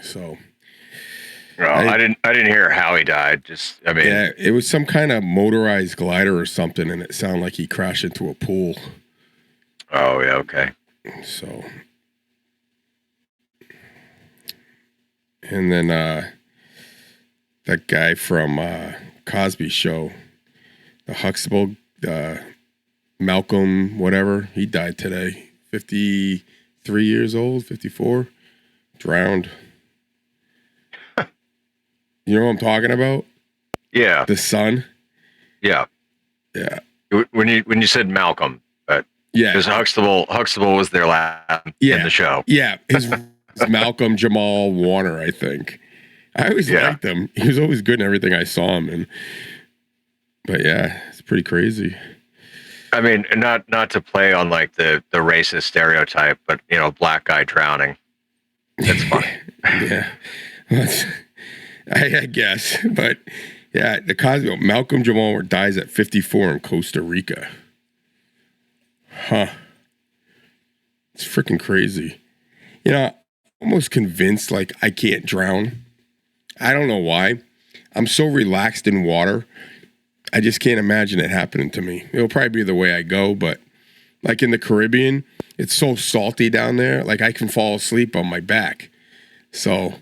So I didn't hear how he died. Yeah, it was some kind of motorized glider or something, and it sounded like he crashed into a pool. Oh yeah, okay. So, and then that guy from Cosby Show, the Huxtable, Malcolm, whatever, he died today. 53 years old, 54, drowned. You know what I'm talking about? Yeah. The son. Yeah. Yeah. When you said Malcolm, yeah, because Huxtable was their last in the show. Yeah, his Malcolm Jamal Warner, I think. I always liked him. He was always good in everything I saw him in. But yeah, it's pretty crazy. I mean, not to play on like the racist stereotype, but black guy drowning. That's funny. Yeah, I guess. But yeah, the Cosby Malcolm Jamal dies at 54 in Costa Rica. Huh. It's freaking crazy. I'm almost convinced like I can't drown. I don't know why. I'm so relaxed in water. I just can't imagine it happening to me. It'll probably be the way I go, but like in the Caribbean, it's so salty down there. Like I can fall asleep on my back. So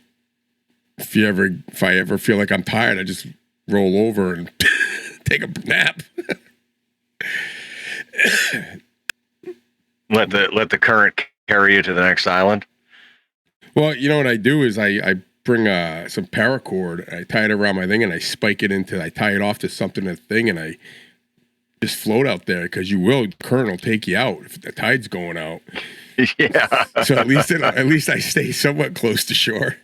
if I ever feel like I'm tired, I just roll over and take a nap. Let the current carry you to the next island. Well, you know what I do is I bring some paracord, I tie it around my thing, and I spike it I tie it off to something, a thing, and I just float out there because current will take you out if the tide's going out. Yeah. So at least I stay somewhat close to shore.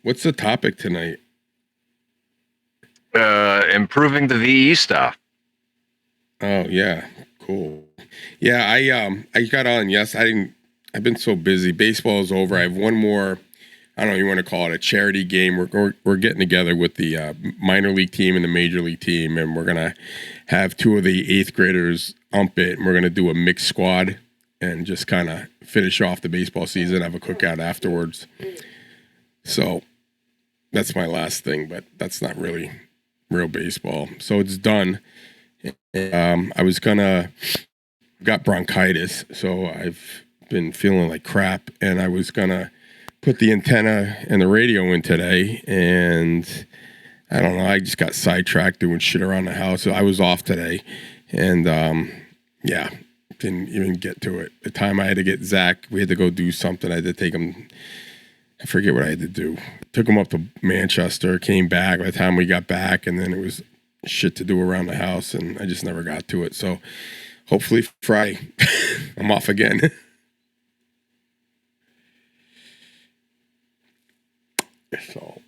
What's the topic tonight? Improving the VE stuff. Oh yeah, cool. Yeah, I got on. Yes, I've been so busy. Baseball is over. I have one more. I don't know. You want to call it a charity game? We're getting together with the minor league team and the major league team, and we're gonna have two of the 8th graders ump it, and we're gonna do a mixed squad and just kind of finish off the baseball season. Have a cookout afterwards. So that's my last thing, but that's not really real baseball. So it's done. I was got bronchitis, so I've been feeling like crap, and I was gonna put the antenna and the radio in today, and I don't know, I just got sidetracked doing shit around the house. So I was off today, and yeah, didn't even get to it. The time I had to get Zach, we had to go do something. I had to take him, I forget what I had to do. Took him up to Manchester, came back. By the time we got back, and then it was shit to do around the house, and I just never got to it. So hopefully Friday, I'm off again. So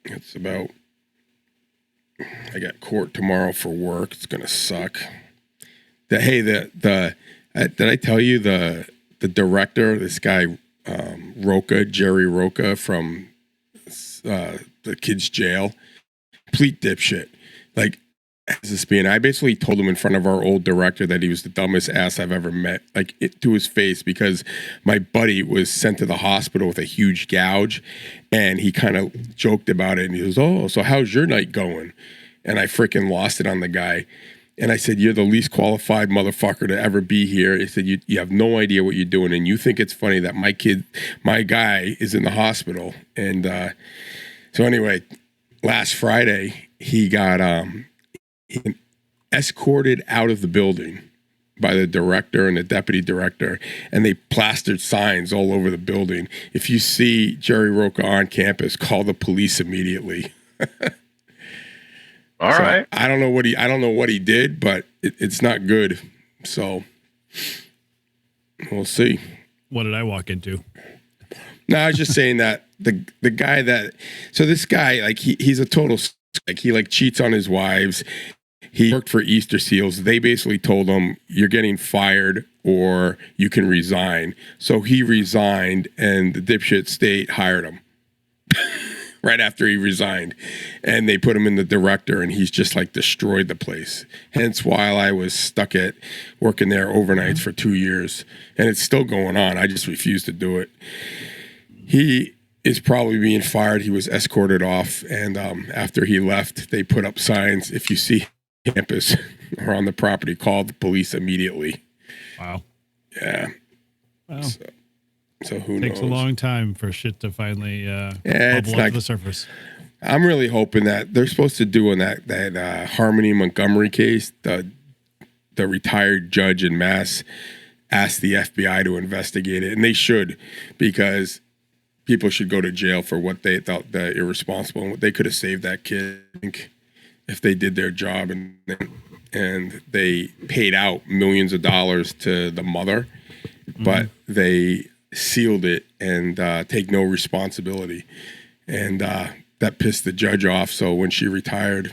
it's about, I got court tomorrow for work. It's gonna suck. Did I tell you the director, this guy Jerry Roca from the kids' jail, complete dipshit. Like, as this being, I basically told him in front of our old director that he was the dumbest ass I've ever met, like to his face, because my buddy was sent to the hospital with a huge gouge, and he kind of joked about it, and he goes, "Oh, so how's your night going?" And I freaking lost it on the guy. And I said, "You're the least qualified motherfucker to ever be here." I said, you have no idea what you're doing, and you think it's funny that my guy is in the hospital. And so anyway, last Friday, he got escorted out of the building by the director and the deputy director, and they plastered signs all over the building. If you see Jerry Roca on campus, call the police immediately. All right. I don't know what he did, but it's not good. So we'll see. What did I walk into? No, I was just saying that the guy this guy, like he's a total, like he like cheats on his wives. He worked for Easter Seals. They basically told him, "You're getting fired or you can resign." So he resigned, and the dipshit state hired him. right after he resigned, and they put him in the director, and he's just like destroyed the place. Hence why I was stuck at working there overnights for 2 years, and it's still going on. I just refuse to do it. He is probably being fired. He was escorted off, and after he left, they put up signs: if you see campus or on the property, call the police immediately. Wow. Yeah. Wow. So who knows? Takes a long time for shit to finally it's bubble up to the surface. I'm really hoping that they're supposed to do in that Harmony Montgomery case. The retired judge in Mass asked the FBI to investigate it, and they should, because people should go to jail for what they thought the irresponsible, and what they could have saved that kid if they did their job, and they paid out millions of dollars to the mother, but they sealed it and take no responsibility, and that pissed the judge off. So when she retired,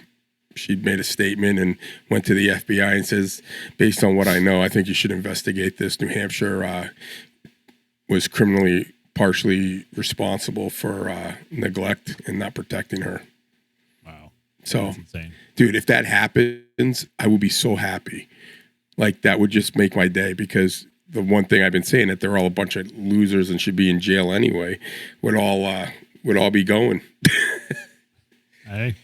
she made a statement and went to the FBI and says, based on what I know, I think you should investigate this. New Hampshire was criminally partially responsible for neglect and not protecting her. Wow. So That's insane. Dude, if that happens, I will be so happy. Like, that would just make my day, because the one thing I've been saying, that they're all a bunch of losers and should be in jail anyway, would all be going. Hey.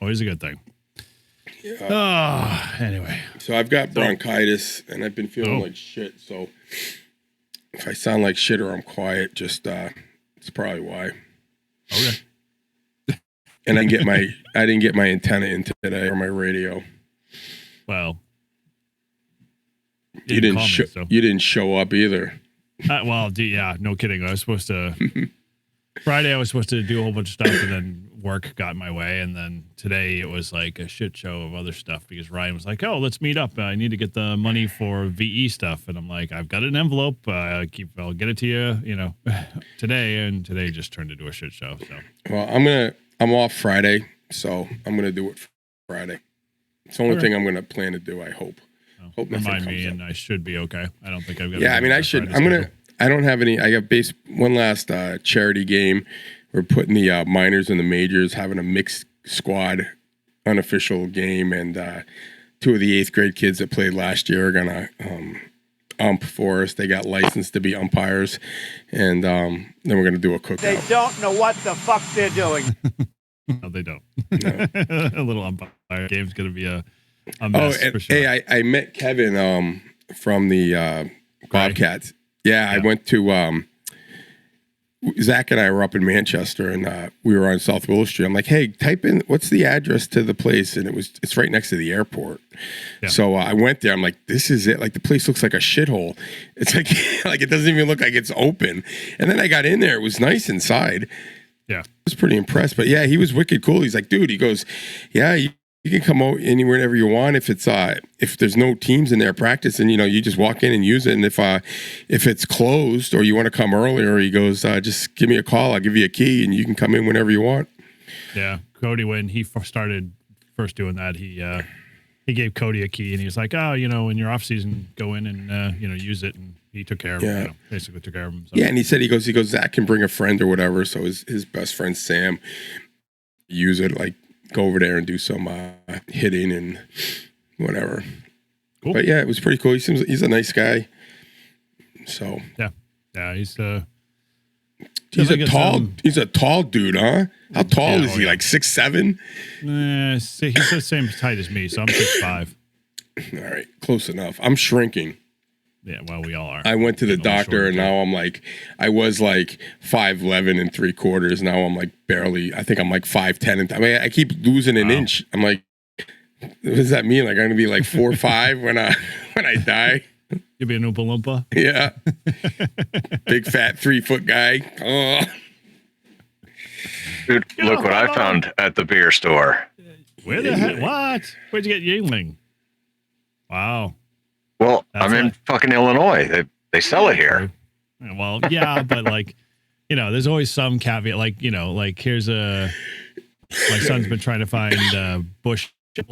Always a good thing. Yeah. Anyway. So I've got bronchitis, and I've been feeling like shit. So if I sound like shit or I'm quiet, just it's probably why. Okay. And I didn't get my antenna in today, or my radio. Well, You didn't show up either. Yeah, no kidding. I was supposed to Friday I was supposed to do a whole bunch of stuff, and then work got in my way, and then today it was like a shit show of other stuff, because Ryan was like, "Oh, let's meet up. I need to get the money for VE stuff." And I'm like, "I've got an envelope. I'll get it to you, today." And today just turned into a shit show. So, well, I'm off Friday, so I'm gonna do it Friday. It's the only thing I'm gonna plan to do, I hope. Hope remind me, and I should be okay. I don't think I've got. Yeah, I mean, I should. I don't have any. I got one last charity game. We're putting the minors and the majors, having a mixed squad, unofficial game, and 2 of the 8th grade kids that played last year are gonna ump for us. They got licensed to be umpires, and then we're gonna do a cookout. They don't know what the fuck they're doing. No, they don't. No. A little umpire game's gonna be a mess for sure. Hey, I met Kevin from the Bobcats. Yeah, I went to Zach and I were up in Manchester, and we were on South Willow Street. I'm like, hey, type in what's the address to the place, and it's right next to the airport. Yeah. So I went there. I'm like, this is it. Like, the place looks like a shithole. It's like like it doesn't even look like it's open. And then I got in there. It was nice inside. Yeah, I was pretty impressed. But yeah, he was wicked cool. He's like, dude, he goes, yeah, you can come out anywhere, whenever you want. If there's no teams in there practicing, you just walk in and use it. And if it's closed or you want to come earlier, he goes, just give me a call. I'll give you a key and you can come in whenever you want. Yeah, Cody, when he started doing that, he gave Cody a key, and he was like, oh, in your off season, go in and use it. And he took care of him. Basically took care of him. So. Yeah, and he said he goes, Zach can bring a friend or whatever. So his best friend Sam use it, like, go over there and do some hitting and whatever. Cool. But yeah, it was pretty cool. He's a nice guy. So yeah, he's a tall dude, huh? How tall is he? Like 6'7"? He's the same height as me, so I'm 6'5". All right, close enough. I'm shrinking. Yeah, well, we all are. I went to the doctor, and now I was like 5'11" and 3/4. Now I'm like barely. I think I'm like 5'10". I keep losing an inch. I'm like, what does that mean? Like, I'm gonna be like 4'5" when I die. You'll be an Oompa Loompa. Yeah, big fat 3-foot guy. Oh. Dude, look what I found at the beer store. Where the heck? What? Where'd you get Yingling? Wow. Well, I'm in fucking Illinois. They sell it here. Well, yeah, but there's always some caveat. Here's my son's been trying to find Bush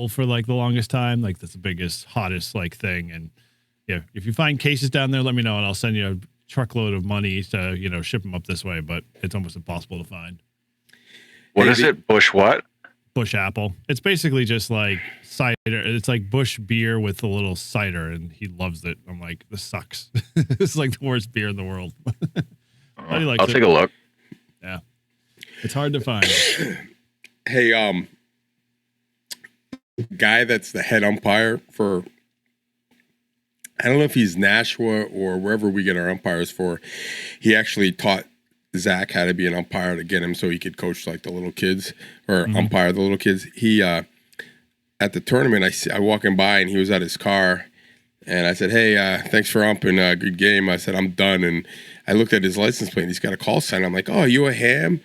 for like the longest time. Like, that's the biggest, hottest thing. And yeah, if you find cases down there, let me know, and I'll send you truckload of money to, ship them up this way, but it's almost impossible to find. What is it? Bush what? Bush apple. It's basically just like cider. It's like Bush beer with a little cider, and he loves it. I'm like, this sucks. It's like the worst beer in the world. But he likes I'll take a look. Yeah. It's hard to find. Hey, guy that's the head umpire for, I don't know if he's Nashua or wherever we get our umpires for. He actually taught Zach how to be an umpire to get him so he could coach like the little kids or umpire the little kids. He at the tournament, I walking by and he was at his car, and I said, "Hey, thanks for umping. Good game." I said, "I'm done." And I looked at his license plate. And he's got a call sign. I'm like, "Oh, you a ham?"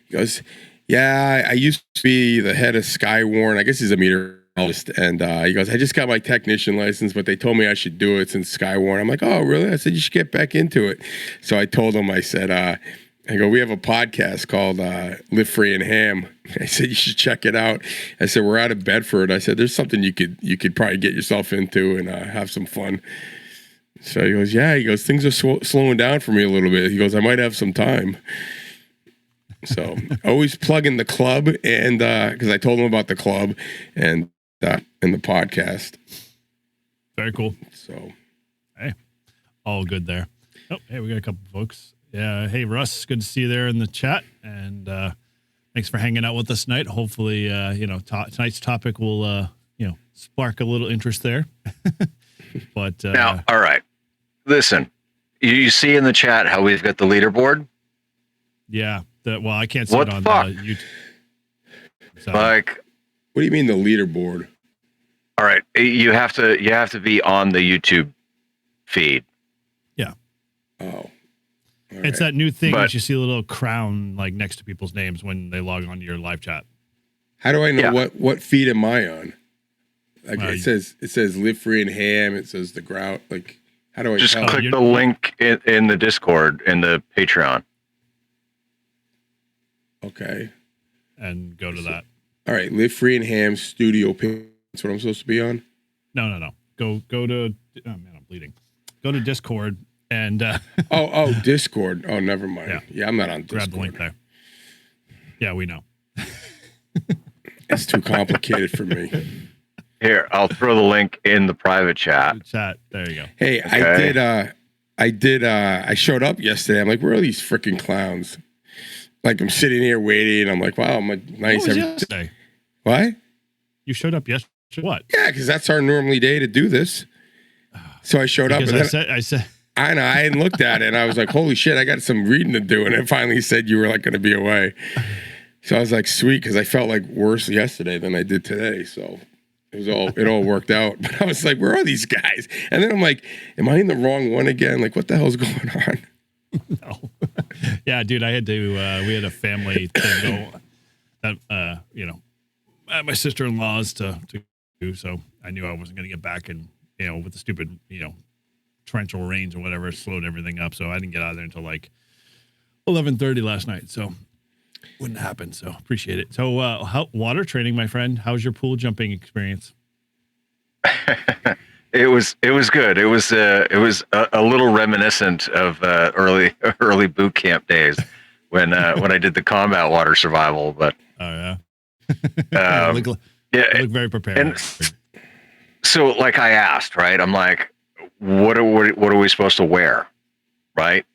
He goes, "Yeah, I used to be the head of Skywarn. I guess he's a meteorologist." And he goes, "I just got my technician license, but they told me I should do it since Skywarn." I'm like, "Oh, really?" I said, "You should get back into it." So I told him, I said, I go, "We have a podcast called Live Free and Ham." I said, "You should check it out." I said, "We're out of Bedford." I said, "There's something you could probably get yourself into and have some fun." So he goes, "Yeah." He goes, "Things are slowing down for me a little bit." He goes, "I might have some time." So always plugging the club, and because I told him about the club and the podcast. Very cool. So, hey, all good there. Oh, hey, we got a couple folks. Yeah, hey Russ, good to see you there in the chat, and thanks for hanging out with us tonight. Hopefully, tonight's topic will spark a little interest there. But now, all right, listen, you see in the chat how we've got the leaderboard. Yeah, I can't see what it on YouTube. So. Like, what do you mean the leaderboard? All right, you have to be on the YouTube feed. Yeah. Oh. It's that new thing that you see a little crown like next to people's names when they log on to your live chat. How do I know what feed am I on? Like it says Live Free and Ham. It says the grout. Like, how do I just tell? click the link in the Discord in the Patreon? Okay. And go to that. All right, Live Free and Ham Studio. That's what I'm supposed to be on. No. Go to. Oh man, I'm bleeding. Go to Discord. And Discord. Oh, never mind. Yeah, I'm not on Discord. Grab the link there. Yeah, we know. It's too complicated for me. Here, I'll throw the link in the private chat. There you go. Hey, okay. I showed up yesterday. I'm like, where are these freaking clowns? Like, I'm sitting here waiting. I'm like, wow, I'm nice. What was yesterday? What? You showed up yesterday? What? Yeah, because that's our normally day to do this. So I showed up. And I said. I know. I hadn't looked at it, and I was like, "Holy shit! I got some reading to do." And it finally said you were like going to be away, so I was like, "Sweet," because I felt like worse yesterday than I did today. So it all worked out. But I was like, "Where are these guys?" And then I'm like, "Am I in the wrong one again? Like, what the hell's going on?" No. Yeah, dude. I had to. We had a family thing go. That my sister-in-law's to do. So I knew I wasn't going to get back, and with the stupid torrential rains or whatever slowed everything up, so I didn't get out of there until like 11:30 last night, so wouldn't happen. So appreciate it. So how water training, my friend, how's your pool jumping experience? It was good. It was a little reminiscent of early boot camp days when I did the combat water survival, but look very prepared. And so like I asked, right, I'm like, what are we supposed to wear, right?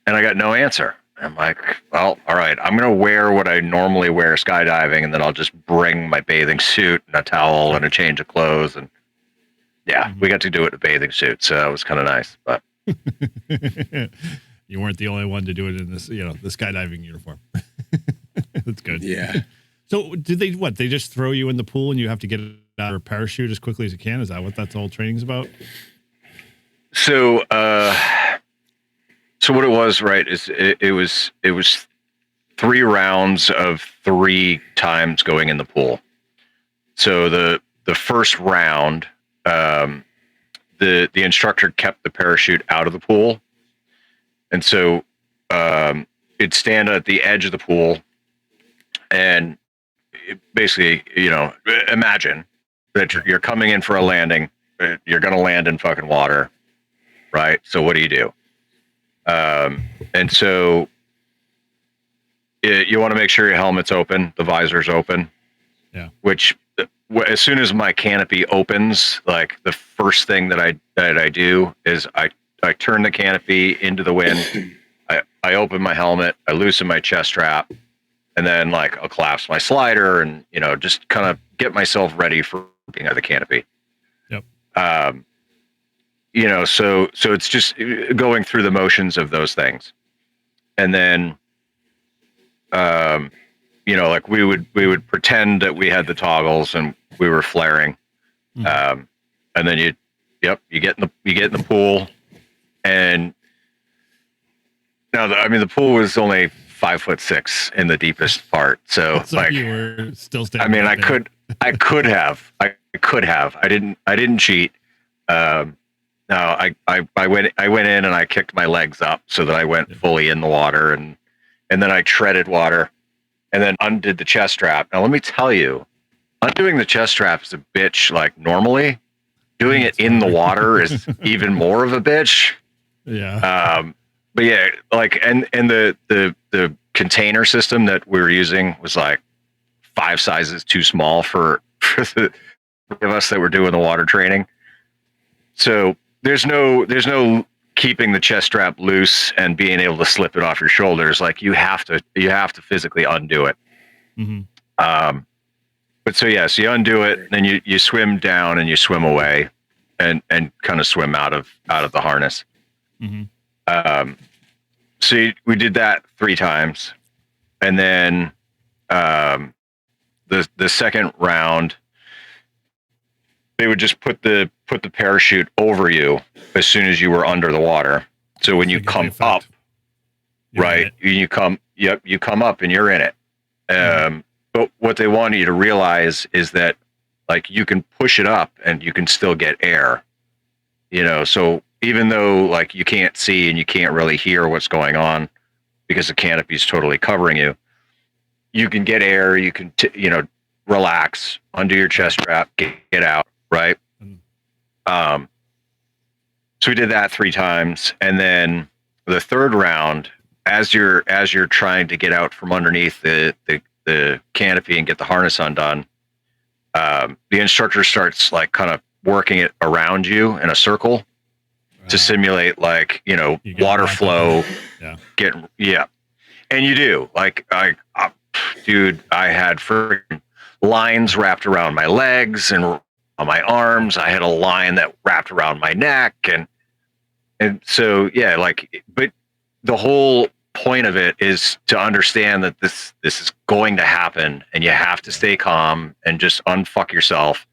And I got no answer. I'm like, well, all right, I'm going to wear what I normally wear skydiving, and then I'll just bring my bathing suit and a towel and a change of clothes. And we got to do it in a bathing suit, so it was kind of nice. But you weren't the only one to do it in this, the skydiving uniform. That's good. Yeah. So did they, they just throw you in the pool and you have to get out of a parachute as quickly as you can? Is that what that's all training's about? So, what it was, right, is it was 3 rounds of 3 times going in the pool. So the first round, the instructor kept the parachute out of the pool. And so, it'd stand at the edge of the pool and basically, imagine that you're coming in for a landing, you're going to land in fucking water. Right. So what do? And so you want to make sure your helmet's open, the visor's open. Yeah. Which, as soon as my canopy opens, like the first thing that I do is I turn the canopy into the wind. I open my helmet, I loosen my chest strap, and then like I'll collapse my slider and just kind of get myself ready for being at the canopy. Yep. So it's just going through the motions of those things, and then like we would pretend that we had the toggles and we were flaring, and then you get in the pool, and now the pool was only 5'6" in the deepest part, so like you were still standing. I could have. I didn't cheat. No, I went in and I kicked my legs up so that I went fully in the water, and then I treaded water, and then undid the chest strap. Now let me tell you, undoing the chest strap is a bitch. Like normally, doing it in the water is even more of a bitch. Yeah. But yeah, like and the container system that we were using was like 5 sizes too small for the of us that were doing the water training. So there's no keeping the chest strap loose and being able to slip it off your shoulders. Like you have to physically undo it. Mm-hmm. But so you undo it, then you swim down and you swim away, and kind of swim out of the harness. Mm-hmm. So we did that 3 times, and then the second round, they would just put the parachute over you as soon as you were under the water. So when you come up, right, you come up and you're in it. But what they want you to realize is that like you can push it up and you can still get air. So even though like you can't see and you can't really hear what's going on because the canopy is totally covering you, you can get air. You can relax, undo your chest strap, get out, right? So we did that 3 times, and then the third round, as you're trying to get out from underneath the canopy and get the harness undone, the instructor starts like kind of working it around you in a circle to simulate like water flow. Yeah. And you do like dude, I had freaking lines wrapped around my legs and on my arms. I had a line that wrapped around my neck, and so but the whole point of it is to understand that this is going to happen, and you have to stay calm and just unfuck yourself,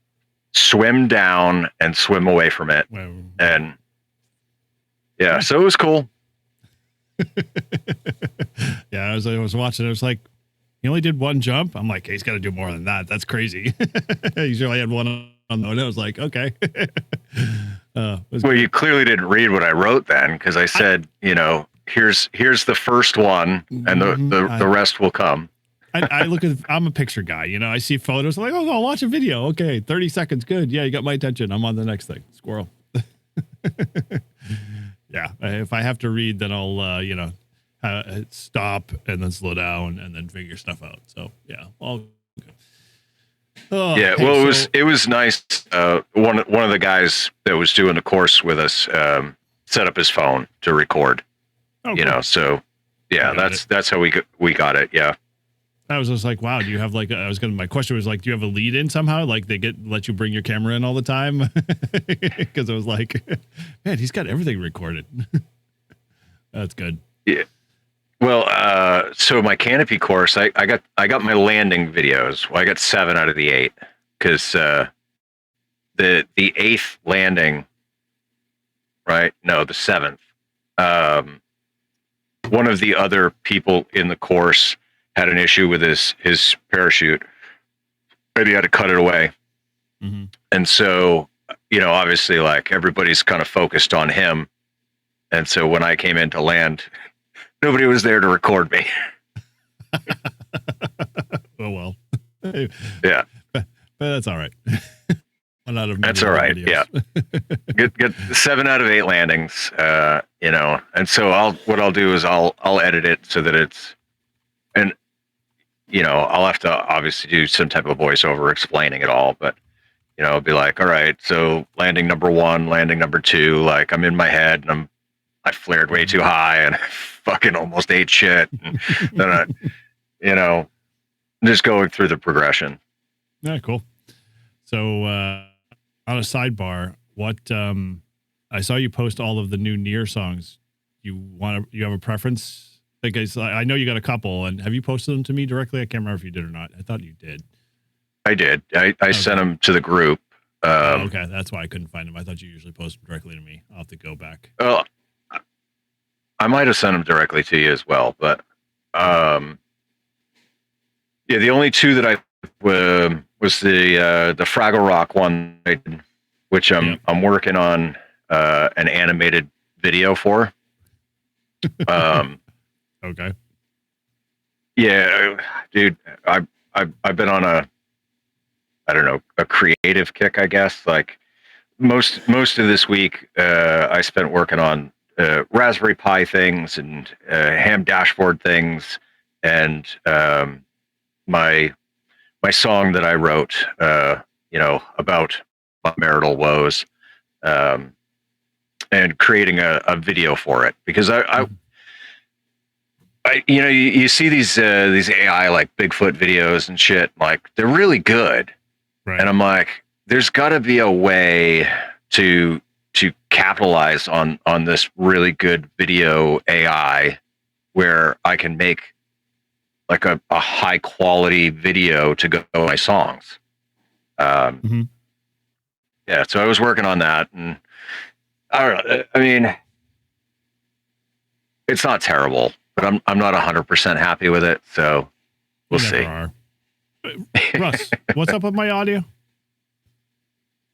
swim down and swim away from it. And so it was cool. Yeah, I was watching. It was like he only did 1 jump. I'm like, hey, he's got to do more than that. That's crazy. He only had 1 on the. And I was like, okay. Well, you clearly didn't read what I wrote then, because I said, here's the first one, and the rest will come. I'm a picture guy. I see photos. I'm like, oh, I'll watch a video. Okay, 30 seconds, good. Yeah, you got my attention. I'm on the next thing. Squirrel. Yeah, if I have to read, then I'll stop and then slow down and then figure stuff out. So yeah, all good. It was nice. One of the guys that was doing the course with us set up his phone to record. Oh, cool. So yeah, that's how we got it. Yeah. I was just like, wow, do you have like, my question was like, do you have a lead in somehow? Like they let you bring your camera in all the time? Because it was like, man, he's got everything recorded. That's good. Yeah. Well, so my canopy course, I got my landing videos. Well, I got 7 out of the 8, because the 8th landing, right? No, the 7th. One of the other people in the course had an issue with his parachute, and he had to cut it away. Mm-hmm. And so, obviously, like everybody's kind of focused on him. And so when I came in to land, nobody was there to record me. Oh well. Yeah, but that's all right. One out of That's many all other right. videos. Yeah. Get 7 out of 8 landings. And so what I'll do is I'll edit it so that it's, and I'll have to obviously do some type of voiceover explaining it all, but I'll be like, all right, so landing number 1, landing number 2, like I'm in my head and I flared way too high and I fucking almost ate shit. And then just going through the progression. Yeah, cool. So on a sidebar, what I saw you post all of the new Near songs. You have a preference? Because I know you got a couple, and have you posted them to me directly? I can't remember if you did or not. I thought you did. I did. I sent them to the group. Okay, that's why I couldn't find them. I thought you usually post them directly to me. I'll have to go back. Well, I might have sent them directly to you as well, but yeah, the only 2 that I was the Fraggle Rock one, which I'm working on an animated video for. Okay. Yeah, dude, I've been on a creative kick, I guess. Like most of this week, I spent working on Raspberry Pi things and ham dashboard things, and my song that I wrote, about my marital woes, and creating a video for it, because you see these AI like Bigfoot videos and shit, like they're really good, Right. and I'm like, there's got to be a way to capitalize on this really good video AI where I can make like a high quality video to go with my songs. Yeah, so I was working on that, and I don't know. I mean, it's not terrible, but I'm not 100% happy with it. So we'll see. Are. Russ, what's up with my audio?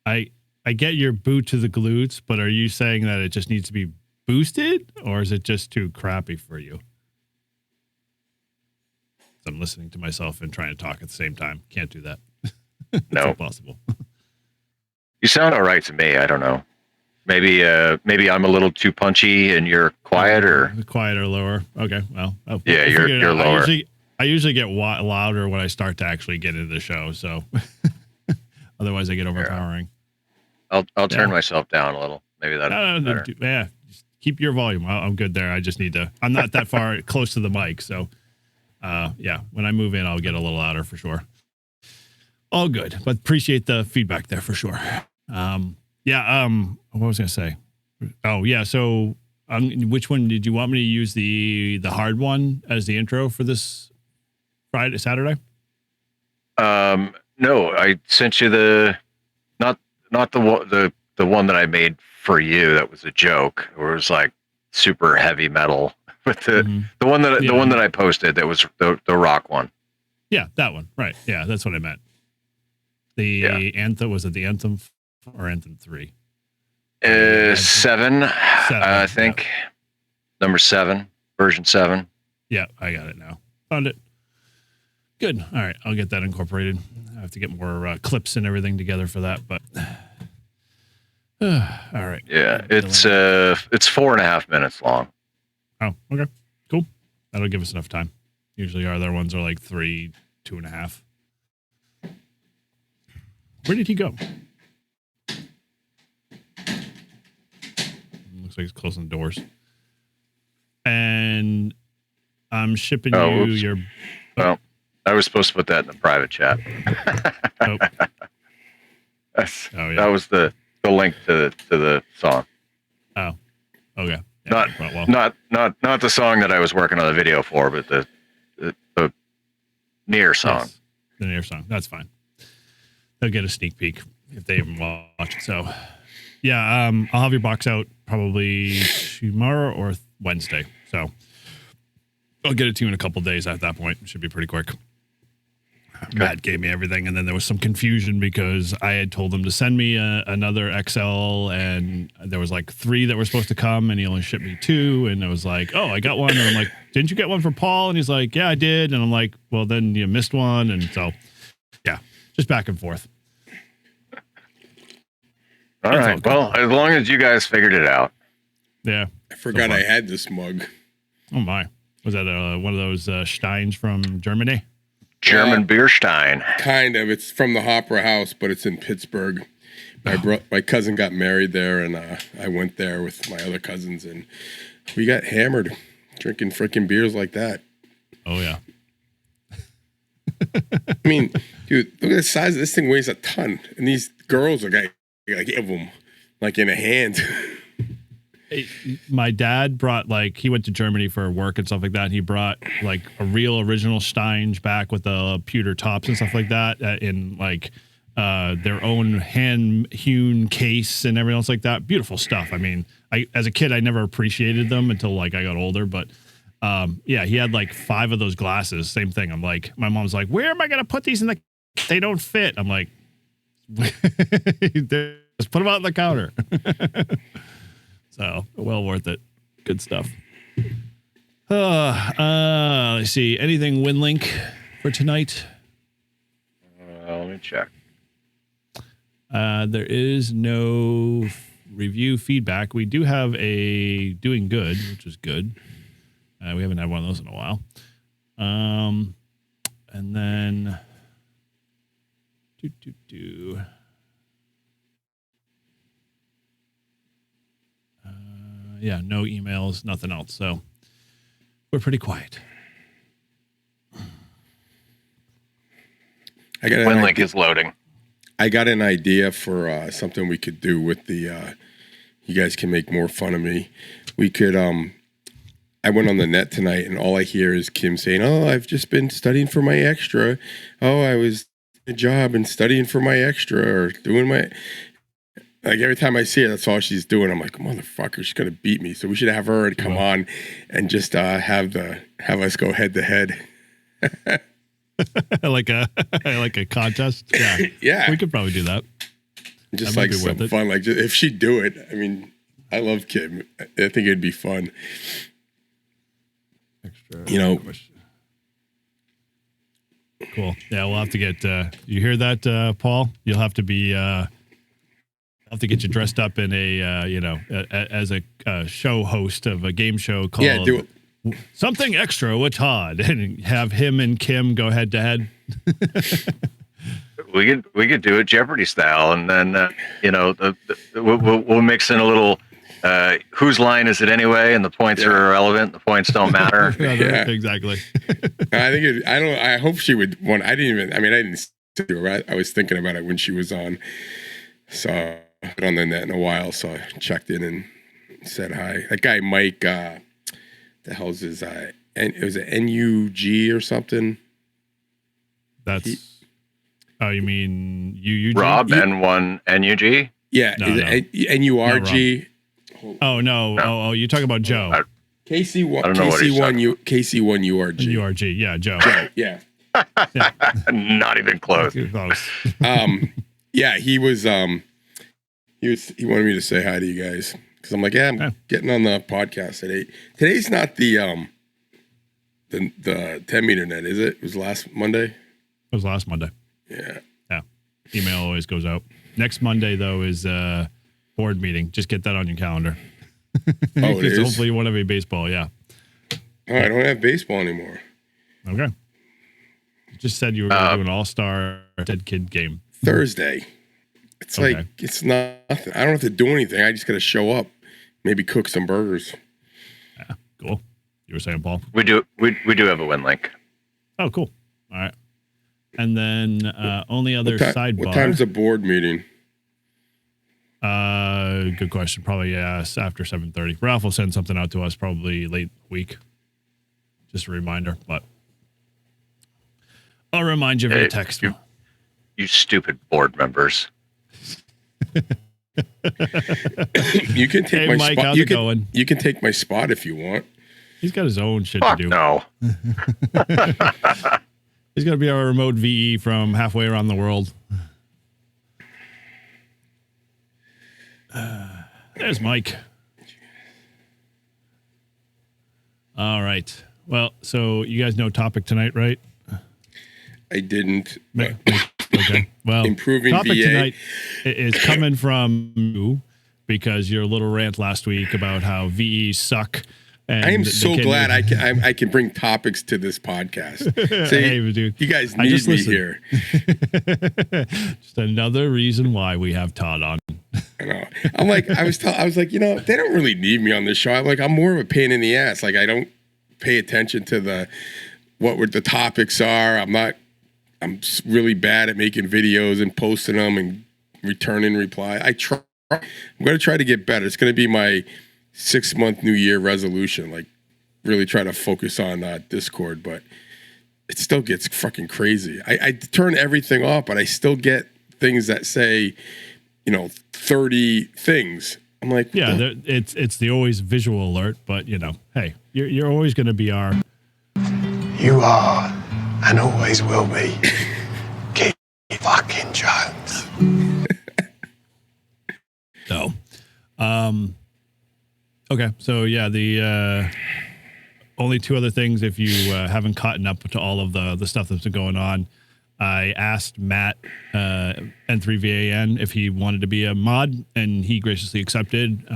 I get your boot to the glutes, but are you saying that it just needs to be boosted, or is it just too crappy for you? I'm listening to myself and trying to talk at the same time. Can't do that. It's No. impossible. You sound all right to me. I don't know. Maybe I'm a little too punchy and you're quiet, or Quiet or lower. Okay. Well, yeah, we'll figure it you're out. lower. I usually get louder when I start to actually get into the show. So otherwise I get overpowering. I'll turn myself down a little. Maybe that's better. Yeah. Just keep your volume. I'm good there. I just need to, I'm not that far close to the mic. So yeah, when I move in, I'll get a little louder for sure. All good, but appreciate the feedback there for sure. What was I gonna say? Oh yeah, so which one did you want me to use, the hard one as the intro for this Saturday? No, I sent you not the one that I made for you. That was a joke, where it was like super heavy metal. But the one that I posted, that was the rock one. Yeah, that one. Right. Yeah, that's what I meant. Anthem, was it the Anthem or Anthem 3? 7, I think. Yeah. Number 7, version 7. Yeah, I got it now. Found it. Good. All right, I'll get that incorporated. I have to get more clips and everything together for that, but all right. Yeah, it's 4.5 minutes long. Oh, okay. Cool. That'll give us enough time. Usually our other ones are like 3, 2.5. Where did he go? Looks like he's closing the doors. And I'm shipping you your... Well, I was supposed to put that in the private chat. That was the link to the song. Oh, okay. Yeah, not the song that I was working on the video for, but the Near song. Yes, the Near song. That's fine. They'll get a sneak peek if they even watch it. So, yeah, I'll have your box out probably tomorrow or Wednesday. So I'll get it to you in a couple days at that point. It should be pretty quick. Okay. Matt gave me everything, and then there was some confusion because I had told him to send me another XL, and there was like 3 that were supposed to come, and he only shipped me 2, and I was like, oh, I got one, and I'm like, didn't you get one for Paul? And he's like, yeah, I did, and I'm like, well, then you missed one, and so, yeah, just back and forth. All right. Well, as long as you guys figured it out. Yeah. I forgot I had this mug. Oh my. Was that one of those Steins from Germany? German beer stein. Kind of. It's from the Opera House, but it's in Pittsburgh. My cousin got married there, and I went there with my other cousins, and we got hammered drinking freaking beers like that. Oh, yeah. I mean, dude, look at the size of this thing. Weighs a ton, and these girls are like of them, like in a hand. My dad brought he went to Germany for work and stuff like that. And he brought like a real original Steins back with the pewter tops and stuff like that in their own hand hewn case and everything else like that. Beautiful stuff. I mean, as a kid, I never appreciated them until I got older, but yeah, he had 5 of those glasses. Same thing. I'm like, my mom's like, where am I going to put these in they don't fit. I'm like, just put them out on the counter. So well worth it. Good stuff. Let's see. Anything WinLink for tonight? Let me check. There is no review feedback. We do have a doing good, which is good. We haven't had one of those in a while. And then yeah, no emails, nothing else. So we're pretty quiet. WinLink is loading. I got an idea for something we could do with the. You guys can make more fun of me. We could. I went on the net tonight, and all I hear is Kim saying, "Oh, I've just been studying for my extra. Oh, I was at a job and studying for my extra, or doing my." Like every time I see her, that's all she's doing. I'm like, motherfucker, she's gonna beat me. So we should have her come on and just have us go head to head. like a contest. Yeah, yeah. We could probably do that. Just like some fun. Like if she'd do it, I mean, I love Kim. I think it'd be fun. Extra. Cool. Yeah, we'll have to get. You hear that, Paul? You'll have to be. I'll have to get you dressed up in a, as a show host of a game show called do it. Something Extra with Todd, and have him and Kim go head to head. We could do it Jeopardy style, and then we'll mix in a little. Whose line is it anyway? And the points are irrelevant. The points don't matter. Yeah, exactly. I think I hope she would want. I didn't see her. I was thinking about it when she was on. So. Been on the net in a while, so I checked in and said hi. That guy Mike, the hell's his? It was an NUG or something. That's. You mean UUG? Rob N1 NUG? Yeah, no. NURG. Oh no! Oh, you're talking about Joe. KC1 URG. URG, yeah, Joe. Yeah. Not even close. Close. Yeah, he was. He wanted me to say hi to you guys because I'm like, I'm getting on the podcast at 8. Today's not the 10-meter net, is it? It was last Monday. It was last Monday. Yeah. Yeah. Email always goes out. Next Monday though is board meeting. Just get that on your calendar. Oh, it is? Hopefully you want to be baseball. Yeah. Oh, I don't have baseball anymore. Okay. You just said you were going to do an all-star dead kid game Thursday. It's like it's nothing. I don't have to do anything. I just got to show up. Maybe cook some burgers. Yeah, cool. You were saying, Paul? We do have a WinLink. Oh, cool. All right. And then only other sidebar. What time's the board meeting? Good question. Probably after 7:30. Ralph will send something out to us probably late week. Just a reminder, but I'll remind you via text. You stupid board members. You can take my Mike, spot. how's it going? You can take my spot if you want. He's got his own shit Fuck to do. No. He's going to be our remote VE from halfway around the world. There's Mike. All right. Well, so you guys know topic tonight, right? I didn't. Make Okay. Well, Improving topic VA. tonight is coming from you because your little rant last week about how VEs suck. And I am they so can- glad I can bring topics to this podcast. See, Hey, dude, you guys I need just me listened. here. Just another reason why we have Todd on. I know. I'm like, I was like, they don't really need me on this show. I'm more of a pain in the ass. Like, I don't pay attention to what the topics are. I'm really bad at making videos and posting them and returning reply. I'm going to try to get better. It's going to be my 6-month New Year resolution. Like, really try to focus on Discord, but it still gets fucking crazy. I turn everything off, but I still get things that say, 30 things. I'm like, Yeah, it's the always visual alert, but hey, you're always going to be our. You are, and always will be, Keith fucking Jones. So, okay, so yeah, the only 2 other things if you haven't caught up to all of the stuff that's been going on. I asked Matt N3VAN if he wanted to be a mod, and he graciously accepted.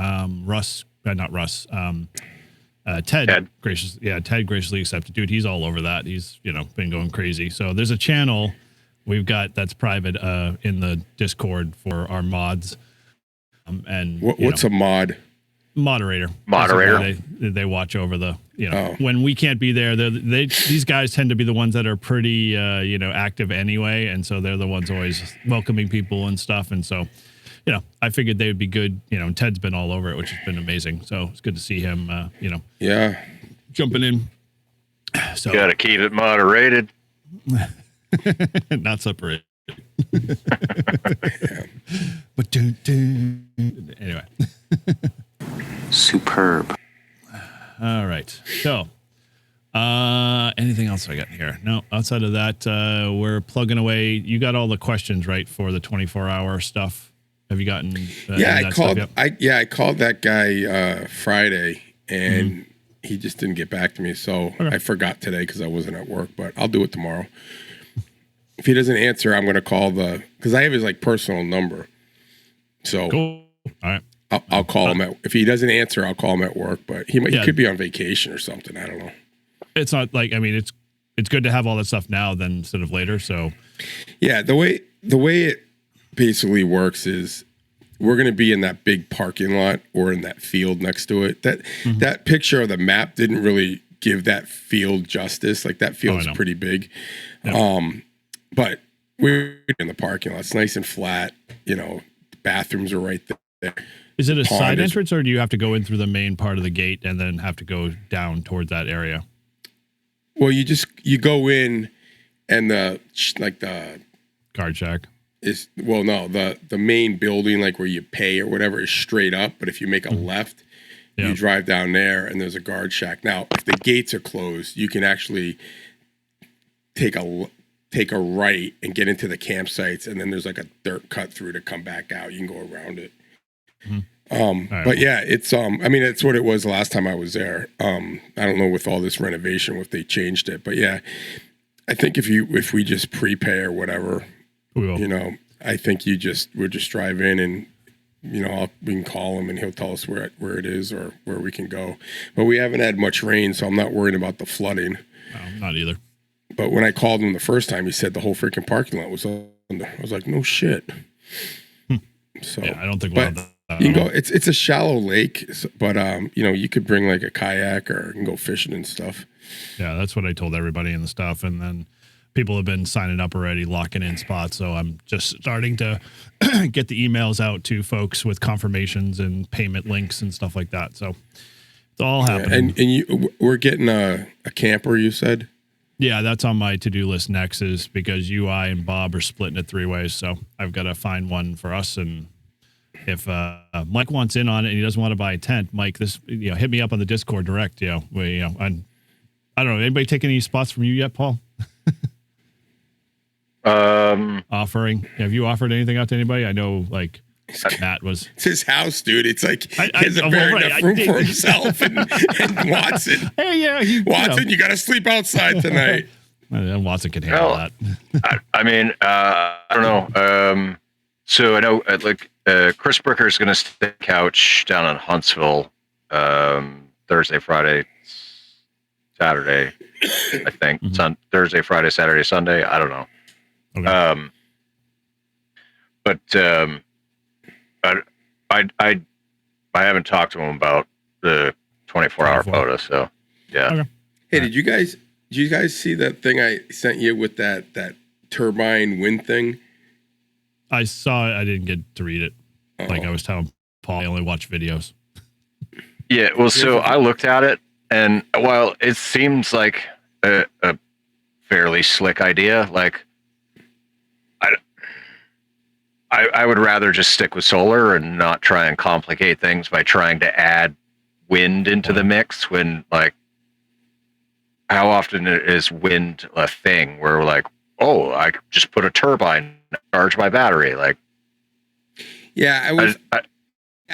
Ted graciously accepted. Dude, he's all over that. He's been going crazy. So there's a channel we've got that's private in the Discord for our mods. And what's a mod? Moderator. They watch over the when we can't be there. These guys tend to be the ones that are pretty active anyway, and so they're the ones always welcoming people and stuff. And so I figured they would be good. Ted's been all over it, which has been amazing. So it's good to see him. Yeah, jumping in. So Got to keep it moderated. Not separated. But anyway. Superb. All right. So, anything else I got here? No, outside of that, we're plugging away. You got all the questions right for the 24-hour stuff. Have you gotten? I called. I called that guy Friday, and he just didn't get back to me. So I forgot today because I wasn't at work. But I'll do it tomorrow. If he doesn't answer, I'm going to call because I have his personal number. So cool. All right. I'll call him if he doesn't answer, I'll call him at work, but he could be on vacation or something. I don't know. It's not it's good to have all that stuff now than instead of later. So yeah, the way it basically works is we're going to be in that big parking lot or in that field next to it. That picture of the map didn't really give that field justice. Like that field's pretty big. Yep. But we're in the parking lot. It's nice and flat. The bathrooms are right there. Is it a side entrance, or do you have to go in through the main part of the gate and then have to go down towards that area? Well, you go in, and the guard shack is the main building, like where you pay or whatever, is straight up. But if you make a left, you drive down there, and there's a guard shack. Now, if the gates are closed, you can actually take a right and get into the campsites, and then there's like a dirt cut through to come back out. You can go around it. But yeah, it's it's what it was the last time I was there. I don't know with all this renovation if they changed it, but yeah, I think if we just prepay or whatever, we will. I think we'll just drive in and we can call him and he'll tell us where it is or where we can go. But we haven't had much rain, so I'm not worried about the flooding. No, not either. But when I called him the first time, he said the whole freaking parking lot was on there. I was like, no shit. So yeah, I don't think we'll have that. You can go. It's a shallow lake, but you could bring like a kayak or you can go fishing and stuff. Yeah, that's what I told everybody in the stuff, and then people have been signing up already, locking in spots. So I'm just starting to get the emails out to folks with confirmations and payment links and stuff like that. So it's all happening. And we're getting a camper. You said. Yeah, that's on my to-do list next, is because you, I, and Bob are splitting it 3 ways. So I've got to find one for us. And if Mike wants in on it and he doesn't want to buy a tent, Mike, hit me up on the Discord direct. I don't know. Anybody take any spots from you yet, Paul? Offering? Have you offered anything out to anybody? I know, Matt was. It's his house, dude. It's like he hasn't very enough room for himself and Watson. Hey, yeah, Watson, you got to sleep outside tonight. And Watson can handle that. I don't know. So I know Chris Brooker is going to stay at the couch down in Huntsville Thursday, Friday, Saturday, I think. Thursday, Friday, Saturday, Sunday. I don't know. Okay. I haven't talked to him about the 24-hour photo. So yeah. Okay. Hey, did you guys see that thing I sent you with that turbine wind thing? I saw it. I didn't get to read it. Like I was telling Paul, I only watch videos. Yeah. Well, so I looked at it, and while it seems like a fairly slick idea, like I would rather just stick with solar and not try and complicate things by trying to add wind into the mix. When, like, how often is wind a thing where we're like, oh, I could just put a turbine, charge my battery? Like, yeah, I mean,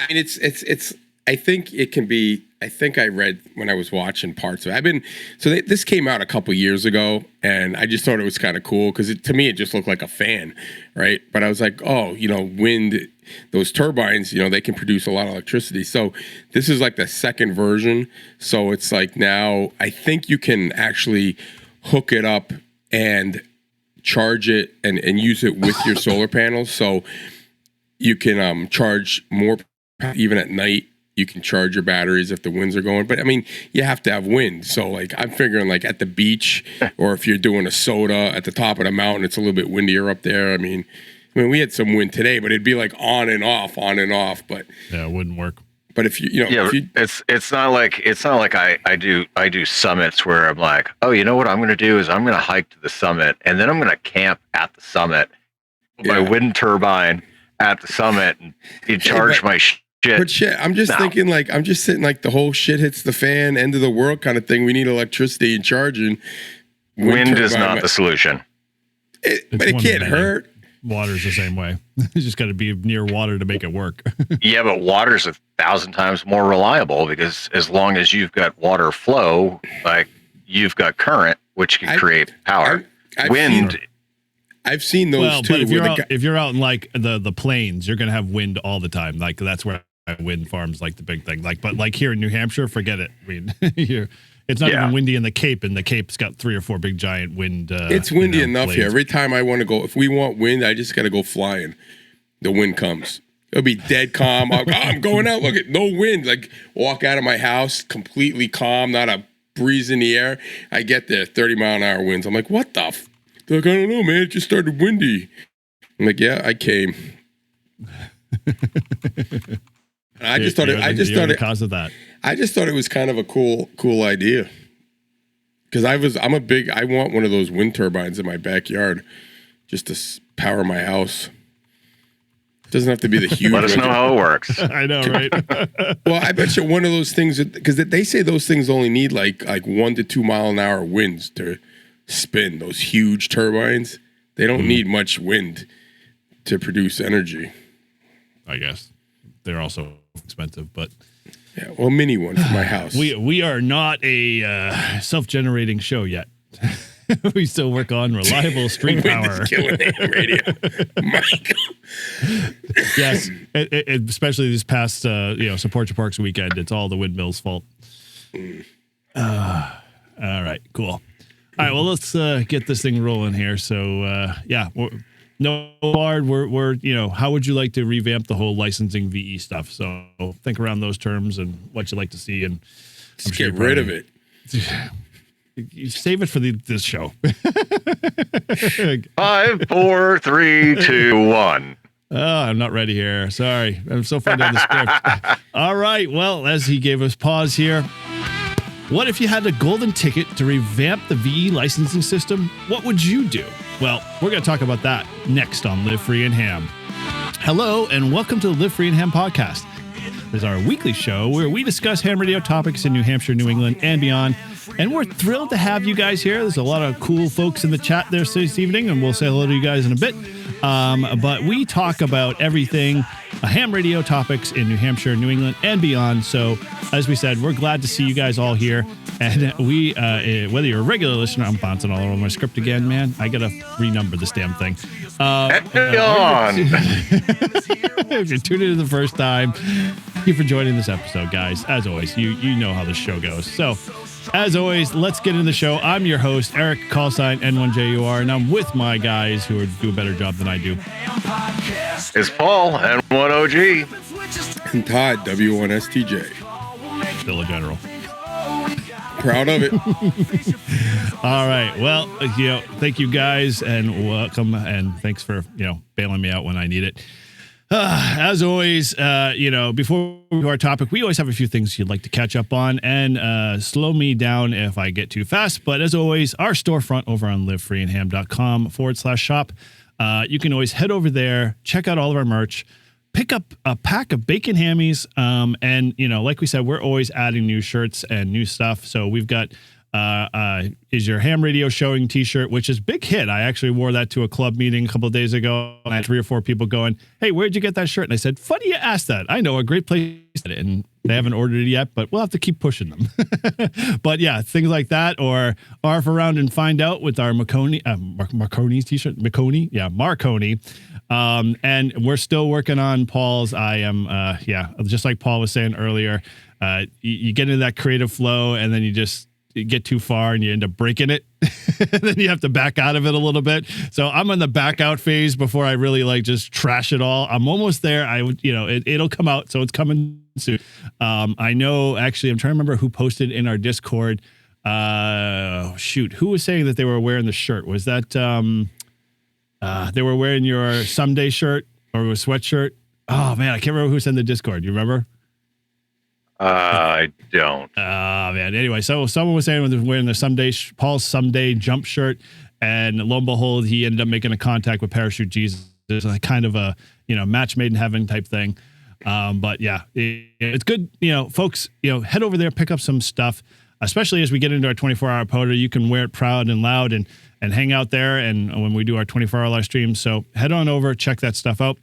it's. I think it can be. I think I read when I was watching parts of it. This came out a couple years ago, and I just thought it was kind of cool because to me it just looked like a fan, right? But I was like, oh, wind, those turbines, they can produce a lot of electricity. So this is like the second version. So it's like now I think you can actually hook it up and charge it and use it with your solar panels. So you can charge more even at night. You can charge your batteries if the winds are going. But, I mean, you have to have wind. So, like, I'm figuring, like, at the beach or if you're doing a soda at the top of the mountain, it's a little bit windier up there. I mean, we had some wind today, but it'd be, like, on and off. But yeah, it wouldn't work. But if it's not like I do summits where I'm like, oh, you know what I'm going to do is I'm going to hike to the summit and then I'm going to camp at the summit, my wind turbine at the summit, and you charge my shit. But shit, I'm just thinking, like, I'm just sitting like the whole shit hits the fan, end of the world kind of thing. We need electricity and charging. Wind is not the solution. But it can't hurt. Water's the same way. You just got to be near water to make it work. Yeah, but water's 1,000 times more reliable because as long as you've got water flow, like you've got current, which can create power. I've seen those too. But if you're out in like the plains, you're gonna have wind all the time. Like that's where wind farms like the big thing. But here in New Hampshire, forget it. I mean, it's not even windy in the Cape, and the Cape's got 3 or 4 big giant wind. It's windy enough here. Every time I want to go, if we want wind, I just got to go flying. The wind comes. It'll be dead calm. I'm going out. Look at no wind. Like walk out of my house completely calm, not a breeze in the air. I get there, 30-mile-an-hour winds. I'm like, what the? They're like, I don't know, man. It just started windy. I'm like, yeah, I came. I just thought it was kind of a cool idea. Because I want one of those wind turbines in my backyard just to power my house. It doesn't have to be the huge. Let us know how it works. I know, right? Well, I bet you one of those things, because they say those things only need like 1 to 2 mile an hour winds to spin. Those huge turbines, they don't need much wind to produce energy. I guess they're also expensive, but yeah, well, mini one for my house. We are not a self-generating show yet. We still work on reliable street power. Killing AM radio. Yes, especially this past Support Your Parks weekend. It's all the windmills' fault. All right, cool. All right, well, let's get this thing rolling here. So, Todd, we're how would you like to revamp the whole licensing VE stuff? So think around those terms and what you'd like to see, and just get rid of it. You save it for this show. 5, 4, 3, 2, 1. Oh, I'm not ready here. Sorry, I'm so far down the script. All right, well, as he gave us pause here. What if you had a golden ticket to revamp the VE licensing system? What would you do? Well, we're going to talk about that next on Live Free and Ham. Hello, and welcome to the Live Free and Ham podcast. This is our weekly show where we discuss ham radio topics in New Hampshire, New England, and beyond. And we're thrilled to have you guys here. There's a lot of cool folks in the chat there this evening, and we'll say hello to you guys in a bit. But we talk about everything ham radio topics in New Hampshire, New England, and beyond. So as we said, we're glad to see you guys all here. And we, whether you're a regular listener, I'm bouncing all over my script again, man. I got to renumber this damn thing. If you're tuning in the first time, thank you for joining this episode, guys. As always, you know how the show goes. So, as always, let's get into the show. I'm your host, Eric, callsign N1JUR, and I'm with my guys who do a better job than I do. It's Paul, N1OG. And Todd, W1STJ. Still a general. Proud of it. All right. Well, thank you guys and welcome. And thanks for, bailing me out when I need it. As always, before we do our topic, we always have a few things you'd like to catch up on and slow me down if I get too fast. But as always, our storefront over on livefreeandham.com/shop. You can always head over there, check out all of our merch, pick up a pack of bacon hammies. And, like we said, we're always adding new shirts and new stuff. So we've got Is Your Ham Radio Showing t-shirt, which is big hit. I actually wore that to a club meeting a couple of days ago. And I had 3 or 4 people going, "Hey, where'd you get that shirt?" And I said, "Funny you asked that. I know a great place." And they haven't ordered it yet, but we'll have to keep pushing them. But yeah, things like that, or arf around and find out with our Marconi's t-shirt. Marconi. And we're still working on Paul's. I am, just like Paul was saying earlier, you get into that creative flow and then you get too far and you end up breaking it. And then you have to back out of it a little bit. So I'm on the back out phase before I really just trash it all. I'm almost there. It'll come out. So it's coming soon. I know, actually, I'm trying to remember who posted in our Discord. Who was saying that they were wearing the shirt? Was that, they were wearing your Someday shirt or a sweatshirt? Oh man, I can't remember who sent the Discord. You remember? I don't. Man. Anyway, so someone was saying they're wearing the Paul's Someday jump shirt, and lo and behold, he ended up making a contact with Parachute Jesus. It's like kind of a match made in heaven type thing. But yeah, it's good. Folks, head over there, pick up some stuff, especially as we get into our 24-hour poder. You can wear it proud and loud and hang out there. And when we do our 24-hour live streams, so head on over, check that stuff out.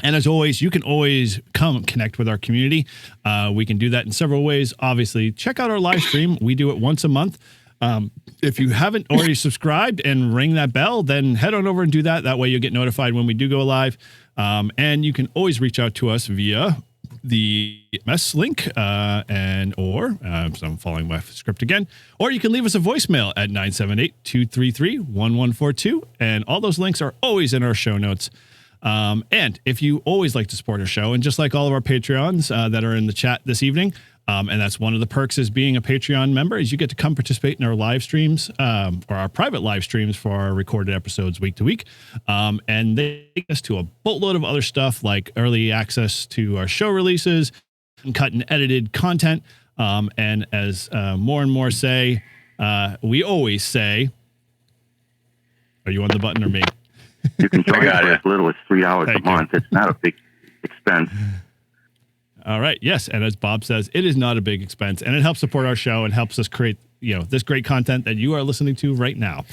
And as always, you can always come connect with our community. We can do that in several ways. Obviously, check out our live stream. We do it once a month. If you haven't already subscribed and ring that bell, then head on over and do that. That way you'll get notified when we do go live. And you can always reach out to us via the MS link so I'm following my script again. Or you can leave us a voicemail at 978-233-1142. And all those links are always in our show notes. And if you always like to support our show, and just like all of our Patreons that are in the chat this evening, and that's one of the perks is being a Patreon member, is you get to come participate in our live streams, or our private live streams for our recorded episodes week to week. And they take us to a boatload of other stuff like early access to our show releases, cut and edited content. And as more and more say, we always say, are you on the button or me? You can join for as little as $3 a month. It's not a big expense. All right. Yes. And as Bob says, it is not a big expense, and it helps support our show and helps us create, this great content that you are listening to right now.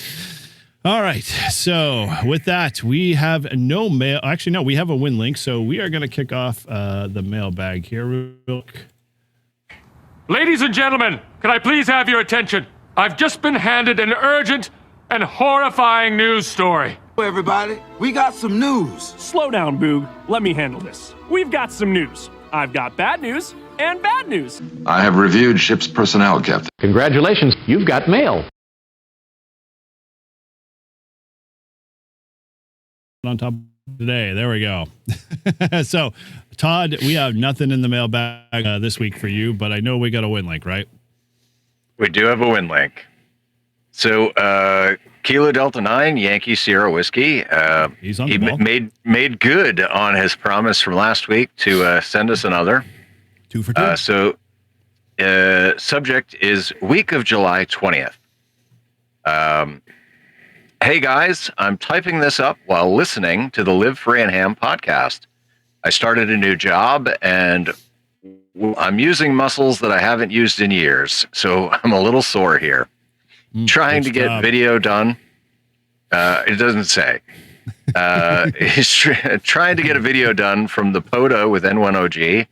All right. So with that, we have no mail. Actually, no, we have a win link. So we are going to kick off the mailbag here real quick. Ladies and gentlemen, can I please have your attention? I've just been handed an urgent and horrifying news story. Everybody, we got some news. Slow down, Boog. Let me handle this. We've got some news. I've got bad news and bad news. I have reviewed ship's personnel, Captain. Congratulations, you've got mail. On top today, there we go. So, Todd, we have nothing in the mailbag this week for you, but I know we got a win link, right? We do have a win link. So, Kilo Delta 9, Yankee Sierra Whiskey. He's on he the ball. made good on his promise from last week to send us another. 2 for 2. Subject is week of July 20th. Hey guys, I'm typing this up while listening to the Live Free and Ham podcast. I started a new job and I'm using muscles that I haven't used in years, so I'm a little sore here. Trying to get video done. It doesn't say. He's trying to get a video done from the POTA with N1OG,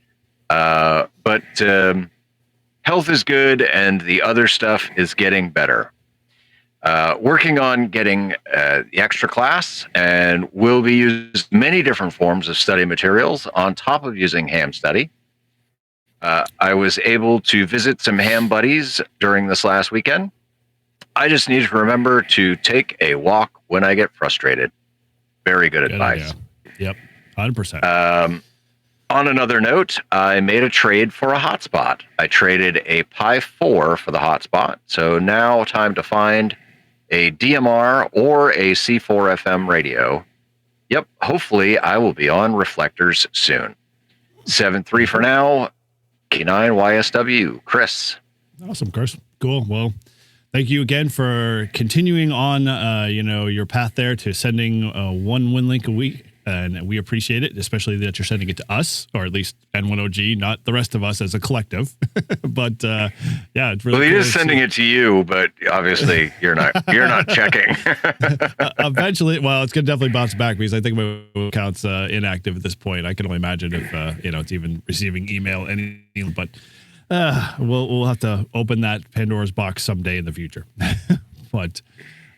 but health is good, and the other stuff is getting better. Working on getting the extra class, and will be used many different forms of study materials on top of using Ham Study. I was able to visit some ham buddies during this last weekend. I just need to remember to take a walk when I get frustrated. Very good advice. Yep, 100%. On another note, I made a trade for a hotspot. I traded a Pi 4 for the hotspot. So now time to find a DMR or a C4 FM radio. Yep, hopefully I will be on reflectors soon. 7-3 for now. K9YSW. Chris. Awesome, Chris. Cool. Well, thank you again for continuing on, your path there to sending one WinLink a week. And we appreciate it, especially that you're sending it to us, or at least N1OG, not the rest of us as a collective. But yeah, it's really well, he cool is sending it to you, but obviously you're not checking. Eventually, well, it's gonna definitely bounce back because I think my account's inactive at this point. I can only imagine if it's even receiving email anything. But we'll have to open that Pandora's box someday in the future. But.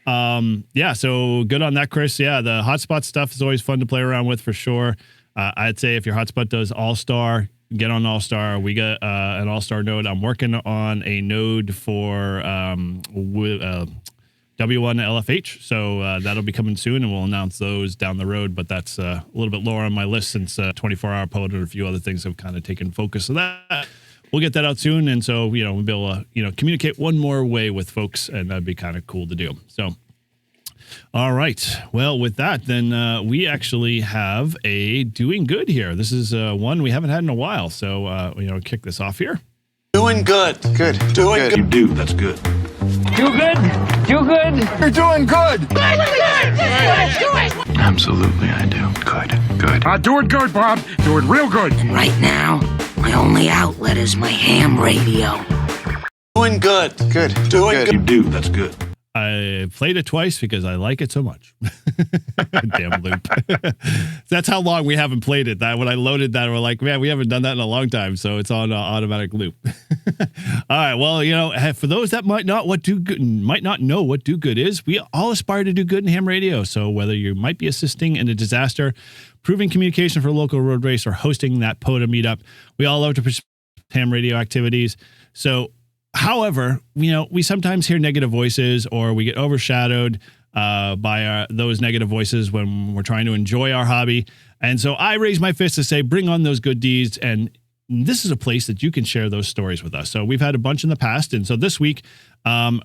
So good on that, Chris. Yeah, the hotspot stuff is always fun to play around with for sure. I'd say if your hotspot does All-Star, get on All-Star. We got an All-Star node. I'm working on a node for W1LFH, so that'll be coming soon, and we'll announce those down the road. But that's a little bit lower on my list since 24-hour pod and a few other things have kind of taken focus of that. We'll get that out soon, and so we'll be able to communicate one more way with folks, and that'd be kind of cool to do. So, all right. Well, with that, then we actually have a doing good here. This is one we haven't had in a while, so kick this off here. Doing good. Good. Doing good. You do. That's good. Do good? Do good? You're doing good. Absolutely, I do. Good. Do it good, Bob. Do it real good. Right now, my only outlet is my ham radio. Doing good. Good. Doing good. You do. That's good. I played it twice because I like it so much. Damn loop. That's how long we haven't played it. That when I loaded that, we're like, man, we haven't done that in a long time. So it's on automatic loop. All right. Well, for those that might not know what do good is, we all aspire to do good in ham radio. So whether you might be assisting in a disaster, proving communication for a local road race, or hosting that POTA meetup, we all love to participate in ham radio activities. So however, we sometimes hear negative voices, or we get overshadowed by those negative voices when we're trying to enjoy our hobby. And so I raise my fist to say, bring on those good deeds. And this is a place that you can share those stories with us. So we've had a bunch in the past. And so this week,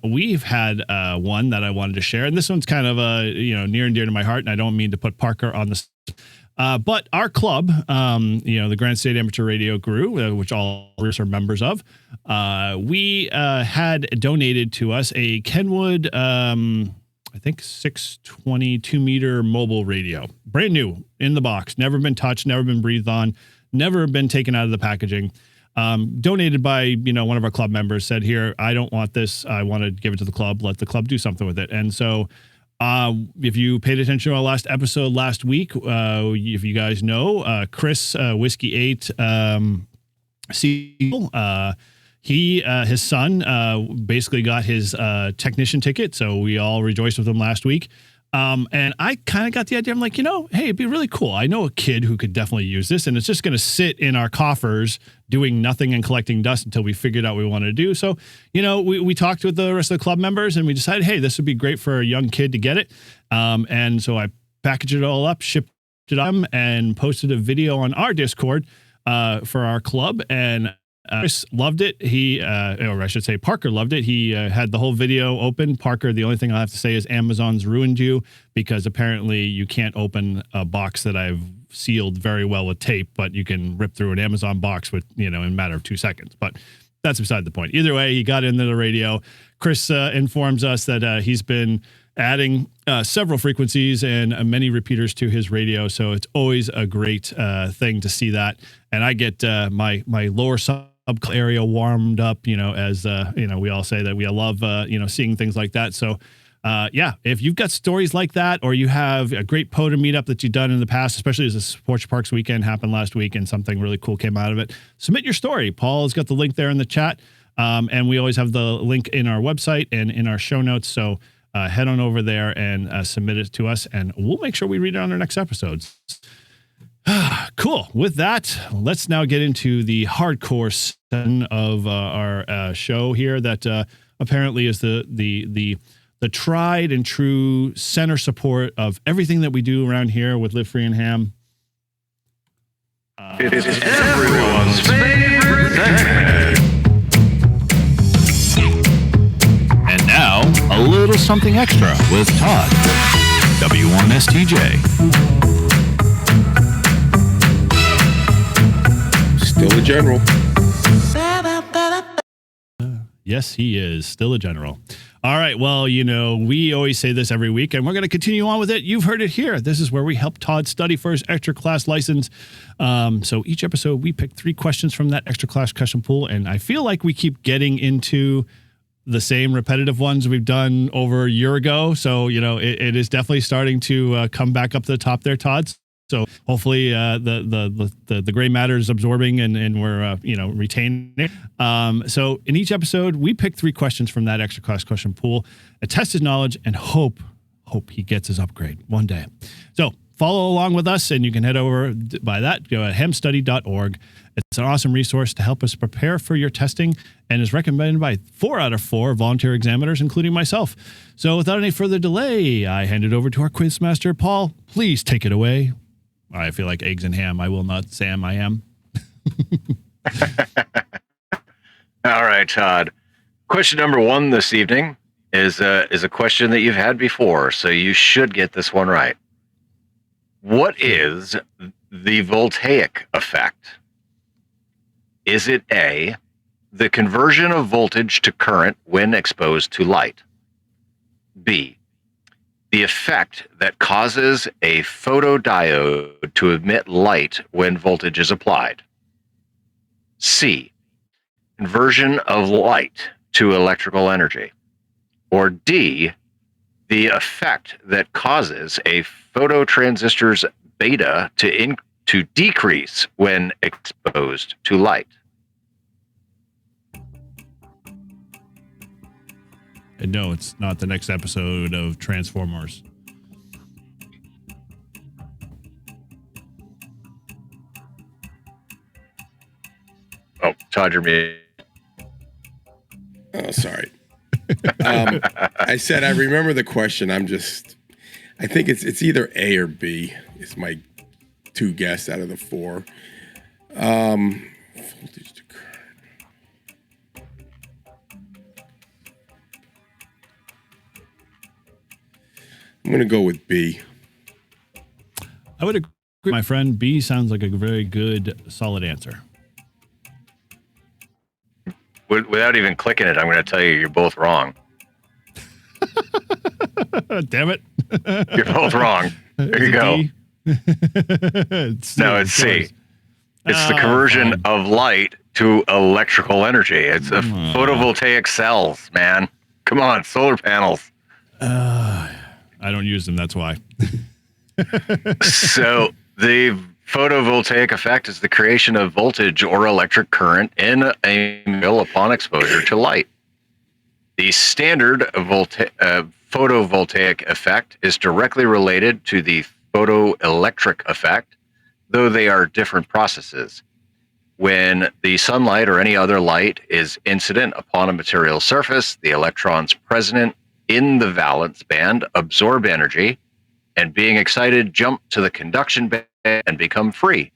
we've had one that I wanted to share. And this one's kind of near and dear to my heart. And I don't mean to put Parker on the but our club, the Granite State Amateur Radio Crew, which all of us are members of, we had donated to us a Kenwood, I think 622 meter mobile radio, brand new in the box, never been touched, never been breathed on, never been taken out of the packaging. Donated by, one of our club members, said, here, I don't want this. I want to give it to the club. Let the club do something with it. And so if you paid attention to our last episode last week, if you guys know, Chris, Whiskey 8, his son, basically got his technician ticket. So we all rejoiced with him last week. And I kind of got the idea. I'm like, hey, it'd be really cool. I know a kid who could definitely use this, and it's just going to sit in our coffers doing nothing and collecting dust until we figured out what we wanted to do. So, we talked with the rest of the club members, and we decided, hey, this would be great for a young kid to get it. And so I packaged it all up, shipped it up, and posted a video on our Discord for our club. And Chris loved it. Or I should say Parker loved it. He had the whole video open. Parker, the only thing I have to say is Amazon's ruined you, because apparently you can't open a box that I've sealed very well with tape, but you can rip through an Amazon box with, in a matter of 2 seconds. But that's beside the point. Either way, he got into the radio. Chris informs us that he's been adding several frequencies and many repeaters to his radio. So it's always a great thing to see that. And I get my lower sub area warmed up, as we all say that we love seeing things like that. So if you've got stories like that, or you have a great POTA meetup that you've done in the past, especially as the Sports Parks weekend happened last week and something really cool came out of it, submit your story. Paul has got the link there in the chat. And we always have the link in our website and in our show notes. So head on over there and submit it to us, and we'll make sure we read it on our next episodes. Cool. With that, let's now get into the hardcore section of our show here that apparently is the tried and true center support of everything that we do around here with Live Free and Ham. It is everyone's favorite segment. And now, a little something extra with Todd, W1STJ. Still a general. Yes, he is still a general. All right. Well, you know, we always say this every week, and we're going to continue on with it. You've heard it here. This is where we help Todd study for his extra class license. So each episode, we pick 3 questions from that extra class question pool, and I feel like we keep getting into the same repetitive ones we've done over a year ago. So, you know, it is definitely starting to come back up to the top there, Todd. So hopefully the gray matter is absorbing and we're retaining it. So in each episode, we pick 3 questions from that extra class question pool, test his knowledge, and hope he gets his upgrade one day. So follow along with us, and you can head over by that. Go to hemstudy.org. It's an awesome resource to help us prepare for your testing, and is recommended by 4 out of 4 volunteer examiners, including myself. So without any further delay, I hand it over to our quizmaster, Paul. Please take it away. I feel like eggs and ham. I will not Sam. I am. All right, Todd. Question number 1 this evening is a question that you've had before, so you should get this one right. What is the voltaic effect? Is it A, the conversion of voltage to current when exposed to light? B, the effect that causes a photodiode to emit light when voltage is applied? C, conversion of light to electrical energy? Or D, the effect that causes a phototransistor's beta to decrease when exposed to light? And no, it's not the next episode of Transformers. Oh, Todd, you're muted. Oh, sorry. I said I remember the question. I think it's either A or B. It's my 2 guess out of the 4. Voltage to current. I'm going to go with B. I would agree with my friend. B sounds like a very good, solid answer. Without even clicking it, I'm going to tell you you're both wrong. Damn it. You're both wrong. There you go. It's C. It's the conversion of light to electrical energy. It's a photovoltaic cells, man. Come on, solar panels. I don't use them, that's why. So the photovoltaic effect is the creation of voltage or electric current in a mill upon exposure to light. The standard photovoltaic effect is directly related to the photoelectric effect, though they are different processes. When the sunlight or any other light is incident upon a material surface, the electrons present in the valence band absorb energy, and being excited jump to the conduction band and become free.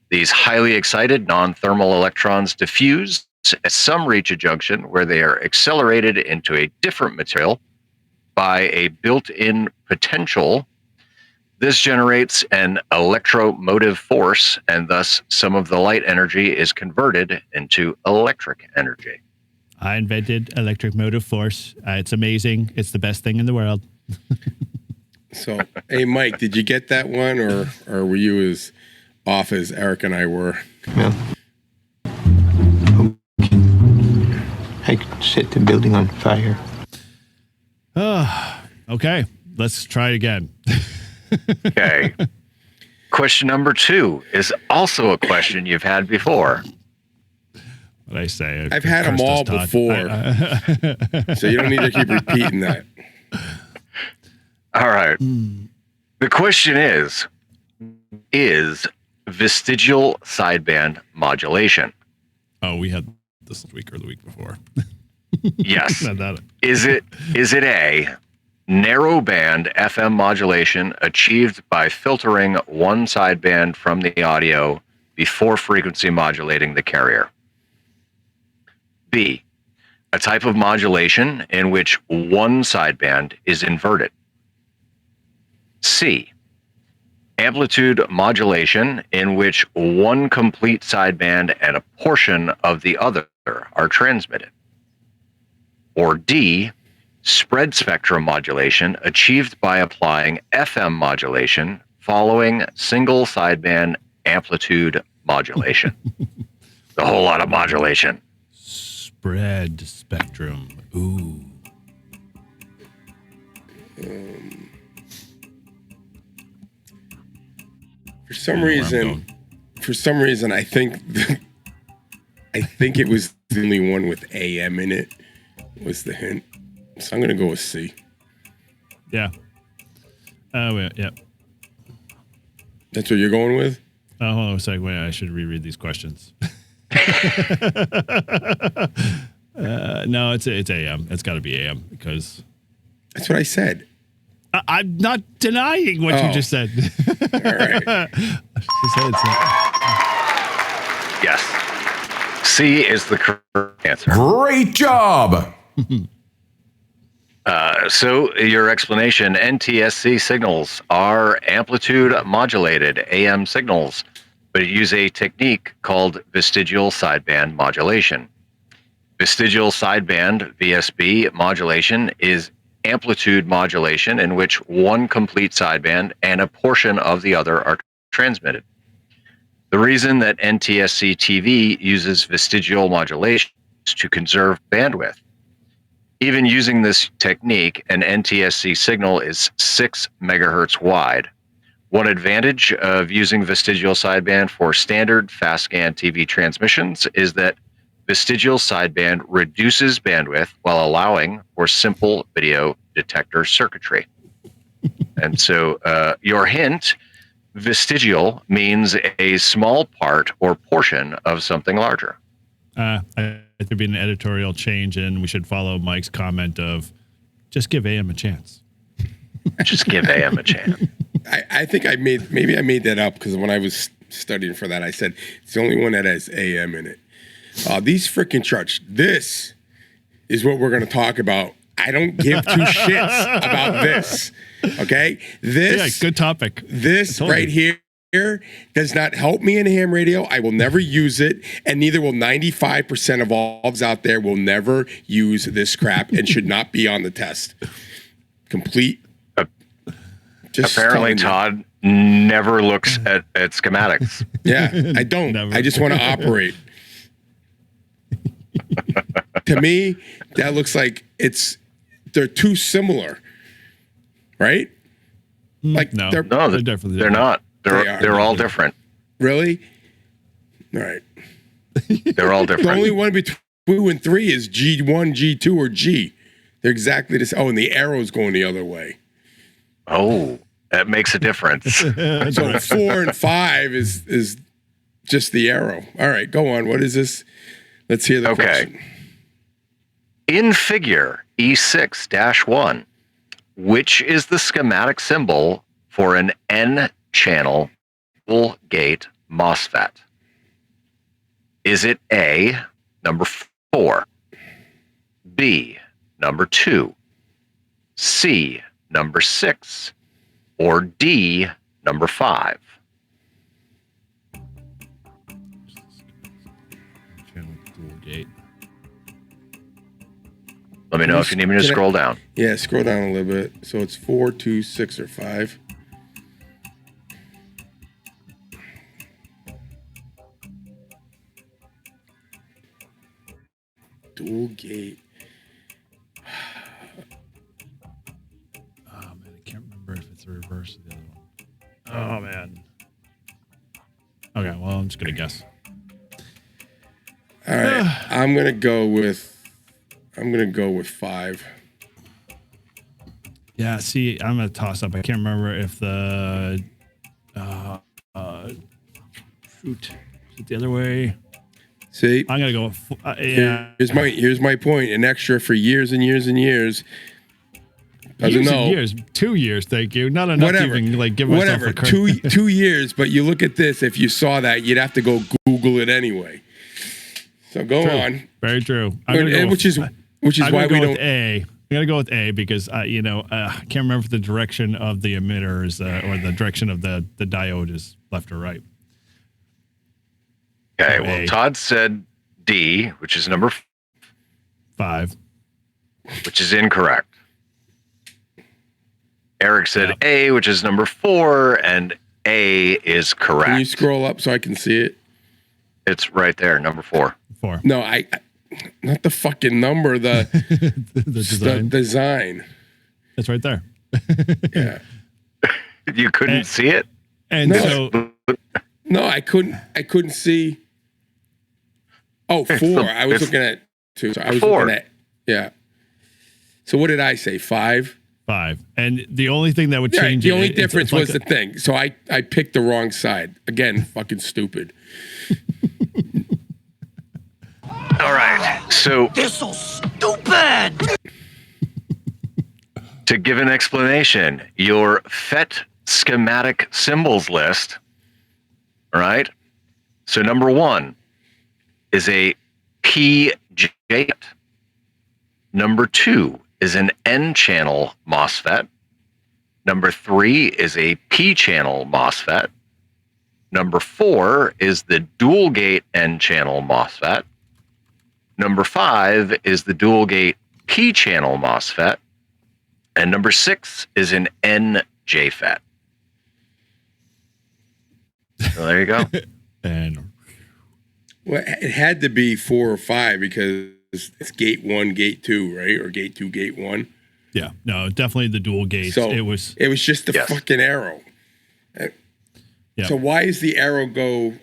These highly excited non-thermal electrons diffuse, as some reach a junction where they are accelerated into a different material by a built-in potential. This generates an electromotive force, and thus some of the light energy is converted into electric energy. I invented electric motive force. It's amazing. It's the best thing in the world. So, hey, Mike, did you get that one, or were you as off as Eric and I were? Well, I could set the building on fire. Okay, let's try it again. Okay. Question number 2 is also a question you've had before. What I say? I've had them all before. So you don't need to keep repeating that. All right. The question is vestigial sideband modulation? Oh, we had this week or the week before. Yes. Is it A, narrowband FM modulation achieved by filtering one sideband from the audio before frequency modulating the carrier? B, a type of modulation in which one sideband is inverted. C, amplitude modulation in which one complete sideband and a portion of the other are transmitted. Or D, spread spectrum modulation achieved by applying FM modulation following single sideband amplitude modulation. A whole lot of modulation. Spread spectrum. Ooh. For some reason, I think it was the only one with AM in it was the hint. So I'm gonna go with C. Yeah. Yeah. That's what you're going with? Hold on a second. Wait, I should reread these questions. No, it's AM. It's got to be AM because that's what I said. I'm not denying what you just said. All right. Yes. C is the correct answer. Great job. So your explanation, NTSC signals are amplitude modulated AM signals, but use a technique called vestigial sideband modulation. Vestigial sideband, VSB, modulation is amplitude modulation in which one complete sideband and a portion of the other are transmitted. The reason that NTSC TV uses vestigial modulation is to conserve bandwidth. Even using this technique, an NTSC signal is 6 megahertz wide. One advantage of using vestigial sideband for standard fast scan TV transmissions is that vestigial sideband reduces bandwidth while allowing for simple video detector circuitry. And so your hint, vestigial means a small part or portion of something larger. It could be an editorial change, and we should follow Mike's comment of just give AM a chance. Just give AM a chance. I think I made that up because when I was studying for that, I said it's the only one that has AM in it. These freaking charts. This is what we're going to talk about. I don't give two shits about this. Okay, this good topic. This right here does not help me in ham radio. I will never use it, and neither will 95% of all out there will never use this crap and should not be on the test. Complete. Apparently, Todd never looks at schematics. Yeah, I don't. I just want to operate. To me, that looks like they're too similar, right? Like they're definitely they're not. They're all different. Really? All right. They're all different. The only one between 2 and 3 is G1, G2, or G. They're exactly the same. Oh, and the arrow's going the other way. Oh, that makes a difference. So 4 and 5 is just the arrow. All right, go on. What is this? Let's hear the question. In figure E6-1, which is the schematic symbol for an N-channel dual gate MOSFET? Is it A, number 4, B, number 2, C, number 6, or D, number 5? Let me know if you need me to scroll down. Yeah, scroll down a little bit. So it's 4, 2, 6, or 5. Dual gate. Oh man, I can't remember if it's the reverse of the other one. Oh man. Okay, well I'm just gonna guess. All right, I'm gonna go with 5. Yeah, see, I'm gonna toss up. I can't remember if the shoot, is it the other way? See, I'm gonna go with yeah. Here's my point. An extra for years and years and years. Doesn't know. Years, 2 years. Thank you. Not enough to even like give myself a credit. 2 years. But you look at this. If you saw that, you'd have to go Google it anyway. So go on. Very true. Which is why we don't. I'm gonna go with A because I can't remember if the direction of the emitter is or the direction of the diode is left or right. Okay. So well, A. Todd said D, which is number 5, which is incorrect. Eric said A, which is number 4, and A is correct. Can you scroll up so I can see it? It's right there, number 4. 4. No, I not the fucking number. The the design. It's right there. Yeah. You couldn't see it? And no, I couldn't see. Oh, 4. I was looking at 2. So I was 4. looking at So what did I say? 5. 5. And the only thing that would change the only difference was the thing. So I picked the wrong side. Again, fucking stupid. All right. So They're so stupid! to give an explanation, your FET schematic symbols list, all right? So number 1 is a PJ. Number 2 is an N-channel MOSFET. Number 3 is a P-channel MOSFET. Number 4 is the dual gate N-channel MOSFET. Number 5 is the dual gate P-channel MOSFET. And number 6 is an NJFET. So there you go. And Well, it had to be 4 or 5 because it's gate 1, gate 2, right? Or gate 2, gate 1. yeah, no, definitely the dual gates. So it was just the fucking arrow. Yeah. So why is the arrow go?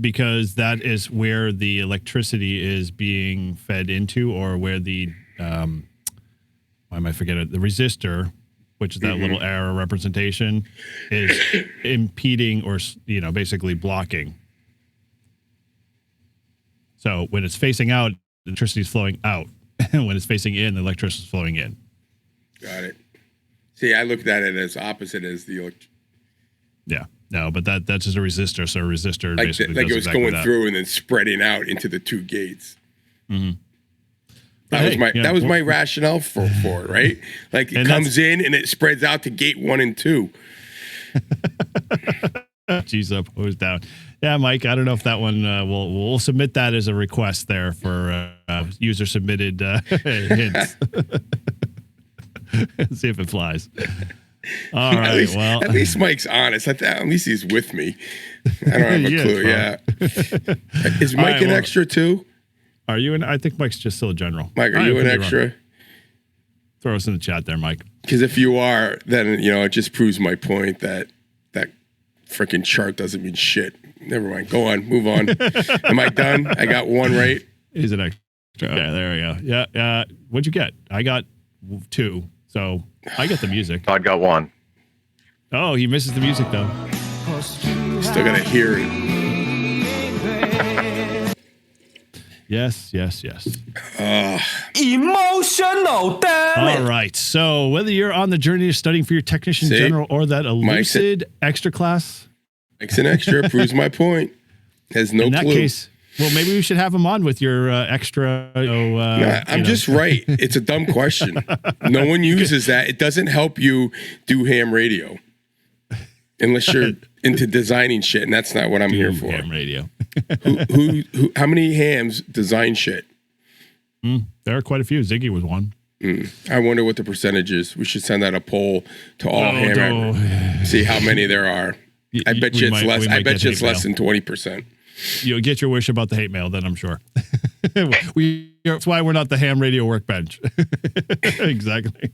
Because that is where the electricity is being fed into, or where the why am I forgetting it? The resistor, which is that little arrow representation, is impeding or basically blocking. So when it's facing out, the electricity is flowing out, and when it's facing in, the electricity is flowing in. Got it. See, I looked at it as opposite as the Yeah. No, but that's just a resistor. So a resistor basically like does it was exactly going that. through and then spreading out into the 2 gates. Mm-hmm. That was my rationale for it, right? Like it comes in and it spreads out to gate 1 and 2. G's up, O's down. Yeah, Mike, I don't know if that one we'll submit that as a request there for user submitted hints. See if it flies. All right. At least Mike's honest. At least he's with me. I don't have a clue. Yeah. Is Mike an extra too? Are you an? I think Mike's just still a general. Mike, are you an extra? Throw us in the chat there, Mike. Because if you are, then it just proves my point that freaking chart doesn't mean shit. Never mind. Go on. Move on. Am I done? I got 1 right. He's an extra. Okay, there we go. Yeah. What'd you get? I got 2. So I get the music. Todd got 1. Oh, he misses the music though. Still gotta hear it. Yes. Emotional damage. All right. So whether you're on the journey of studying for your technician general or that elusive extra class, Mike's an extra. Proves my point. Has no clue. In that case, well, maybe we should have him on with your extra. I'm just right. It's a dumb question. No one uses that. It doesn't help you do ham radio unless you're into designing shit, and that's not what I'm here for. Ham radio. who? How many hams design shit? There are quite a few. Ziggy was one. I wonder what the percentage is. We should send out a poll to all ham. See how many there are. I bet you it's less. I bet you it's less than 20%. You'll get your wish about the hate mail, then I'm sure. That's why we're not the ham radio workbench. Exactly.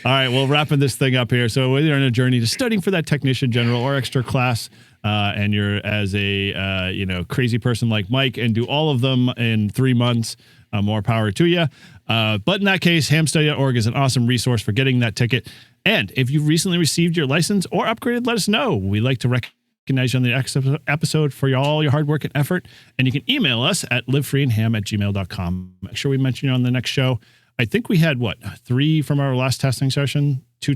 All right, well, wrapping this thing up here. So whether you're on a journey to studying for that technician general or extra class, and you're as a crazy person like Mike and do all of them in 3 months, more power to you. But in that case, hamstudy.org is an awesome resource for getting that ticket. And if you've recently received your license or upgraded, let us know. We like to recognize you on the next episode for all your hard work and effort. And you can email us at livefreeandham@gmail.com. Make sure we mention you on the next show. I think we had 3 from our last testing session, 3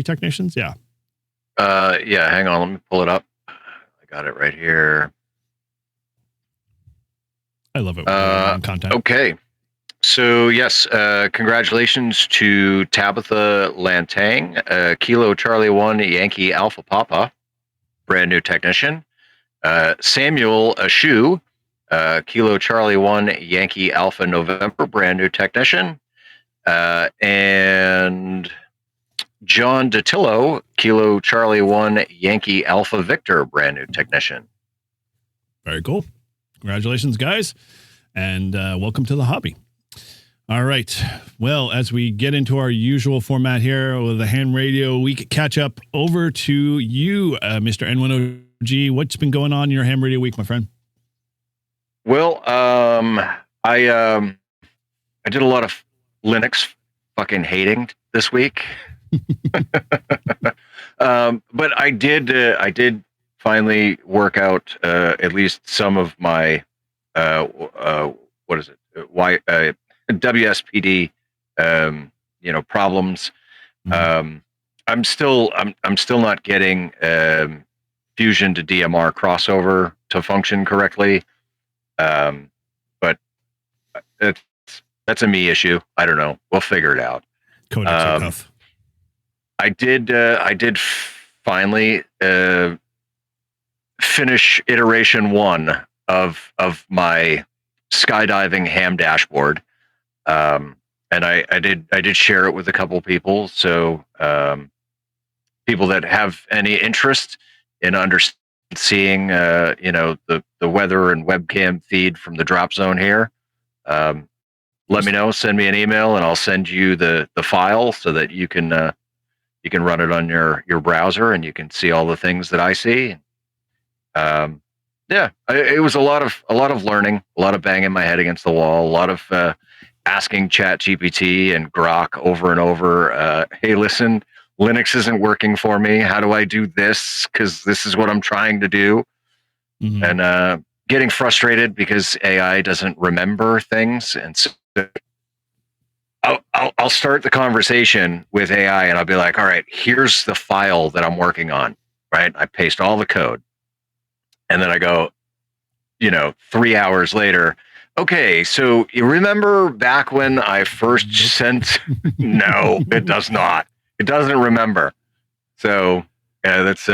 technicians. Yeah. Yeah. Hang on. Let me pull it up. I got it right here. I love it. When content. Okay. So yes, congratulations to Tabitha Lantang, Kilo Charlie 1 Yankee Alpha Papa, brand new technician. Samuel Ashu, Kilo Charlie 1 Yankee Alpha November, brand new technician. And John Datillo, Kilo Charlie 1 Yankee Alpha Victor, brand new technician. Very cool. Congratulations, guys. And welcome to the hobby. All right. Well, as we get into our usual format here with the ham radio week catch up, over to you, Mr. N1OG. What's been going on in your ham radio week, my friend? Well, I did a lot of Linux fucking hating this week. But I did finally work out at least some of my what is it? WSPD problems. I'm still not getting Fusion to DMR crossover to function correctly. But that's a me issue. I don't know. We'll figure it out. Codecs are tough. I did finally finish iteration 1 of my skydiving ham dashboard. And I did share it with a couple people. So people that have any interest in seeing the weather and webcam feed from the drop zone here, let me know. Send me an email, and I'll send you the file so that you can run it on your browser, and you can see all the things that I see. It was a lot of learning, a lot of banging my head against the wall, a lot of asking ChatGPT and Grok over and over. Hey, listen, Linux isn't working for me. How do I do this? Because this is what I'm trying to do. Mm-hmm. And getting frustrated because AI doesn't remember things. And so I'll start the conversation with AI, and I'll be like, all right, here's the file that I'm working on, right? I paste all the code. And then I go, 3 hours later, okay, so you remember back when I first sent? No, it does not. It doesn't remember. So that's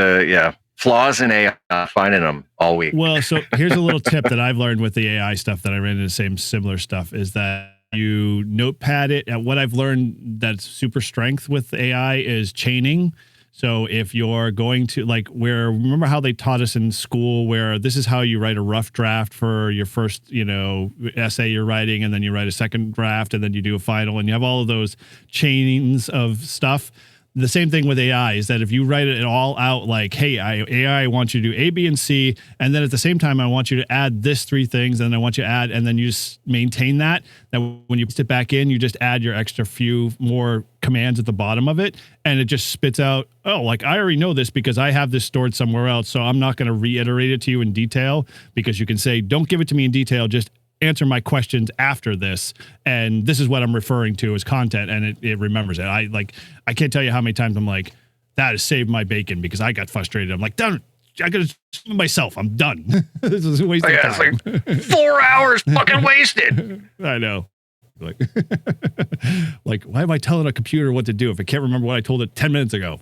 flaws in AI, finding them all week. Well, so here's a little tip that I've learned with the AI stuff that I ran into similar stuff is that you notepad it. And what I've learned that's super strength with AI is chaining. So if you're going to remember how they taught us in school where this is how you write a rough draft for your first, essay you're writing, and then you write a second draft, and then you do a final, and you have all of those chains of stuff. The same thing with AI is that if you write it all out like, hey, AI, I want you to do A, B, and C, and then at the same time, I want you to add this 3 things, and I want you to add, and then you just maintain that when you put it back in, you just add your extra few more commands at the bottom of it, and it just spits out, I already know this because I have this stored somewhere else, so I'm not going to reiterate it to you in detail, because you can say, don't give it to me in detail, just answer my questions after this, and this is what I'm referring to as content, and it remembers it. I can't tell you how many times I'm like, that has saved my bacon because I got frustrated. I'm like, done. I gotta myself. I'm done. This is a waste of time. It's like 4 hours fucking wasted. I know. Like, why am I telling a computer what to do if it can't remember what I told it 10 minutes ago?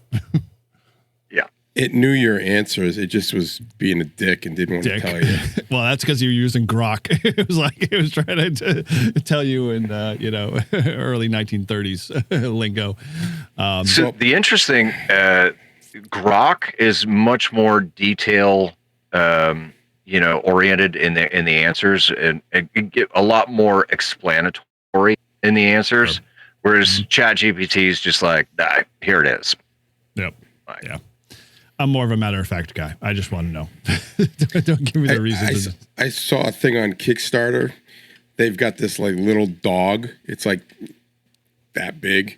Yeah. It knew your answers. It just was being a dick and didn't want to tell you. Well, that's because you were using Grok. It was trying to tell you in early 1930s lingo. So the interesting Grok is much more detail oriented in the answers, and get a lot more explanatory in the answers, whereas ChatGPT is just like, here it is. Yep. Yeah. I'm more of a matter of fact guy. I just want to know. Don't give me the reason. I saw a thing on Kickstarter. They've got this like little dog. It's like that big,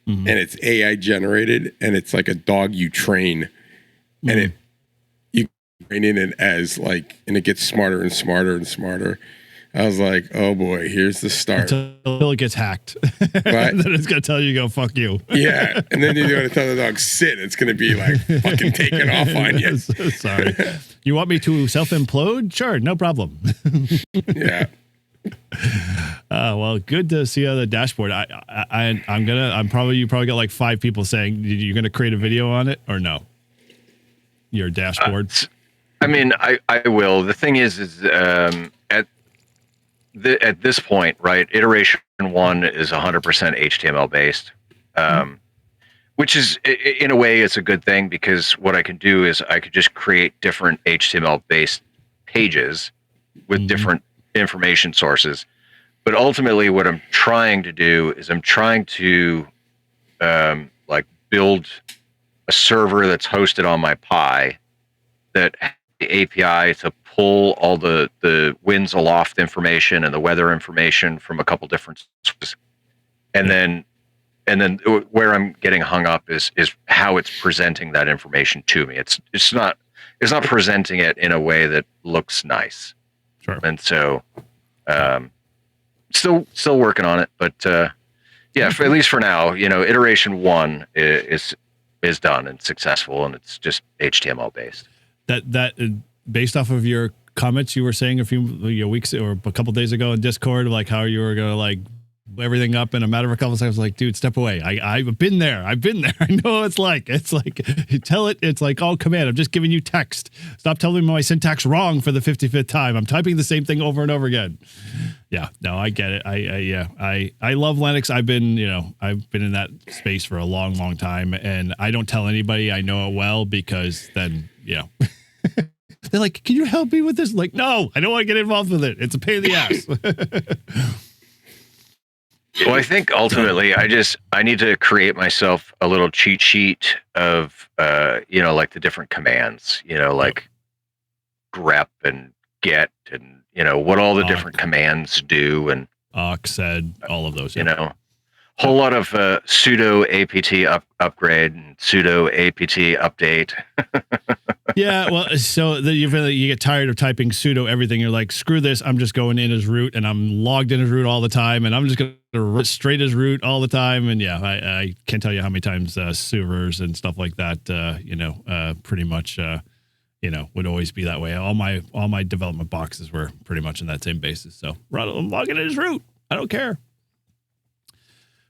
and it's AI generated, and it's like a dog you train, and you train it as like, and it gets smarter and smarter and smarter. I was like, oh boy, here's the start. Until it gets hacked. Then it's going to tell you, go, fuck you. Yeah. And then you're going to tell the dog, sit. It's going to be like fucking taking off on you. Sorry. You want me to self-implode? Sure. No problem. Yeah. Well, good to see you on the dashboard. You probably got like 5 people saying, you're going to create a video on it or no? Your dashboard. I mean, I will. The thing is at this point, right, iteration 1 is 100% HTML based, which is, in a way, it's a good thing, because what I can do is I could just create different HTML based pages with different information sources. But ultimately, what I'm trying to do is I'm trying to like build a server that's hosted on my Pi that has the API to pull all the winds aloft information and the weather information from a couple different sources. And then where I'm getting hung up is how it's presenting that information to me. It's not presenting it in a way that looks nice. Sure. And so still working on it, but yeah, at least for now, iteration 1 is done and successful, and it's just HTML based. That based off of your comments you were saying a few weeks or a couple days ago in Discord, like how you were going to like everything up in a matter of a couple of seconds, like, dude, step away. I've been there. I know what it's like. It's like, you tell it, it's like all command. I'm just giving you text. Stop telling me my syntax wrong for the 55th time. I'm typing the same thing over and over again. Yeah, no, I get it. I love Linux. I've been in that space for a long, long time, and I don't tell anybody I know it well, because then, they're like, can you help me with this? Like, no, I don't want to get involved with it. It's a pain in the ass. Well, I think ultimately I need to create myself a little cheat sheet of, like the different commands, like grep and get and, what all the different commands do. And said all of those, whole lot of sudo apt upgrade and sudo apt update. Yeah, well, so you get tired of typing sudo everything. You're like, screw this. I'm just going in as root, and I'm logged in as root all the time, and I'm just going to straight as root all the time. And yeah, I can't tell you how many times servers and stuff like that, pretty much, would always be that way. All my development boxes were pretty much in that same basis. So I'm logging in as root. I don't care.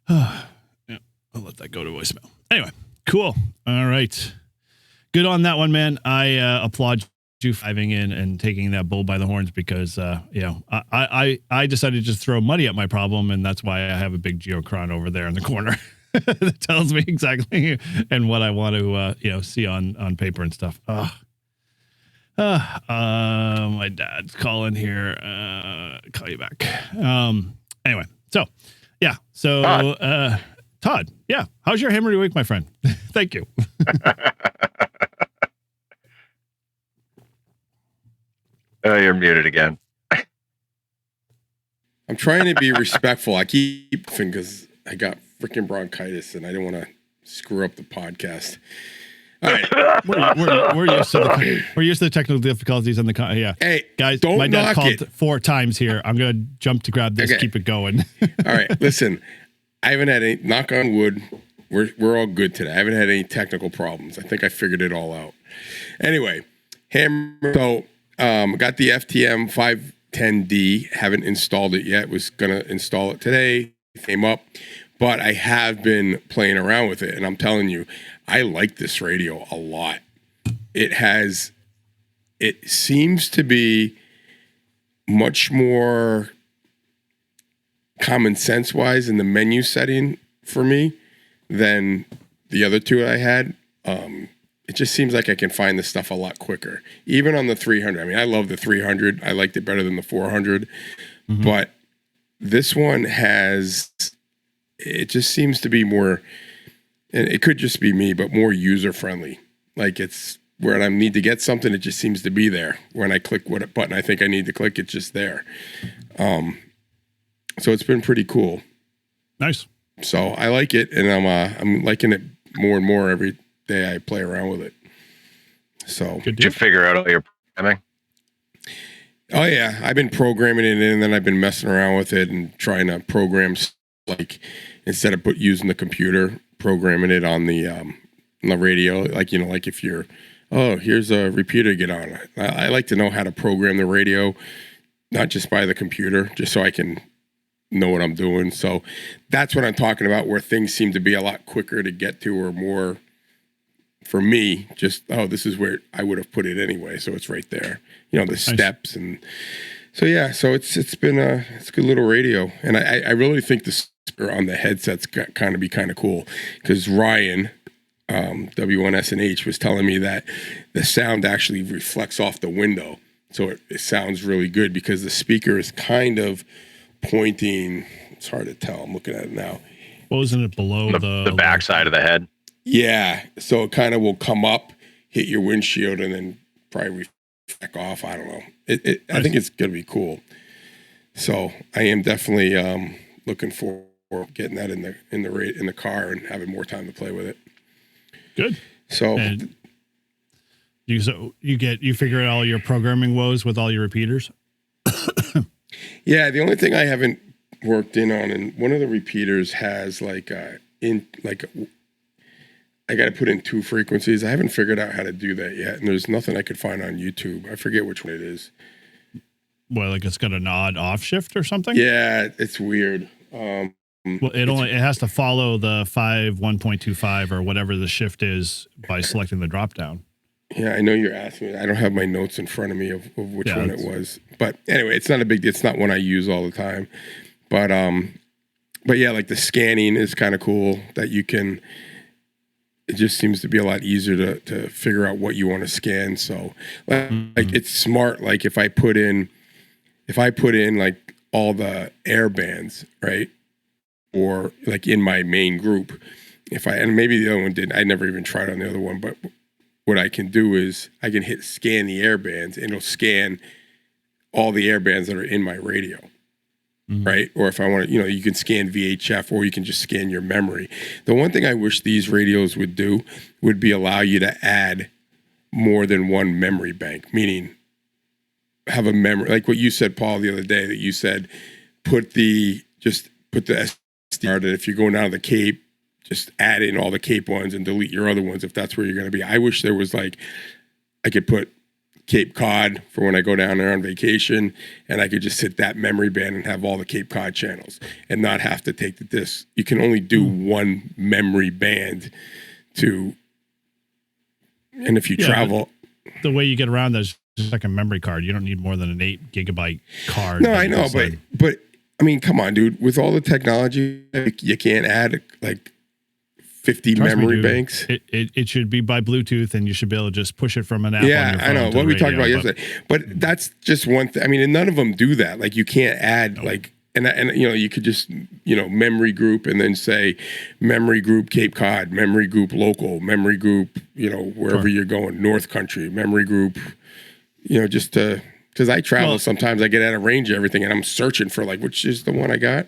Yeah, I'll let that go to voicemail. Anyway, cool. All right. Good on that one, man. I applaud you for diving in and taking that bull by the horns, because I decided to just throw money at my problem, and that's why I have a big geocron over there in the corner that tells me exactly and what I want to see on paper and stuff. My dad's calling here. Call you back. Anyway, so yeah, Todd, yeah, how's your hammery week, my friend? Thank you. Oh, you're muted again. I'm trying to be respectful. I keep laughing because I got freaking bronchitis and I don't want to screw up the podcast. All right. We're used to the technical difficulties on the yeah. Hey, guys, don't my dad knock called it 4 times here. I'm gonna jump to grab this. Okay. Keep it going. All right, listen. I haven't had any, knock on wood. We're all good today. I haven't had any technical problems. I think I figured it all out. Anyway, so got the FTM 510D. Haven't installed it yet. Was gonna install it today. It came up, but I have been playing around with it, and I'm telling you, I like this radio a lot. It seems to be much more common sense wise in the menu setting for me than the other two I had. It just seems like I can find this stuff a lot quicker, even on the 300. I mean, I love the 300. I liked it better than the 400, but this one it just seems to be more, and it could just be me, but more user friendly. Like it's where I need to get something, it just seems to be there. When I click what button I think I need to click, it's just there. So it's been pretty cool. Nice. So I like it, and I'm liking it more and more every day I play around with it. So did you figure out all your programming? Oh yeah, I've been programming it in, and then I've been messing around with it and trying to program, like instead of using the computer, programming it on the radio. Like like if you're, here's a repeater to get on. I like to know how to program the radio, not just by the computer, just so I can know what I'm doing. So that's what I'm talking about, where things seem to be a lot quicker to get to, or more for me, just, this is where I would have put it anyway. So it's right there, the steps. And so, yeah, so it's been it's a good little radio. And I really think the speaker on the headset's kind of cool, because Ryan, W1SNH, was telling me that the sound actually reflects off the window. So it sounds really good because the speaker is kind of pointing. It's hard to tell. I'm looking at it now. Well, isn't it below the back side of the head? Yeah. So it kind of will come up, hit your windshield, and then probably reflect off. I don't know. I think it's going to be cool. So I am definitely looking for getting that in the car and having more time to play with it. Good. So. And you figure out all your programming woes with all your repeaters? Yeah, the only thing I haven't worked in on, and one of the repeaters has I got to put in 2 frequencies. I haven't figured out how to do that yet, and there's nothing I could find on YouTube. I forget which one it is. Well, like it's got an odd off shift or something? Yeah, it's weird. Well, it has to follow the 1.25 or whatever the shift is by selecting the drop down. Yeah, I know you're asking me. I don't have my notes in front of me of which one it was. But anyway, it's not a big deal. It's not one I use all the time. But yeah, like the scanning is kind of cool that you can. It just seems to be a lot easier to figure out what you want to scan. So like it's smart. Like if I put in like all the air bands, right? Or like in my main group, and maybe the other one didn't. I never even tried on the other one, but what I can do is I can hit scan the air bands, and it'll scan all the air bands that are in my radio, right? Or if I want to, you can scan VHF, or you can just scan your memory. The one thing I wish these radios would do would be allow you to add more than one memory bank, meaning have a memory, like what you said, Paul, the other day, that you said, put the SD card, and if you're going down to the Cape, just add in all the Cape ones and delete your other ones if that's where you're going to be. I wish there was I could put Cape Cod for when I go down there on vacation, and I could just hit that memory band and have all the Cape Cod channels and not have to take the disc. You can only do one memory band and if you travel. The way you get around that is just like a memory card. You don't need more than an 8 gigabyte card. No, I know, but I mean, come on, dude. With all the technology, you can't add 50 memory banks. It should be by Bluetooth, and you should be able to just push it from an app. Yeah, on your phone I know to what the we radio, talked about yesterday. But that's just one thing. I mean, and none of them do that. Like you can't add and you could just memory group and then say memory group Cape Cod, memory group local, memory group wherever you're going, North Country, memory group. Just to. Because I travel sometimes, I get out of range of everything, and I'm searching for which is the one I got.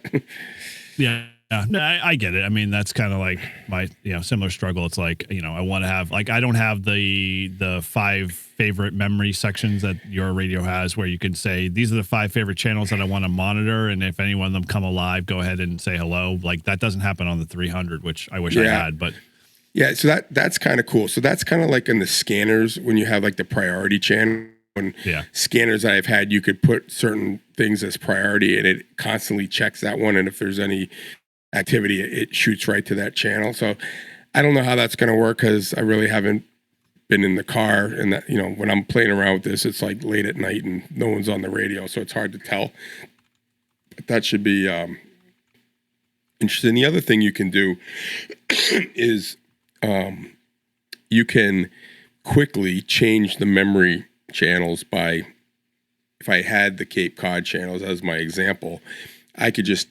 Yeah, no, I get it. I mean, that's kind of like my similar struggle. It's like I want to have I don't have the 5 favorite memory sections that your radio has, where you can say these are the 5 favorite channels that I want to monitor, and if any one of them come alive, go ahead and say hello. Like that doesn't happen on the 300, which I wish I had, but. Yeah, so that's kind of cool. So that's kind of like in the scanners when you have the priority channel. Scanners I've had, you could put certain things as priority, and it constantly checks that one. And if there's any activity, it shoots right to that channel. So I don't know how that's going to work, because I really haven't been in the car. And that when I'm playing around with this, it's late at night and no one's on the radio, so it's hard to tell. But that should be interesting. The other thing you can do is you can quickly change the memory channels by, if I had the Cape Cod channels as my example, I could just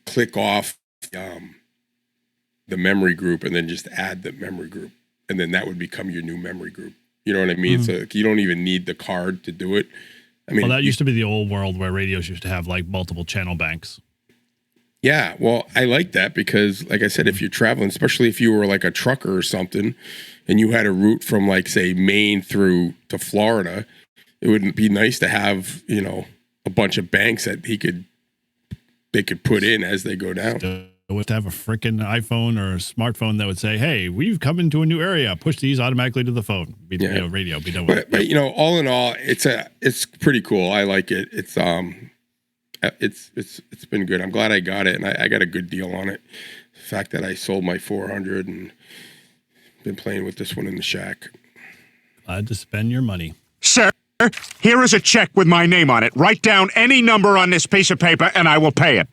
click off the memory group and then just add the memory group and then that would become your new memory group. You know what I mean? So you don't even need the card to do it. I mean, well, that used to be the old world where radios used to have like multiple channel banks. Yeah, well, I like that because, like I said, if you're traveling, especially if you were like a trucker or something, and you had a route from, like, say, Maine through to Florida, it would be nice to have, you know, a bunch of banks that they could put in as they go down. Would have a freaking iPhone or a smartphone that would say, "Hey, we've come into a new area. Push these automatically to the phone." You know, radio. Be done with it. But you know, all in all, it's pretty cool. I like it. It's been good. I'm glad I got it, and I got a good deal on it. The fact that I sold my 400 and been playing with this one in the shack. Glad to spend your money, sir. Here is a check with my name on it. Write down any number on this piece of paper, and I will pay it.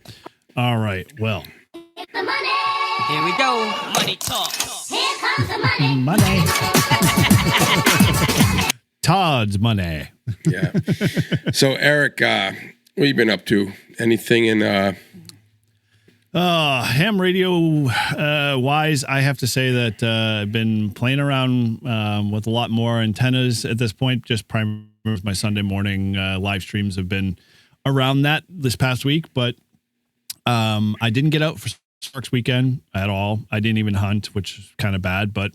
All right. Well. The money. Here we go. Money talk. Here comes the money. Todd's money. Yeah. So Eric, what have you been up to? Anything in ham radio wise, I have to say that I've been playing around with a lot more antennas at this point. Just primarily my Sunday morning live streams have been around that this past week, but I didn't get out for Sparks weekend at all. I didn't even hunt, which is kind of bad, but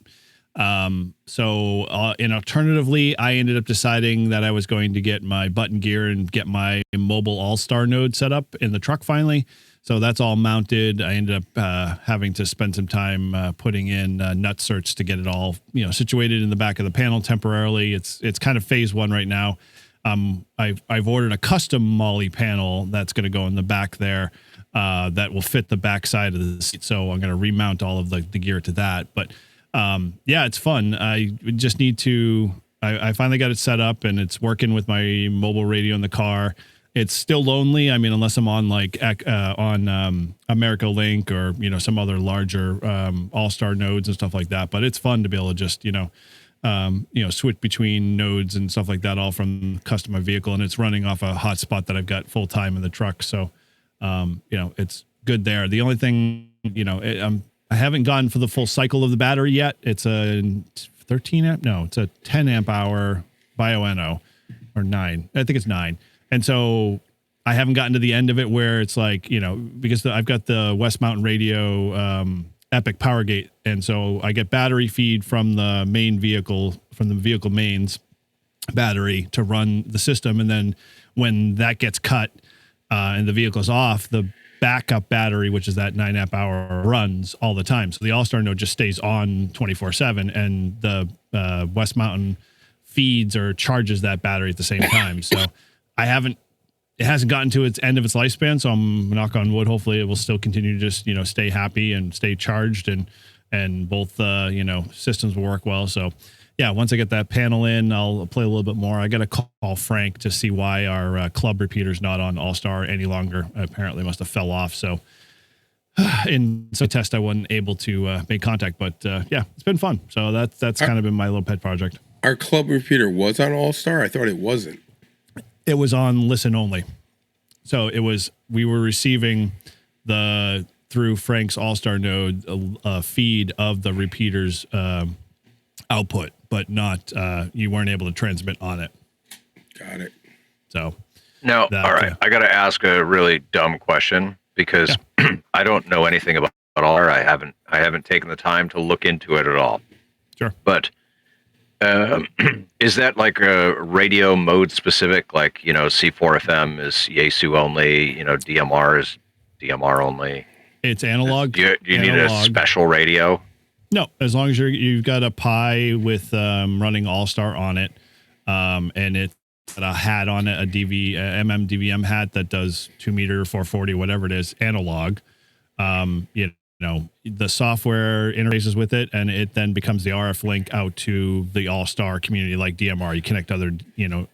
and alternatively, I ended up deciding that I was going to get my button gear and get my mobile all-star node set up in the truck finally. So that's all mounted. I ended up having to spend some time putting in nut certs to get it all, you know, situated in the back of the panel temporarily. It's kind of phase one right now. I've ordered a custom Molly panel that's going to go in the back there that will fit the back side of the seat. So I'm going to remount all of the gear to that. But yeah, it's fun. I just need to. I finally got it set up and it's working with my mobile radio in the car. It's still lonely. I mean, unless I'm on like on America Link or, you know, some other larger all-star nodes and stuff like that. But it's fun to be able to just, switch between nodes and stuff like that, all from custom vehicle. And it's running off a hotspot that I've got full time in the truck. So, it's good there. The only thing, I haven't gone for the full cycle of the battery yet. It's a 13 amp. No, it's a 10 amp hour Bioenno or 9. I think it's 9. And so I haven't gotten to the end of it where it's like, because I've got the West Mountain Radio Epic Power Gate. And so I get battery feed from the main vehicle, from the vehicle mains battery to run the system. And then when that gets cut and the vehicle's off, the backup battery, which is that 9 amp hour, runs all the time. So the All-Star node just stays on 24/7 and the West Mountain feeds or charges that battery at the same time. So it hasn't gotten to its end of its lifespan. So I'm knock on wood. Hopefully it will still continue to just, stay happy and stay charged and both, systems will work well. So yeah, once I get that panel in, I'll play a little bit more. I got to call Frank to see why our club repeater's not on All-Star any longer. Apparently must have fell off. So in some test, I wasn't able to make contact, but yeah, it's been fun. So that's kind of been my little pet project. Our club repeater was on All-Star? I thought it wasn't. It was on listen only. So we were receiving through Frank's All-Star node, a feed of the repeater's output, but not, you weren't able to transmit on it. Got it. So now, all right, I got to ask a really dumb question because I don't know anything about All-Star. I haven't taken the time to look into it at all. Sure. But is that like a radio mode specific? Like, C4 FM is Yaesu only, DMR is DMR only. It's analog. Do you need a special radio? No, as long as you've got a Pi with running All-Star on it, and it's got a hat on it, a DVM hat that does 2 meter, 440, whatever it is, analog. The software interfaces with it, and it then becomes the RF link out to the All-Star community, like DMR. You connect to other, you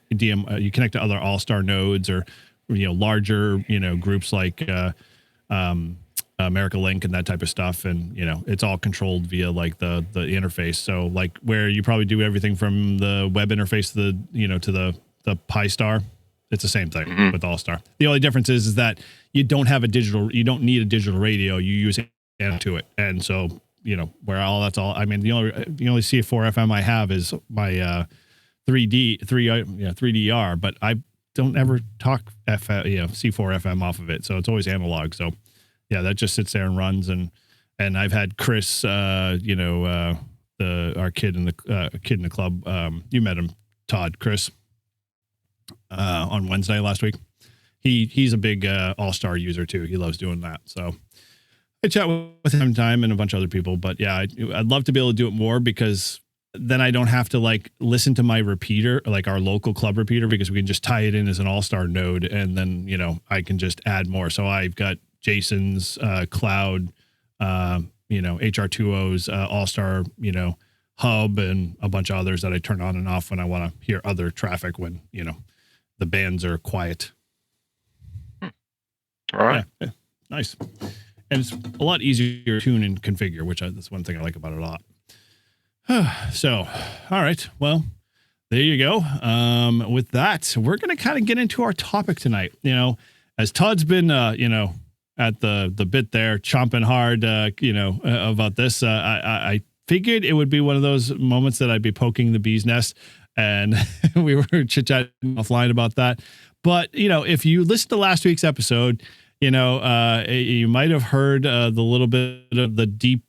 connect to other All-Star nodes or, larger, groups like America Link and that type of stuff. And, it's all controlled via like the interface. So like where you probably do everything from the web interface to the Pi Star, it's the same thing with All-Star. The only difference is that you don't need a digital radio. You use it to it. And so where all that's all. I mean, the only C4 FM I have is my 3DR, but I don't ever talk C4 FM off of it, so it's always analog. So yeah, that just sits there and runs, and I've had Chris, our kid in the club. You met him, Todd, Chris, on Wednesday last week. He's a big all-star user too. He loves doing that. So I chat with him time and a bunch of other people. But yeah, I'd love to be able to do it more, because then I don't have to like listen to my repeater, like our local club repeater, because we can just tie it in as an all-star node, and then I can just add more. So I've got Jason's cloud, HR2O's all-star, hub, and a bunch of others that I turn on and off when I want to hear other traffic when the bands are quiet. All right. Yeah, nice. And it's a lot easier to tune and configure, which that's one thing I like about it a lot. So, all right. Well, there you go. With that, we're going to kind of get into our topic tonight. As Todd's been, at the bit there, chomping hard, about this, I figured it would be one of those moments that I'd be poking the bee's nest, and we were chit-chatting offline about that. But, if you listen to last week's episode, you might have heard the little bit of the deep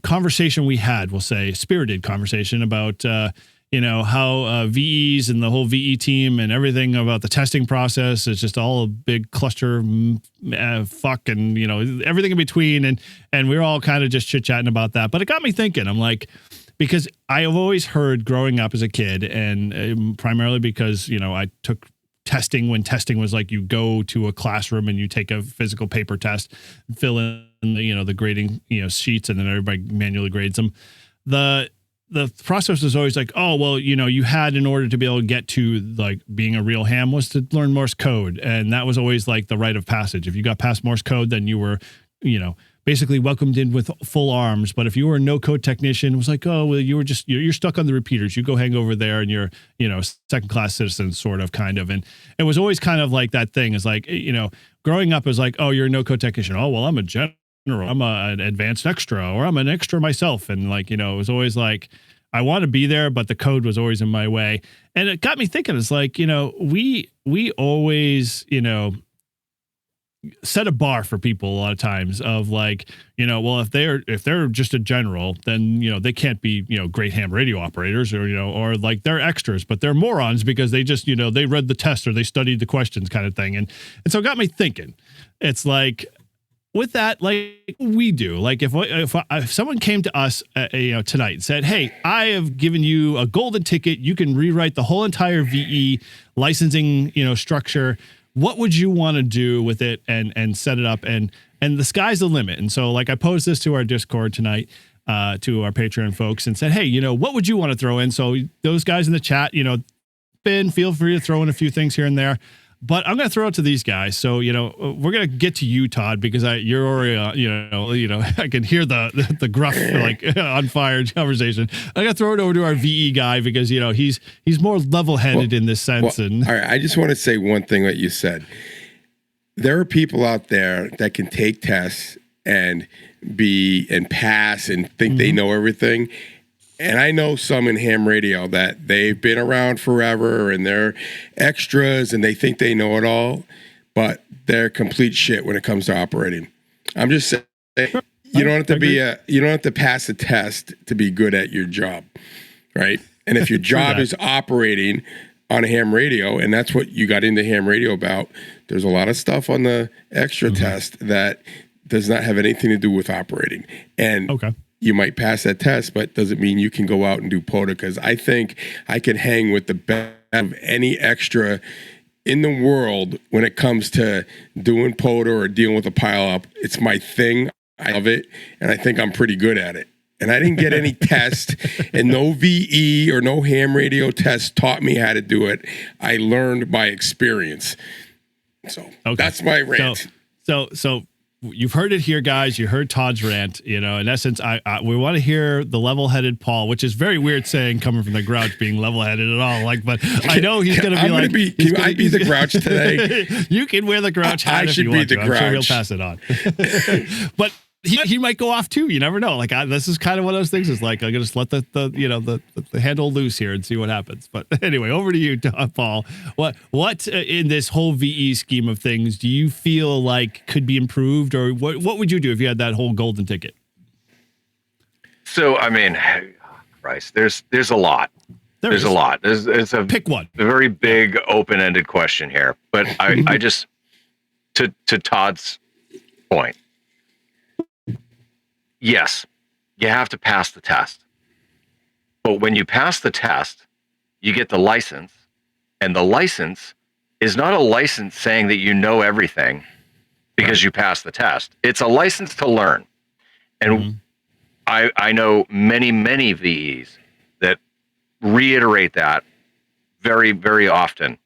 conversation we had, we'll say spirited conversation about, how VEs and the whole VE team and everything about the testing process is just all a big cluster fuck, and, everything in between. And we were all kind of just chit-chatting about that. But it got me thinking. I'm like, because I have always heard growing up as a kid, and primarily because, I took testing when testing was like you go to a classroom and you take a physical paper test, fill in the grading sheets, and then everybody manually grades them. The process was always like, oh, well, you had, in order to be able to get to like being a real ham, was to learn Morse code. And that was always like the rite of passage. If you got past Morse code, then you were, basically welcomed in with full arms. But if you were a no code technician, it was like, oh, well, you're stuck on the repeaters. You go hang over there and you're, second class citizen, sort of, kind of. And it was always kind of like that thing is like, growing up is like, oh, you're a no code technician. Oh, well, I'm a general. I'm an advanced extra, or I'm an extra myself. And like, it was always like, I want to be there, but the code was always in my way. And it got me thinking, it's like, we always, set a bar for people a lot of times of like, well, if they're just a general, then, they can't be, great ham radio operators, or like they're extras, but they're morons because they just, they read the test or they studied the questions, kind of thing. And so it got me thinking. It's like, with that, like we do, like if someone came to us, tonight and said, hey, I have given you a golden ticket, you can rewrite the whole entire VE licensing, structure. What would you want to do with it and set it up? And the sky's the limit. And so like I posed this to our Discord tonight, to our Patreon folks, and said, hey, what would you want to throw in? So those guys in the chat, Ben, feel free to throw in a few things here and there. But I'm going to throw it to these guys. So, we're going to get to you, Todd, because you're already, I can hear the gruff, like on fire conversation. I'm going to throw it over to our VE guy because, he's more level-headed in this sense. All right, I just want to say one thing that you said. There are people out there that can take tests and pass and think they know everything. And I know some in ham radio that they've been around forever and they're extras and they think they know it all, but they're complete shit when it comes to operating. I'm just saying, you don't have to pass a test to be good at your job, right? And if your job is operating on a ham radio, and that's what you got into ham radio about, there's a lot of stuff on the extra test that does not have anything to do with operating. And you might pass that test, but doesn't mean you can go out and do POTA, because I think I can hang with the best of any extra in the world when it comes to doing POTA or dealing with a pile up. It's my thing. I love it, and I think I'm pretty good at it. And I didn't get any test, and no VE or no ham radio test taught me how to do it. I learned by experience. So that's my rant. So you've heard it here, guys. You heard Todd's rant. In essence, we want to hear the level-headed Paul, which is very weird saying coming from the Grouch being level-headed at all. Like, but I know he's going to be like, can I be the Grouch today? You can wear the Grouch hat. I should be the Grouch. I'm sure he'll pass it on. But he might go off too. You never know. Like this is kind of one of those things. Is like I'm gonna just let the handle loose here and see what happens. But anyway, over to you, Paul. What in this whole VE scheme of things do you feel like could be improved, or what would you do if you had that whole golden ticket? So I mean, Christ, there's a lot. There's a lot. It's a pick one. A very big open-ended question here, but I just to Todd's point. Yes, you have to pass the test. But when you pass the test, you get the license, and the license is not a license saying that you know everything because you passed the test. It's a license to learn. And I know many VEs that reiterate that very, very often.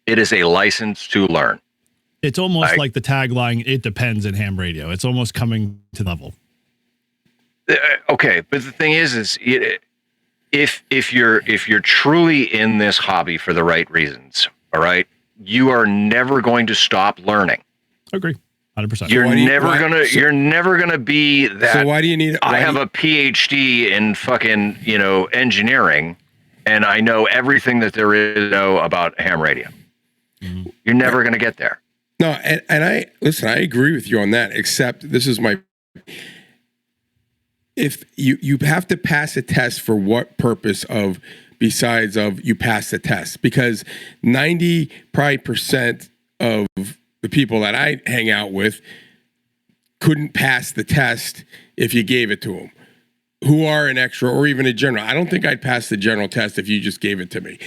It is a license to learn. It's almost like the tagline, "It depends" in ham radio. It's almost coming to the level. Okay, but the thing is if you're truly in this hobby for the right reasons, all right, you are never going to stop learning. Agree, 100%. You're never gonna be that. So why do you need? I have a PhD in fucking engineering, and I know everything that there is to know about ham radio. Mm-hmm. You're never gonna get there. No, and I listen. I agree with you on that. Except this is my. If you have to pass a test for what purpose besides you pass the test, because 90% of the people that I hang out with couldn't pass the test if you gave it to them, who are an extra or even a general. I don't think I'd pass the general test if you just gave it to me,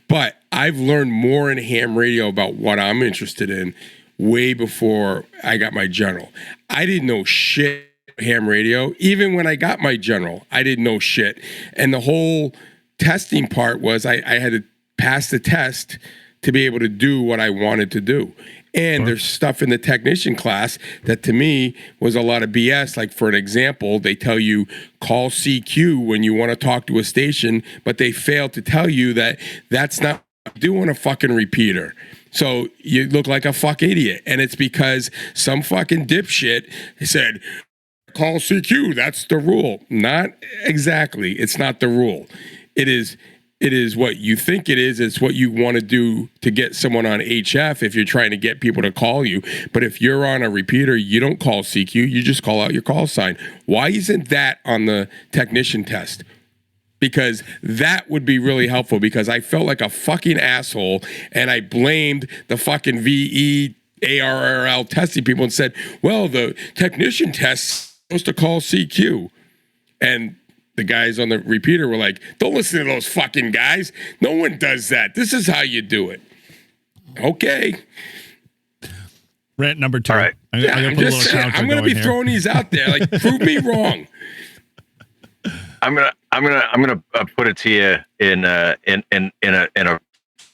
but I've learned more in ham radio about what I'm interested in way before I got my general. I didn't know shit ham radio. Even when I got my general, I didn't know shit. And the whole testing part was I had to pass the test to be able to do what I wanted to do. And there's stuff in the technician class that to me was a lot of BS. Like, for an example, they tell you call CQ when you want to talk to a station, but they fail to tell you that that's not doing a fucking repeater. So you look like a fuck idiot. And it's because some fucking dipshit said, call CQ, that's the rule. Not exactly. It's not the rule. It is what you think it is. It's what you want to do to get someone on HF if you're trying to get people to call you. But if you're on a repeater, you don't call CQ, you just call out your call sign. Why isn't that on the technician test? Because that would be really helpful, because I felt like a fucking asshole and I blamed the fucking VE ARRL testing people and said, well, the technician test supposed to call CQ. And the guys on the repeater were like, don't listen to those fucking guys. No one does that. This is how you do it. Okay. Rant number 2. All right. I'm going to be throwing these out there. Like, prove me wrong. I'm gonna put it to you in a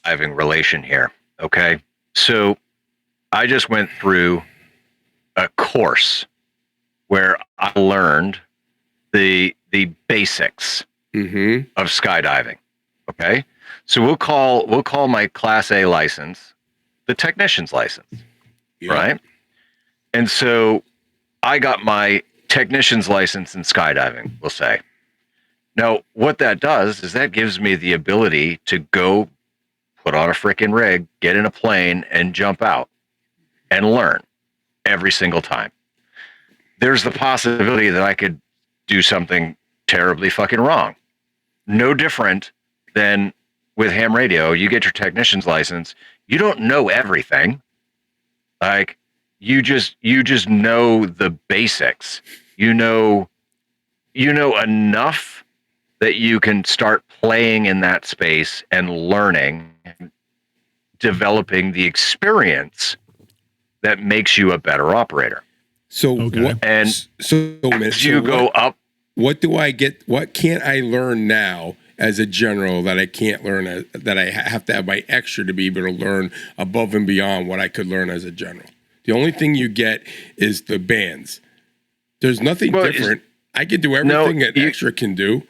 driving relation here. Okay. So I just went through a course where I learned the basics of skydiving. Okay, so we'll call my Class A license the technician's license, right? And so I got my technician's license in skydiving, we'll say. Now, what that does is that gives me the ability to go put on a freaking rig, get in a plane, and jump out and learn every single time. There's the possibility that I could do something terribly fucking wrong. No different than with ham radio. You get your technician's license. You don't know everything. Like, you just know the basics. You know enough that you can start playing in that space and learning, developing the experience that makes you a better operator. So what do I get? What can't I learn now as a general that I can't learn that I have to have my extra to be able to learn above and beyond what I could learn as a general? The only thing you get is the bands. There's nothing different. I can do everything that extra can do.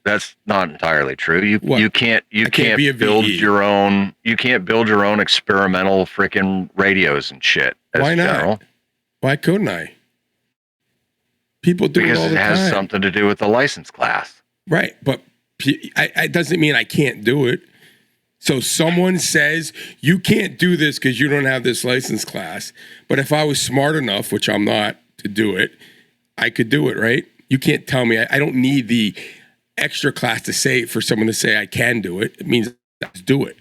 That's not entirely true. You can't build your own. You can't build your own experimental freaking radios and shit. Why not? General. Why couldn't I? People do because it all the time. It has something to do with the license class. Right. But it doesn't mean I can't do it. So someone says, you can't do this because you don't have this license class. But if I was smart enough, which I'm not, to do it, I could do it, right? You can't tell me. I don't need the extra class to say, for someone to say I can do it. It means let's do it,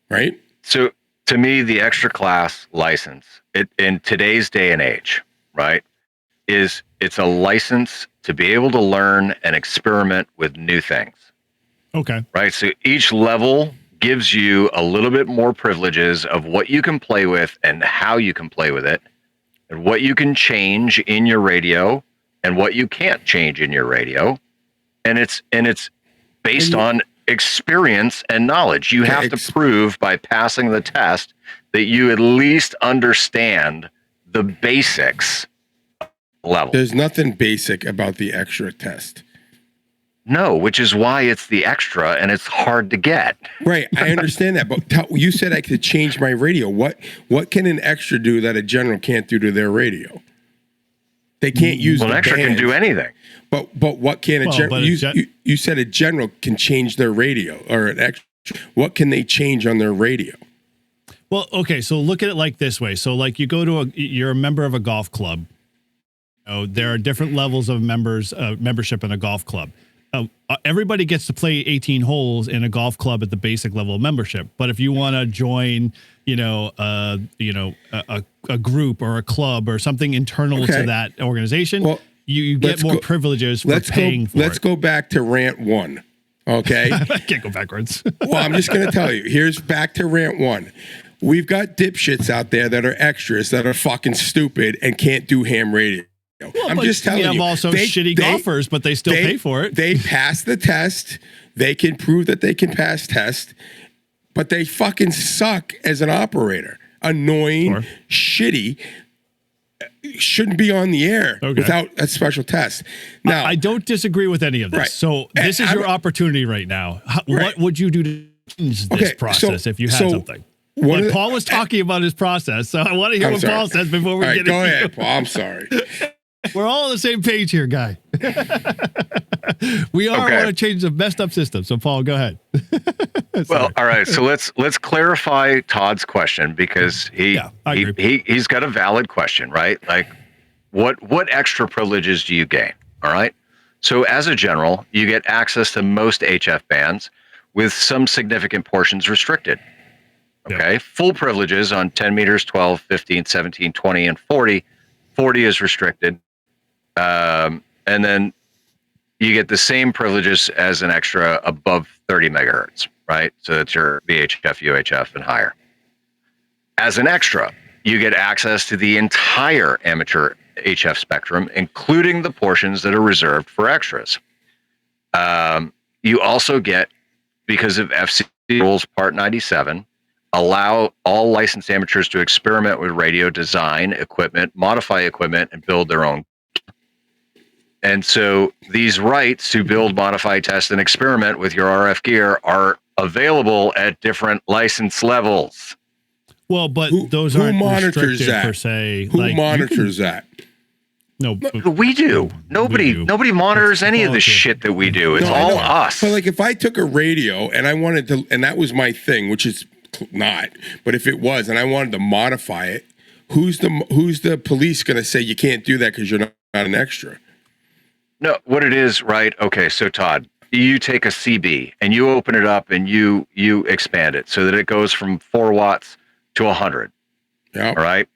right? So to me, the extra class license, in today's day and age, right, it's a license to be able to learn and experiment with new things. Okay. Right. So each level gives you a little bit more privileges of what you can play with and how you can play with it, and what you can change in your radio and what you can't change in your radio. And it's based on experience and knowledge. You have to prove by passing the test that you at least understand the basics level. There's nothing basic about the extra test. No, which is why it's the extra and it's hard to get. Right, I understand that, but you said I could change my radio. What can an extra do that a general can't do to their radio? They can't use. Well, an extra can do anything. But what can a general? You said a general can change their radio, or an extra. What can they change on their radio? Well, okay, so look at it like this way. So, like, you're a member of a golf club. There are different levels of membership in a golf club. Everybody gets to play 18 holes in a golf club at the basic level of membership. But if you want to join, a group or a club or something internal to that organization, you get more privileges for paying for it. Let's go back to rant 1. Okay. I can't go backwards. Well, I'm just going to tell you. Here's back to rant 1. We've got dipshits out there that are extras that are fucking stupid and can't do ham radio. Well, I'm just telling you. We have also shitty golfers, but they still pay for it. They pass the test. They can prove that they can pass test, but they fucking suck as an operator. Annoying, shitty, shouldn't be on the air without a special test. Now, I don't disagree with any of this. Right. So this is your opportunity right now. What would you do to change this process if you had something? Paul was talking about his process, so I want to hear what Paul says before we get into it. Go ahead, Paul. I'm sorry. We're all on the same page here, guy. We all want to change the messed up system. So, Paul, go ahead. Well, all right. So let's clarify Todd's question, because he's got a valid question, right? Like, what extra privileges do you gain? All right. So as a general, you get access to most HF bands with some significant portions restricted. Okay. Full privileges on 10 meters, 12, 15, 17, 20, and 40. 40 is restricted. And then you get the same privileges as an extra above 30 megahertz, right? So that's your VHF, UHF, and higher. As an extra, you get access to the entire amateur HF spectrum, including the portions that are reserved for extras. You also get, because of FCC rules Part 97, allow all licensed amateurs to experiment with radio design, equipment, modify equipment, and build their own. And so these rights to build, modify, test, and experiment with your RF gear are available at different license levels. Well, but those aren't restricted per se. Who monitors that? No, we do. Nobody monitors any of the shit that we do. It's all us. But like, if I took a radio and I wanted to, and that was my thing, which is not, but if it was, and I wanted to modify it, who's the police going to say you can't do that because you're not an extra? No, what it is, right? Okay, so Todd, you take a CB and you open it up and you expand it so that it goes from 4 watts to 100. Yeah. All right.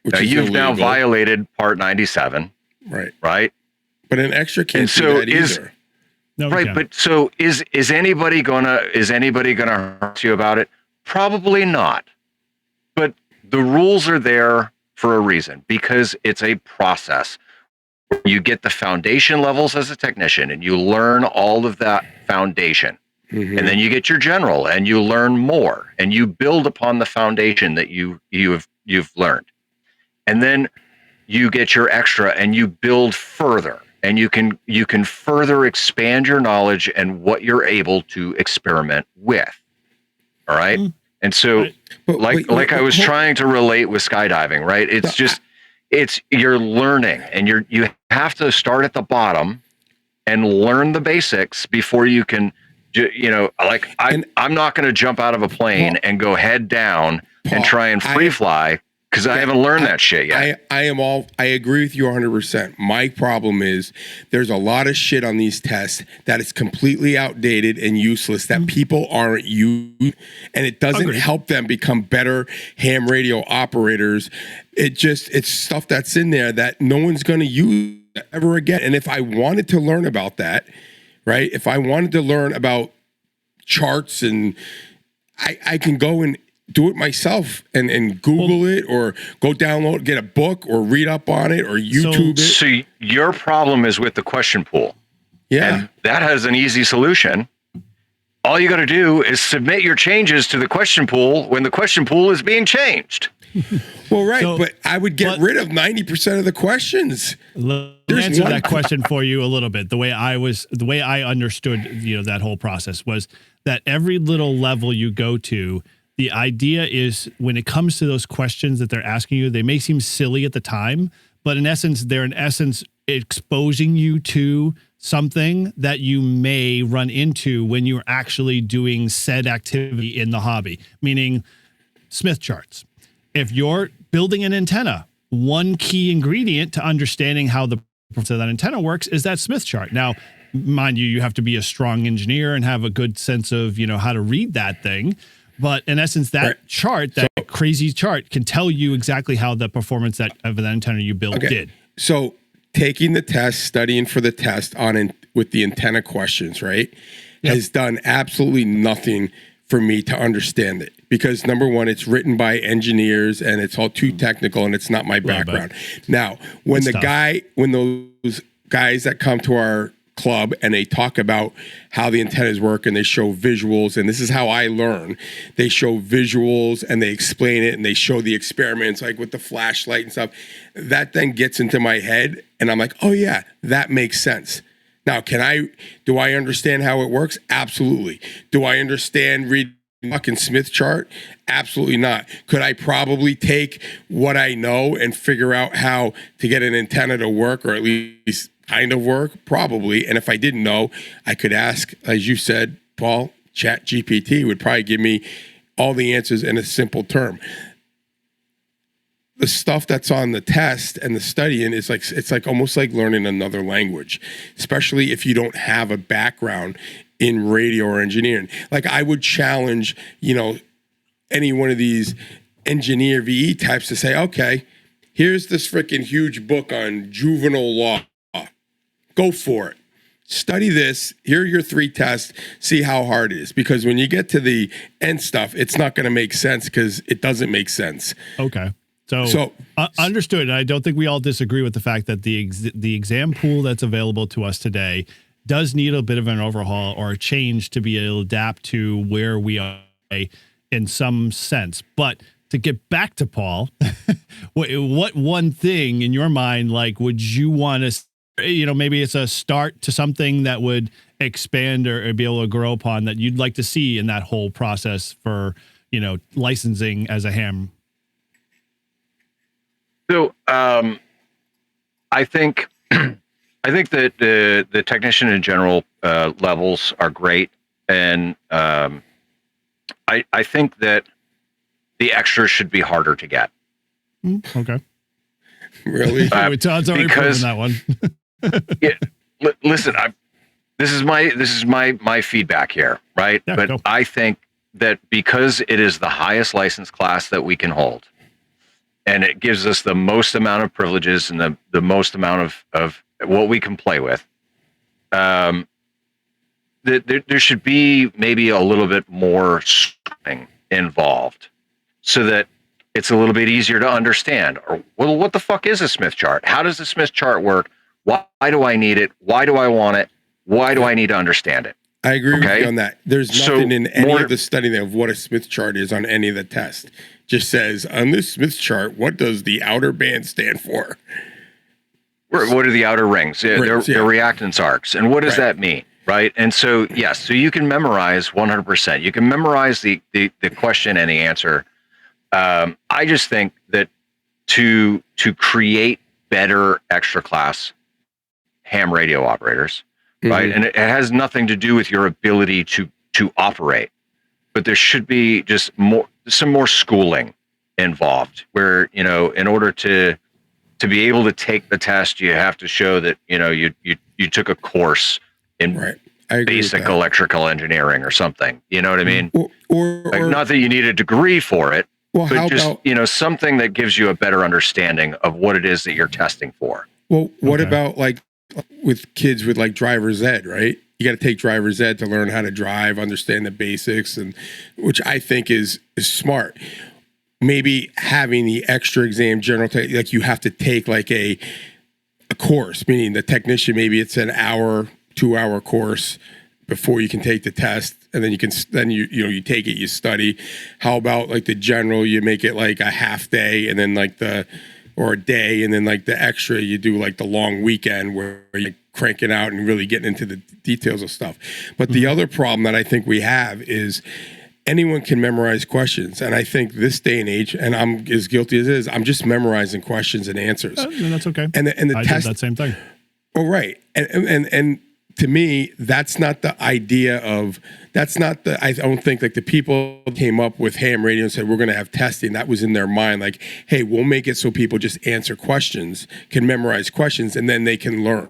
Now you've now violated Part 97. Right. Right. But an extra can't do that either. Right. But so is anybody gonna hurt you about it? Probably not. But the rules are there for a reason, because it's a process. You get the foundation levels as a technician and you learn all of that foundation. And then you get your general and you learn more and you build upon the foundation that you've learned. And then you get your extra and you build further, and you can further expand your knowledge and what you're able to experiment with. All right? And so like I was trying to relate with skydiving, right? It's just you're learning, and you have to start at the bottom and learn the basics before you can, like I'm not going to jump out of a plane and go head down and try and free fly because I haven't learned that shit yet. I agree with you 100%. My problem is there's a lot of shit on these tests that is completely outdated and useless that people aren't using, and it doesn't help them become better ham radio operators. It's stuff that's in there that no one's going to use ever again. And if I wanted to learn about that, right? If I wanted to learn about charts, and I can go and do it myself and Google it, or go download, get a book, or read up on it, or YouTube it. So your problem is with the question pool. Yeah. And that has an easy solution. All you got to do is submit your changes to the question pool when the question pool is being changed. Well, right, but I would get rid of 90% of the questions. Let me answer that question for you a little bit. The way I understood, that whole process was that every little level you go to, the idea is when it comes to those questions that they're asking you, they may seem silly at the time, but they're in essence exposing you to something that you may run into when you're actually doing said activity in the hobby, meaning Smith charts. If you're building an antenna, one key ingredient to understanding how that antenna works is that Smith chart. Now, mind you have to be a strong engineer and have a good sense of, how to read that thing. But in essence, that chart, crazy chart, can tell you exactly how the performance of that antenna you built did. So taking the test, studying for the test with the antenna questions, right, has done absolutely nothing for me to understand it. Because number one, it's written by engineers and it's all too technical and it's not my background. Now, when those guys that come to our club and they talk about how the antennas work and they show visuals, and this is how I learn. They show visuals and they explain it and they show the experiments like with the flashlight and stuff. That then gets into my head and I'm like, oh yeah, that makes sense. Now, do I understand how it works? Absolutely. Do I understand fucking Smith chart? Absolutely not. Could I probably take what I know and figure out how to get an antenna to work, or at least kind of work? Probably. And if I didn't know, I could ask, as you said, Paul, ChatGPT would probably give me all the answers in a simple term. The stuff that's on the test and the studying is it's like almost like learning another language, especially if you don't have a background in radio or engineering. Like I would challenge, any one of these engineer VE types to say, okay, here's this freaking huge book on juvenile law. Go for it. Study this. Here are your 3 tests. See how hard it is. Because when you get to the end stuff, it's not going to make sense because it doesn't make sense. Okay. So understood. And I don't think we all disagree with the fact that the exam pool that's available to us today does need a bit of an overhaul or a change to be able to adapt to where we are in some sense. But to get back to Paul, what one thing in your mind, would you want to, maybe it's a start to something that would expand or be able to grow upon that you'd like to see in that whole process for, licensing as a ham? So I think that the technician in general levels are great, and I think that the extras should be harder to get. Okay. Really? Todd's already proven that one. Listen, this is my feedback here, right? Yeah, but I think that because it is the highest license class that we can hold, and it gives us the most amount of privileges and the most amount of what we can play with, there should be maybe a little bit more scripting involved so that it's a little bit easier to understand. Or, well, what the fuck is a Smith chart? How does the Smith chart work? Why do I need it? Why do I want it? Why do I need to understand it? I agree with you on that. There's nothing in any of the study of what a Smith chart is on any of the tests. Just says, on this Smith chart, what does the outer band stand for? What are the outer rings? They're reactance arcs. And what does that mean? Right. And so, yes, so you can memorize 100%. You can memorize the question and the answer. I just think that to create better extra class ham radio operators, right? And it has nothing to do with your ability to operate, but there should be just some more schooling involved, where, you know, in order to be able to take the test, you have to show that, you know, you took a course in basic electrical engineering or something. You know what I mean? Or not that you need a degree for it, well, but just, you know, something that gives you a better understanding of what it is that you're testing for. Well, what about like with kids with like driver's ed, right? You got to take driver's ed to learn how to drive, understand the basics, and which I think is smart. Maybe having the extra exam like you have to take like a course, meaning the technician, maybe it's an hour, 2-hour course before you can take the test, and then you take it, you study. How about like the general, you make it like a half day, and then or a day, and then like the extra, you do like the long weekend where you crank it out and really getting into the details of stuff. But the other problem that I think we have is anyone can memorize questions. And I think this day and age, and I'm as guilty as it is, I'm just memorizing questions and answers. And that's okay. And the I test, did that same thing. Oh, right. And to me, that's not the idea of, I don't think like the people came up with ham radio and said, we're going to have testing. That was in their mind. Like, hey, we'll make it so people just answer questions, can memorize questions, and then they can learn.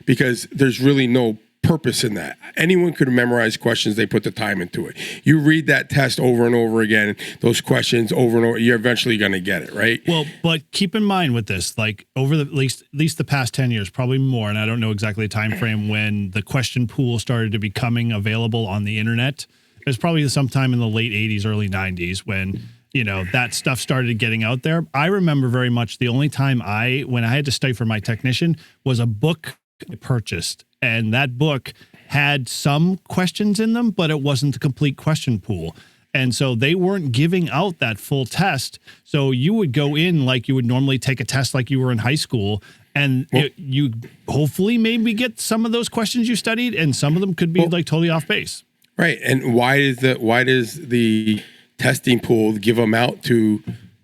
Because there's really no purpose in that. Anyone could memorize questions. They put the time into it. You read that test over and over again, those questions over and over, you're eventually going to get it, right? Well, but keep in mind with this, like over the at least the past 10 years, probably more, and I don't know exactly the time frame when the question pool started to becoming available on the internet. It was probably sometime in the late 80s, early 90s when, you know, that stuff started getting out there. I remember very much the only time when I had to study for my technician was a book I purchased, and that book had some questions in them, but it wasn't the complete question pool. And so they weren't giving out that full test. So you would go in like you would normally take a test like you were in high school, and you hopefully maybe get some of those questions you studied, and some of them could be like totally off base. Right. And why does the testing pool give them out to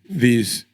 these?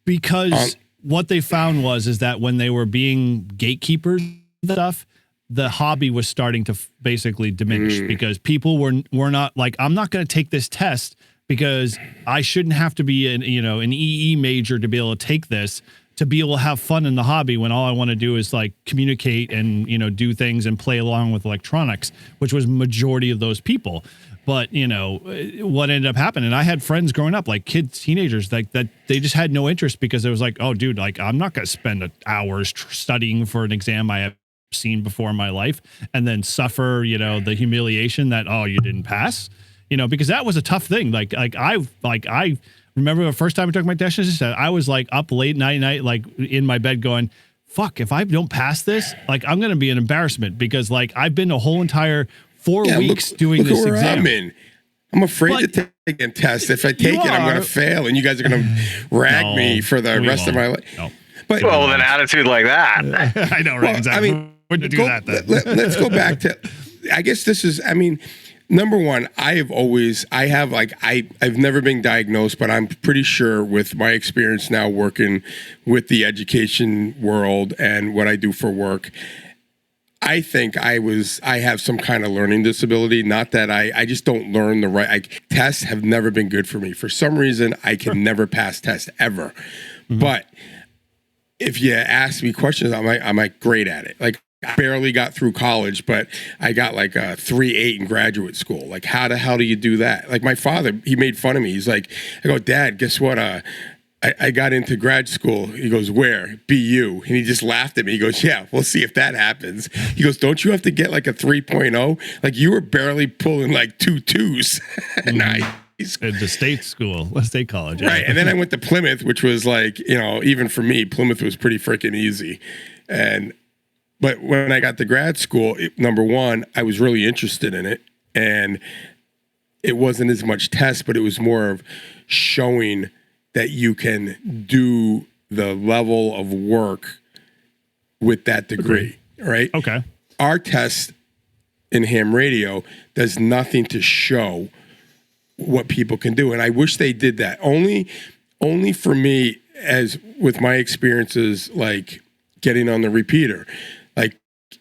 Because what they found is that when they were being gatekeepers stuff, the hobby was starting to basically diminish because people were not like, I'm not going to take this test because I shouldn't have to be an EE major to be able to take this, to be able to have fun in the hobby, when all I want to do is like communicate and, you know, do things and play along with electronics, which was majority of those people. But, you know, what ended up happening, I had friends growing up, like kids, teenagers, like that they just had no interest because it was like, oh, dude, like I'm not going to spend hours studying for an exam I have seen before in my life and then suffer, you know, the humiliation that, oh, you didn't pass, you know, because that was a tough thing. I remember the first time I took my test, I was like up late night, like in my bed going, fuck, if I don't pass this, like I'm going to be an embarrassment because like I've been a whole entire 4 weeks doing this exam. I'm afraid to take a test. If I take it, I'm going to fail and you guys are going to rag me for the rest of my life. No. But, well, with an attitude like that. I know, right? Well, exactly. I mean, let's go back to, I guess this is, I mean, number one, I've never been diagnosed, but I'm pretty sure with my experience now working with the education world and what I do for work, I think I have some kind of learning disability. Not that I just don't learn the right, tests have never been good for me. For some reason, I can never pass tests ever. But if you ask me questions, I'm like great at it. Like I barely got through college, but I got like a 3.8 in graduate school. Like how the hell do you do that? Like my father, he made fun of me. He's like, I go, Dad, guess what? I got into grad school. He goes, where? BU. And he just laughed at me. He goes, yeah, we'll see if that happens. He goes, don't you have to get like a 3.0? Like you were barely pulling like 2 2s. At the state college. Right. And then I went to Plymouth, which was like, you know, even for me, Plymouth was pretty freaking easy. But when I got to grad school, number one, I was really interested in it. And it wasn't as much test, but it was more of showing that you can do the level of work with that degree. Right? Okay. Our test in ham radio does nothing to show what people can do. And I wish they did that. Only for me, as with my experiences, like getting on the repeater, like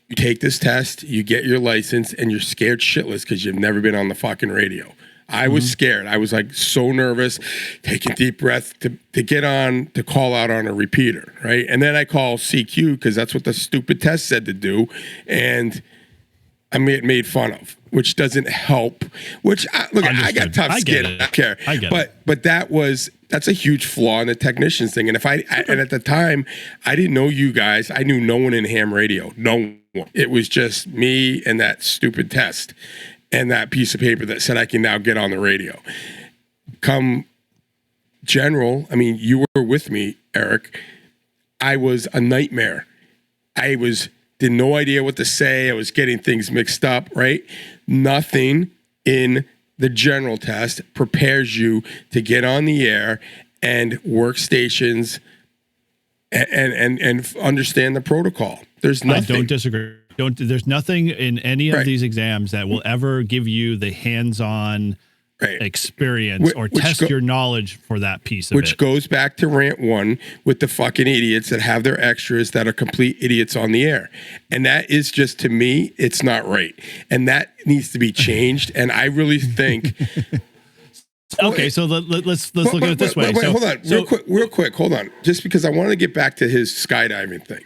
you take this test, you get your license, and you're scared shitless because you've never been on the fucking radio. I was scared. I was like so nervous, taking deep breaths to get on, to call out on a repeater, right? And then I call CQ because that's what the stupid test said to do, and I made fun of, which doesn't help. Which I got tough skin. I don't care. I get it. But that's a huge flaw in the technicians thing. And and at the time, I didn't know you guys. I knew no one in ham radio. No one. It was just me and that stupid test. And that piece of paper that said I can now get on the radio. Come general, I mean, you were with me, Eric. I was a nightmare. Did no idea what to say. I was getting things mixed up, right? Nothing in the general test prepares you to get on the air and work stations and understand the protocol. There's nothing. I don't disagree. There's nothing in any of these exams that will ever give you the hands-on experience or test your knowledge for that piece of it. Which goes back to rant 1 with the fucking idiots that have their extras that are complete idiots on the air. And that is just, to me, it's not right. And that needs to be changed. And I really think... Okay, so let's look at it this way. Wait, hold on. Real quick, hold on. Just because I want to get back to his skydiving thing.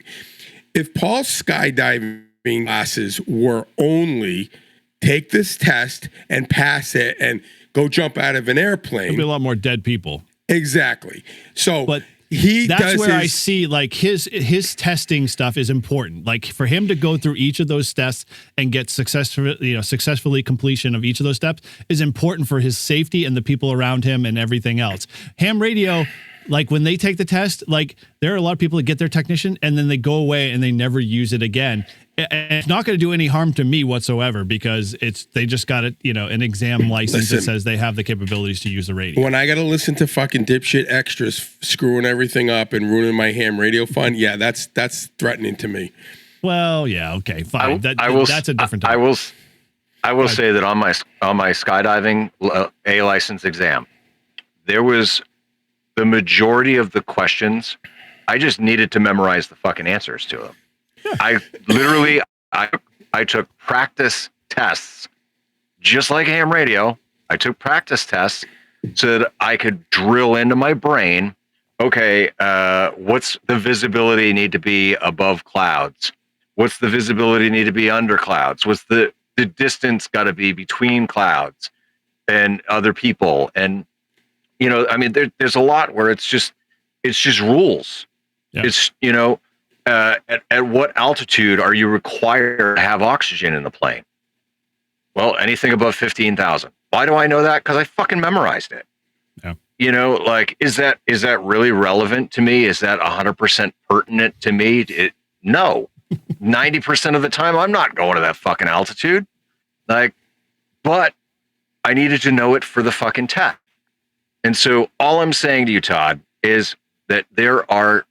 If Paul's skydiving classes were only take this test and pass it and go jump out of an airplane, there'll be a lot more dead people. Exactly. So, but I see like his testing stuff is important. Like for him to go through each of those tests and get successfully completion of each of those steps is important for his safety and the people around him and everything else. Ham radio, like when they take the test, like there are a lot of people that get their technician and then they go away and they never use it again. And it's not going to do any harm to me whatsoever because they just got an exam license that says they have the capabilities to use the radio. When I got to listen to fucking dipshit extras screwing everything up and ruining my ham radio fun, yeah, that's threatening to me. Well, yeah, okay, fine. That's a different topic. I will say that on my skydiving A license exam, there was the majority of the questions, I just needed to memorize the fucking answers to them. Yeah. I took practice tests, just like ham radio. I took practice tests so that I could drill into my brain. Okay, what's the visibility need to be above clouds? What's the visibility need to be under clouds? What's the distance got to be between clouds and other people? And I mean, there's a lot where it's just rules. Yeah. It's at what altitude are you required to have oxygen in the plane? Well, anything above 15,000. Why do I know that? Because I fucking memorized it. Yeah. Like, is that really relevant to me? Is that 100% pertinent to me? No. 90% of the time, I'm not going to that fucking altitude. Like, but I needed to know it for the fucking test. And so all I'm saying to you, Todd, is that there are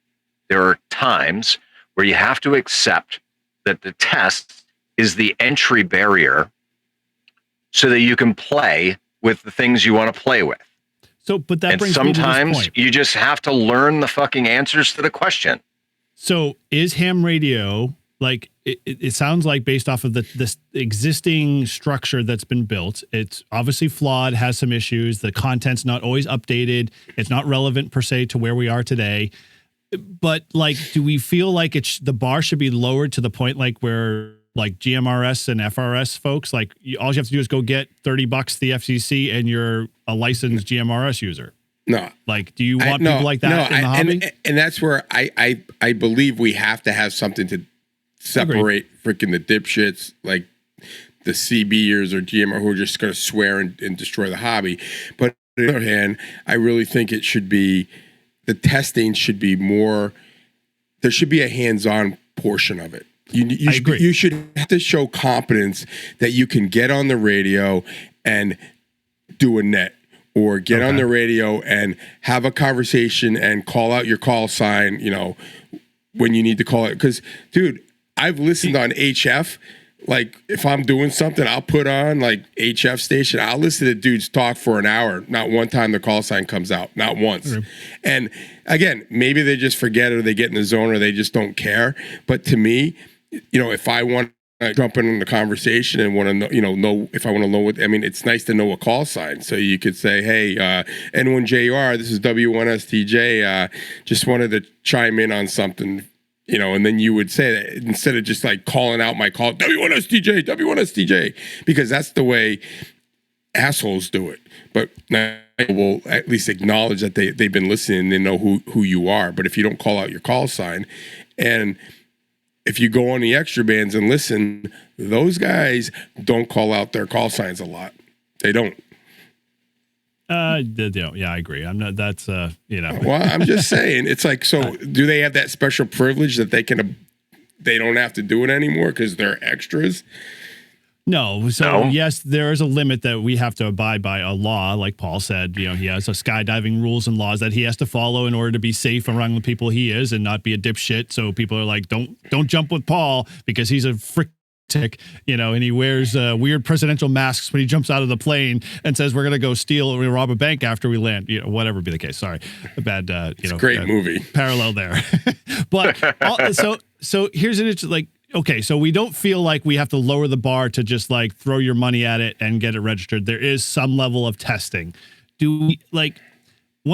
times where you have to accept that the test is the entry barrier so that you can play with the things you want to play with. So, but that brings me to this point. Sometimes you just have to learn the fucking answers to the question. So is ham radio, like, it sounds like based off of this existing structure that's been built, it's obviously flawed, has some issues. The content's not always updated. It's not relevant per se to where we are today. But like, do we feel like the bar should be lowered to the point like where like GMRS and FRS folks, like all you have to do is go get $30 the FCC and you're a licensed GMRS user? No. Like, do you want people like that in the hobby? And that's where I believe we have to have something to separate freaking the dipshits like the CBers or GMR who are just going to swear and destroy the hobby. But on the other hand, I really think it should be, the testing should be more, there should be a hands-on portion of it. You should have to show competence that you can get on the radio and do a net, or get on the radio and have a conversation and call out your call sign, when you need to call it. Because, dude, I've listened on HF like if I'm doing something, I'll put on like HF station. I'll listen to dudes talk for an hour. Not one time the call sign comes out. Not once. And again, maybe they just forget it or they get in the zone or they just don't care. But to me, if I want to jump in the conversation and want to know if I want to know what, I mean, it's nice to know a call sign. So you could say, hey, N1JR, this is W1STJ. Just wanted to chime in on something. And then you would say that instead of just like calling out my call, W1STJ, because that's the way assholes do it. But now will at least acknowledge that they've been listening, they know who you are. But if you don't call out your call sign, and if you go on the extra bands and listen, those guys don't call out their call signs a lot. They don't. Yeah, I agree. I'm not. That's Well, I'm just saying. It's like, so do they have that special privilege that they don't have to do it anymore because they're extras? No. So yes, there is a limit that we have to abide by, a law, like Paul said. He has a skydiving rules and laws that he has to follow in order to be safe around the people he is and not be a dipshit. So people are like, don't jump with Paul because he's a frick. And he wears weird presidential masks when he jumps out of the plane and says we're gonna go rob a bank after we land. Whatever be the case. Sorry, a bad. It's a great movie. Parallel there, but so here's an interesting, like, okay, so we don't feel like we have to lower the bar to just like throw your money at it and get it registered. There is some level of testing. One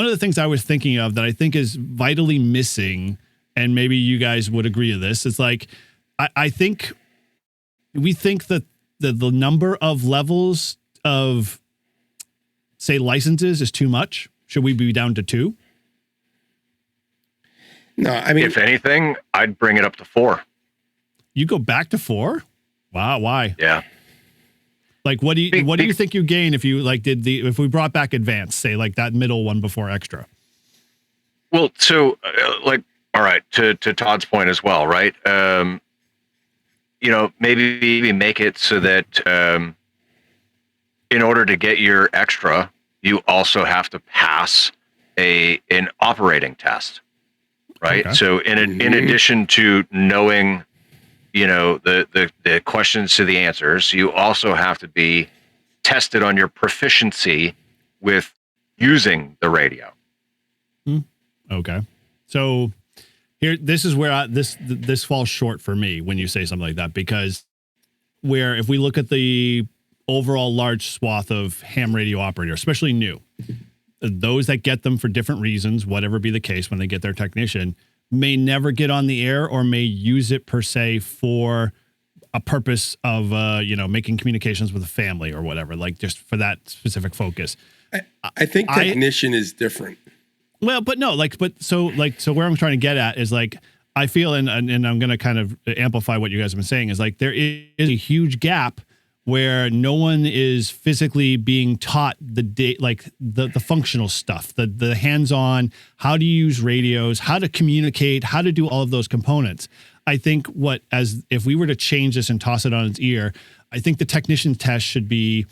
of the things I was thinking of that I think is vitally missing, and maybe you guys would agree to this, is like I think. We think that the number of levels of, say, licenses is too much. Should we be down to 2? No, I mean, if anything, I'd bring it up to 4. You go back to 4? Wow, why? Yeah. Like, what do you think you gain if you if we brought back advanced, say, like that middle one before extra? Well, so all right, to Todd's point as well, right? Maybe make it so that in order to get your extra, you also have to pass an operating test, right? Okay. So in addition to knowing, the questions to the answers, you also have to be tested on your proficiency with using the radio. Okay, so. Here, this is where this falls short for me when you say something like that, because if we look at the overall large swath of ham radio operators, especially new, those that get them for different reasons, whatever be the case, when they get their technician, may never get on the air or may use it per se for a purpose of making communications with a family or whatever, like just for that specific focus. I think technician is different. Well, but no, so where I'm trying to get at is like, I feel, and I'm going to kind of amplify what you guys have been saying, is like there is a huge gap where no one is physically being taught the functional stuff, the hands-on, how to use radios, how to communicate, how to do all of those components. I think if we were to change this and toss it on its ear, I think the technician test should be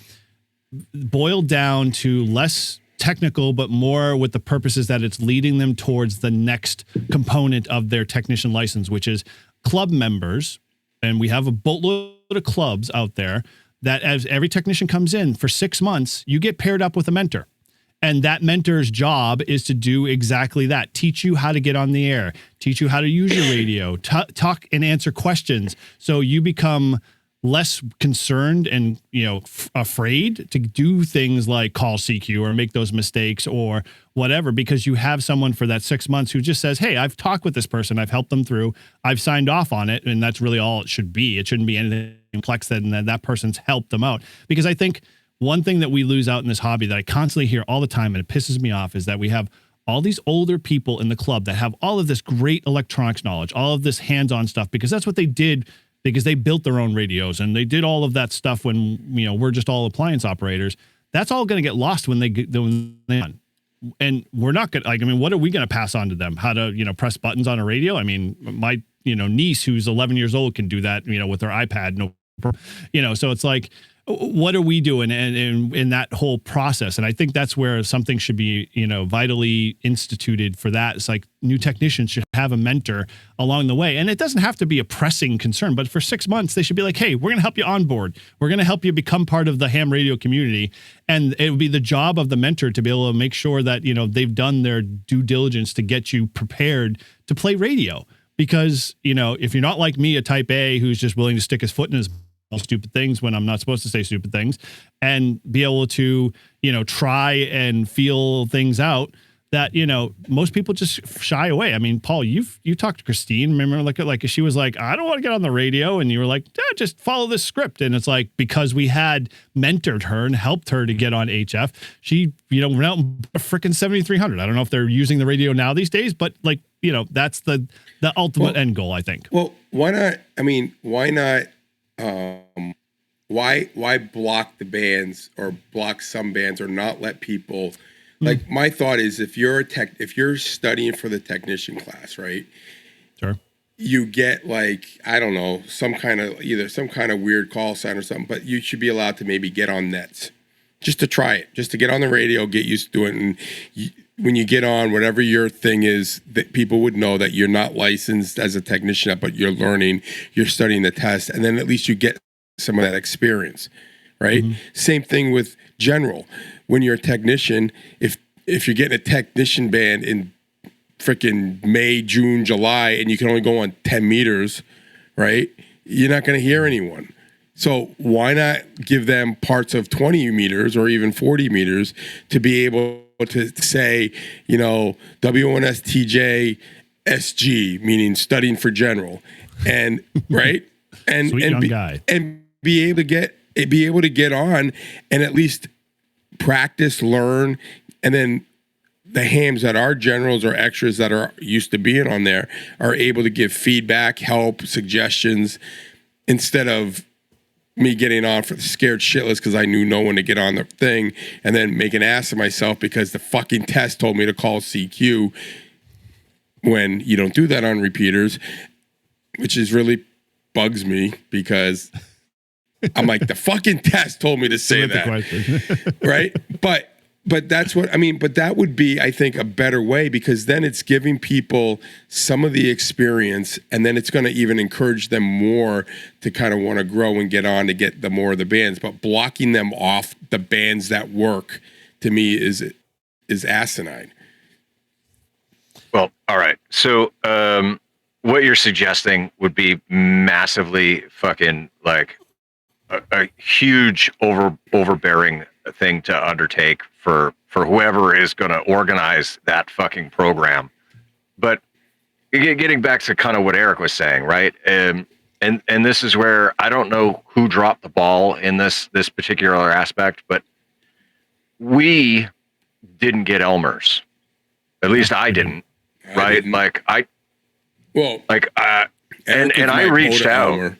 boiled down to less technical, but more with the purposes that it's leading them towards the next component of their technician license, which is club members. And we have a boatload of clubs out there that as every technician comes in for 6 months, you get paired up with a mentor. And that mentor's job is to do exactly that. Teach you how to get on the air, teach you how to use your radio, talk and answer questions. So you become less concerned and, afraid to do things like call CQ or make those mistakes or whatever, because you have someone for that 6 months who just says, hey, I've talked with this person, I've helped them through, I've signed off on it. And that's really all it should be. It shouldn't be anything complex than that person's helped them out. Because I think one thing that we lose out in this hobby that I constantly hear all the time, and it pisses me off, is that we have all these older people in the club that have all of this great electronics knowledge, all of this hands-on stuff, because that's what they did, because they built their own radios and they did all of that stuff when, we're just all appliance operators. That's all going to get lost when they're on. And we're not going to, what are we going to pass on to them? How to, press buttons on a radio? My, niece who's 11 years old can do that, with her iPad, no So it's like, what are we doing in that whole process? And I think that's where something should be, vitally instituted for that. It's like new technicians should have a mentor along the way. And it doesn't have to be a pressing concern, but for 6 months, they should be like, hey, we're going to help you on board. We're going to help you become part of the ham radio community. And it would be the job of the mentor to be able to make sure that, they've done their due diligence to get you prepared to play radio. Because, if you're not like me, a type A who's just willing to stick his foot in his stupid things when I'm not supposed to say stupid things, and be able to, try and feel things out that, most people just shy away. I mean, Paul, you talked to Christine, remember, like she was like, I don't want to get on the radio. And you were like, just follow this script. And it's like, because we had mentored her and helped her to get on HF, she, went out and freaking 7,300. I don't know if they're using the radio now these days, but that's the ultimate end goal, I think. Well, why not? I mean, why not? Why block the bands or block some bands or not let people like my thought is if you're studying for the technician class, right? Sure. You get like, I don't know, some kind of weird call sign or something, but you should be allowed to maybe get on nets just to try it, just to get on the radio, get used to it. And when you get on, whatever your thing is, that people would know that you're not licensed as a technician, but you're learning, you're studying the test, and then at least you get some of that experience, right? Mm-hmm. Same thing with general. When you're a technician, if you're getting a technician band in freaking May, June, July, and you can only go on 10 meters, right? You're not going to hear anyone. So why not give them parts of 20 meters or even 40 meters to be able to say, W1STJ SG, meaning studying for general, and right, and sweet young guy, and be able to get on and at least practice, learn, and then the hams that are generals or extras that are used to being on there are able to give feedback, help, suggestions, instead of me getting on for the scared shitless because I knew no one to get on the thing and then make an ass of myself because the fucking test told me to call CQ when you don't do that on repeaters, which is really bugs me because I'm like, the fucking test told me to say that. Right? But that's what I mean. But that would be, I think, a better way because then it's giving people some of the experience and then it's going to even encourage them more to kind of want to grow and get on to get the more of the bands. But blocking them off the bands that work to me is asinine. Well, all right. So what you're suggesting would be massively fucking like a huge overbearing thing to undertake for whoever is going to organize that fucking program. But getting back to kind of what Eric was saying, right? And this is where I don't know who dropped the ball in this particular aspect, but we didn't get Elmers. At least I didn't. Right? Didn't. And I reached out. Elmer.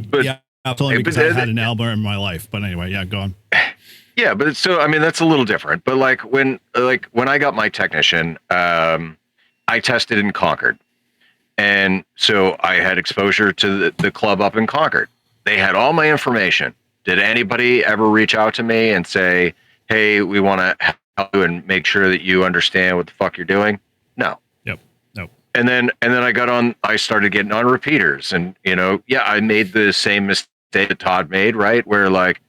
But yeah, absolutely, because I had an Elmer in my life. But anyway, yeah, go on. Yeah, but so I mean that's a little different. But like when I got my technician, I tested in Concord, and so I had exposure to the club up in Concord. They had all my information. Did anybody ever reach out to me and say, "Hey, we want to help you and make sure that you understand what the fuck you're doing"? No. Yep. Nope. And then I got on. I started getting on repeaters, and I made the same mistake that Todd made, right? Where like.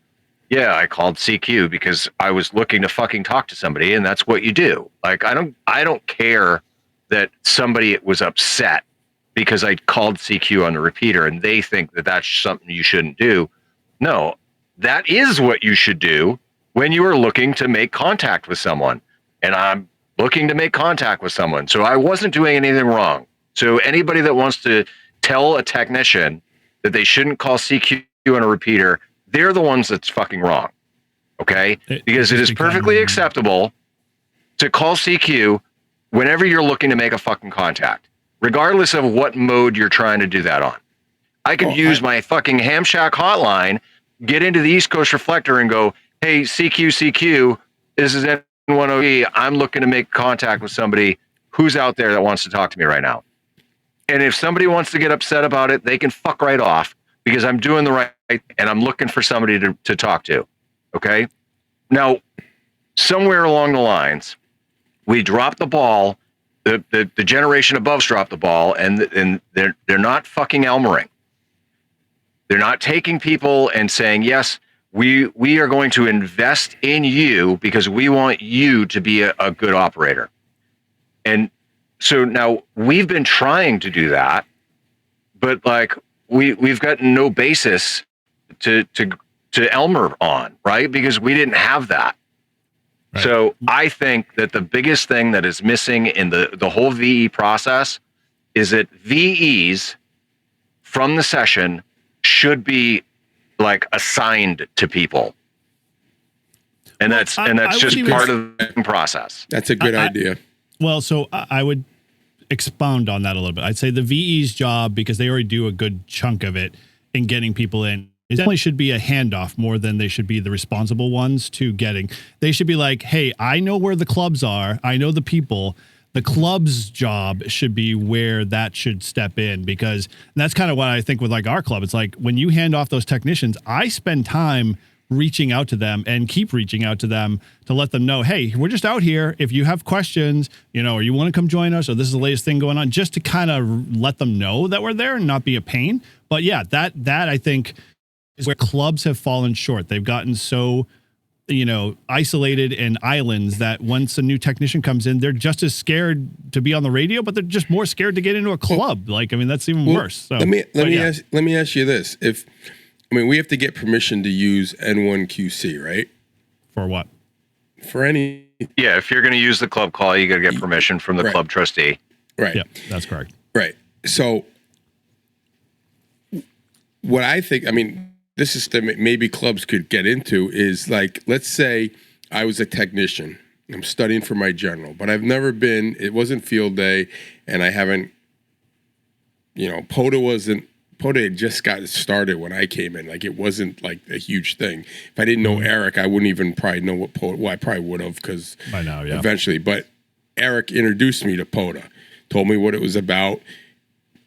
Yeah, I called CQ because I was looking to fucking talk to somebody, and that's what you do. Like, I don't care that somebody was upset because I called CQ on the repeater and they think that that's something you shouldn't do. No, that is what you should do when you are looking to make contact with someone. And I'm looking to make contact with someone. So I wasn't doing anything wrong. So anybody that wants to tell a technician that they shouldn't call CQ on a repeater, they're the ones that's fucking wrong, okay? Because it is perfectly acceptable to call CQ whenever you're looking to make a fucking contact, regardless of what mode you're trying to do that on. I could use my fucking Ham Shack hotline, get into the East Coast Reflector and go, hey, CQ, this is N10E. I'm looking to make contact with somebody who's out there that wants to talk to me right now. And if somebody wants to get upset about it, they can fuck right off. because I'm doing the right thing and I'm looking for somebody to talk to. Okay. Now, somewhere along the lines, we dropped the ball. The generation above dropped the ball, and they're not fucking Elmering. They're not taking people and saying, yes, we are going to invest in you because we want you to be a good operator. And so now we've been trying to do that, but like we've got no basis to Elmer on, right? Because we didn't have that. Right. So I think that the biggest thing that is missing in the whole VE process is that VEs from the session should be like assigned to people. And that's just part of the process. That's a good idea. Well, so I would expound on that a little bit. I'd say the VE's job, because they already do a good chunk of it in getting people in, it definitely should be a handoff more than they should be the responsible ones to getting. They should be like, hey, I know where the clubs are. I know the people. The club's job should be where that should step in, because that's kind of what I think with like our club. It's like when you hand off those technicians, I spend time reaching out to them and keep reaching out to them to let them know, hey, we're just out here. If you have questions, or you want to come join us, or this is the latest thing going on, just to kind of let them know that we're there and not be a pain. But yeah, that I think is where clubs have fallen short. They've gotten so, isolated in islands that once a new technician comes in, they're just as scared to be on the radio, but they're just more scared to get into a club. That's even worse. So let me ask you this. We have to get permission to use N1QC, right? For what? For any. Yeah, if you're going to use the club call, you got to get permission from the club trustee. Right. Yeah, that's correct. Right. So what I think, this is that maybe clubs could get into is like, let's say I was a technician. I'm studying for my general, but I've never been, it wasn't field day, and I haven't, POTA had just got started when I came in. Like, it wasn't like a huge thing. If I didn't know Eric, I wouldn't even probably know what POTA, well, I probably would have, because by now, yeah. Eventually, but Eric introduced me to POTA, told me what it was about,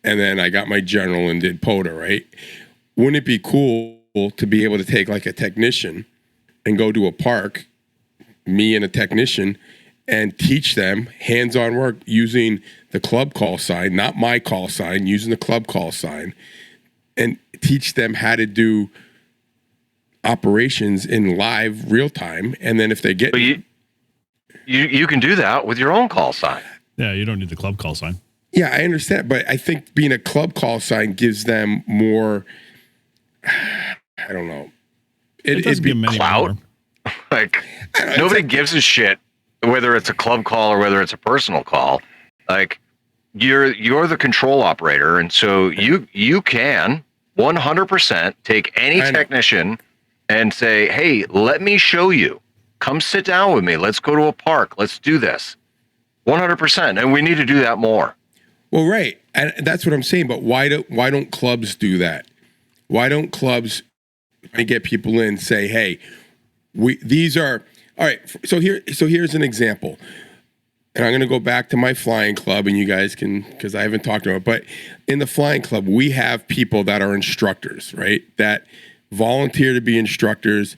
and then I got my general and did POTA, right? Wouldn't it be cool to be able to take like a technician and go to a park, me and a technician, and teach them hands-on work using the club call sign, not my call sign, using the club call sign, and teach them how to do operations in live real time. And then if they get... But you can do that with your own call sign. Yeah, you don't need the club call sign. Yeah, I understand. But I think being a club call sign gives them more... I don't know. It'd be clout. Like, nobody gives a shit whether it's a club call or whether it's a personal call. Like, you're the control operator, and so you can 100% take any technician and say, hey, let me show you. Come sit down with me. Let's go to a park. Let's do this. 100%. And we need to do that more. Well, right. And that's what I'm saying. But why don't clubs do that? Why don't clubs get people in, say, hey, these are all right. So here's an example. And I'm going to go back to my flying club, and you guys can, because I haven't talked about it, but in the flying club, we have people that are instructors, right? That volunteer to be instructors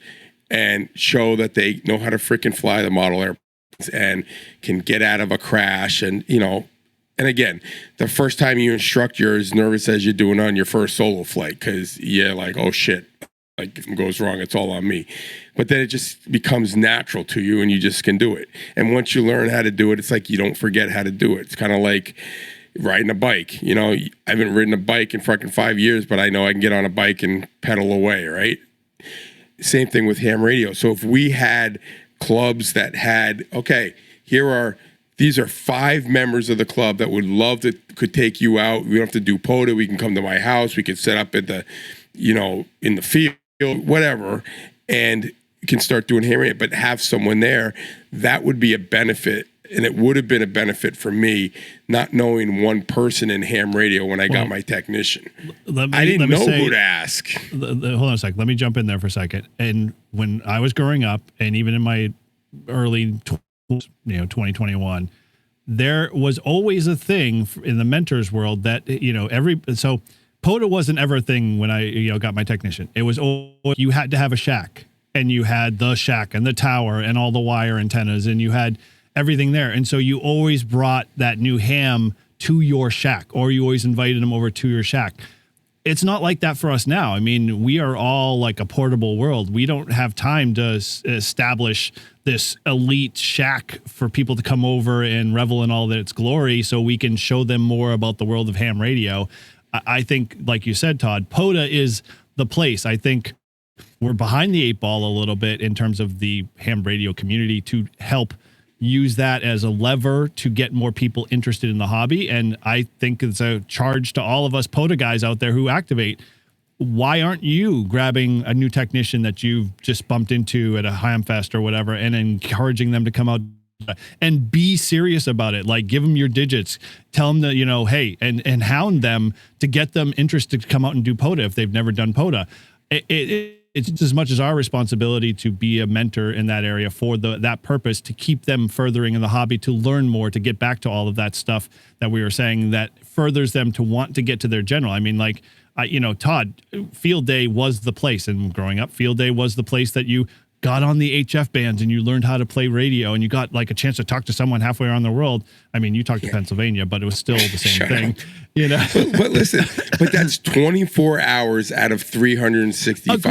and show that they know how to freaking fly the model airplanes and can get out of a crash. And, and again, the first time you instruct, you're as nervous as you're doing on your first solo flight, because you're like, oh shit, like if it goes wrong, it's all on me. But then it just becomes natural to you, and you just can do it. And once you learn how to do it, it's like you don't forget how to do it. It's kind of like riding a bike. I haven't ridden a bike in fucking 5 years, but I know I can get on a bike and pedal away, right? Same thing with ham radio. So if we had clubs that had, okay, these are 5 members of the club that would love to, could take you out. We don't have to do POTA. We can come to my house. We could set up at the, in the field, whatever, and you can start doing ham radio, but have someone there. That would be a benefit. And it would have been a benefit for me not knowing one person in ham radio when I got my technician. I didn't know who to ask. Hold on a second. Let me jump in there for a second. And when I was growing up, and even in my early 2021, there was always a thing in the mentors world that, so POTA wasn't ever a thing when I got my technician. It was you had to have a shack, and you had the shack and the tower and all the wire antennas, and you had everything there. And so you always brought that new ham to your shack, or you always invited them over to your shack. It's not like that for us now. I mean, we are all like a portable world. We don't have time to establish this elite shack for people to come over and revel in all that its glory so we can show them more about the world of ham radio. I think, like you said, Todd, POTA is the place. I think we're behind the 8 ball a little bit in terms of the ham radio community to help use that as a lever to get more people interested in the hobby. And I think it's a charge to all of us POTA guys out there who activate. Why aren't you grabbing a new technician that you've just bumped into at a ham fest or whatever and encouraging them to come out and be serious about it? Like, give them your digits, tell them that, hey, and hound them to get them interested to come out and do POTA if they've never done POTA. It's as much as our responsibility to be a mentor in that area for that purpose, to keep them furthering in the hobby, to learn more, to get back to all of that stuff that we were saying that furthers them to want to get to their general. I mean, like, Todd, Field Day was the place. And growing up, Field Day was the place that you got on the HF bands and you learned how to play radio and you got like a chance to talk to someone halfway around the world. I mean, you talked to Pennsylvania, but it was still the same thing, But listen, that's 24 hours out of 365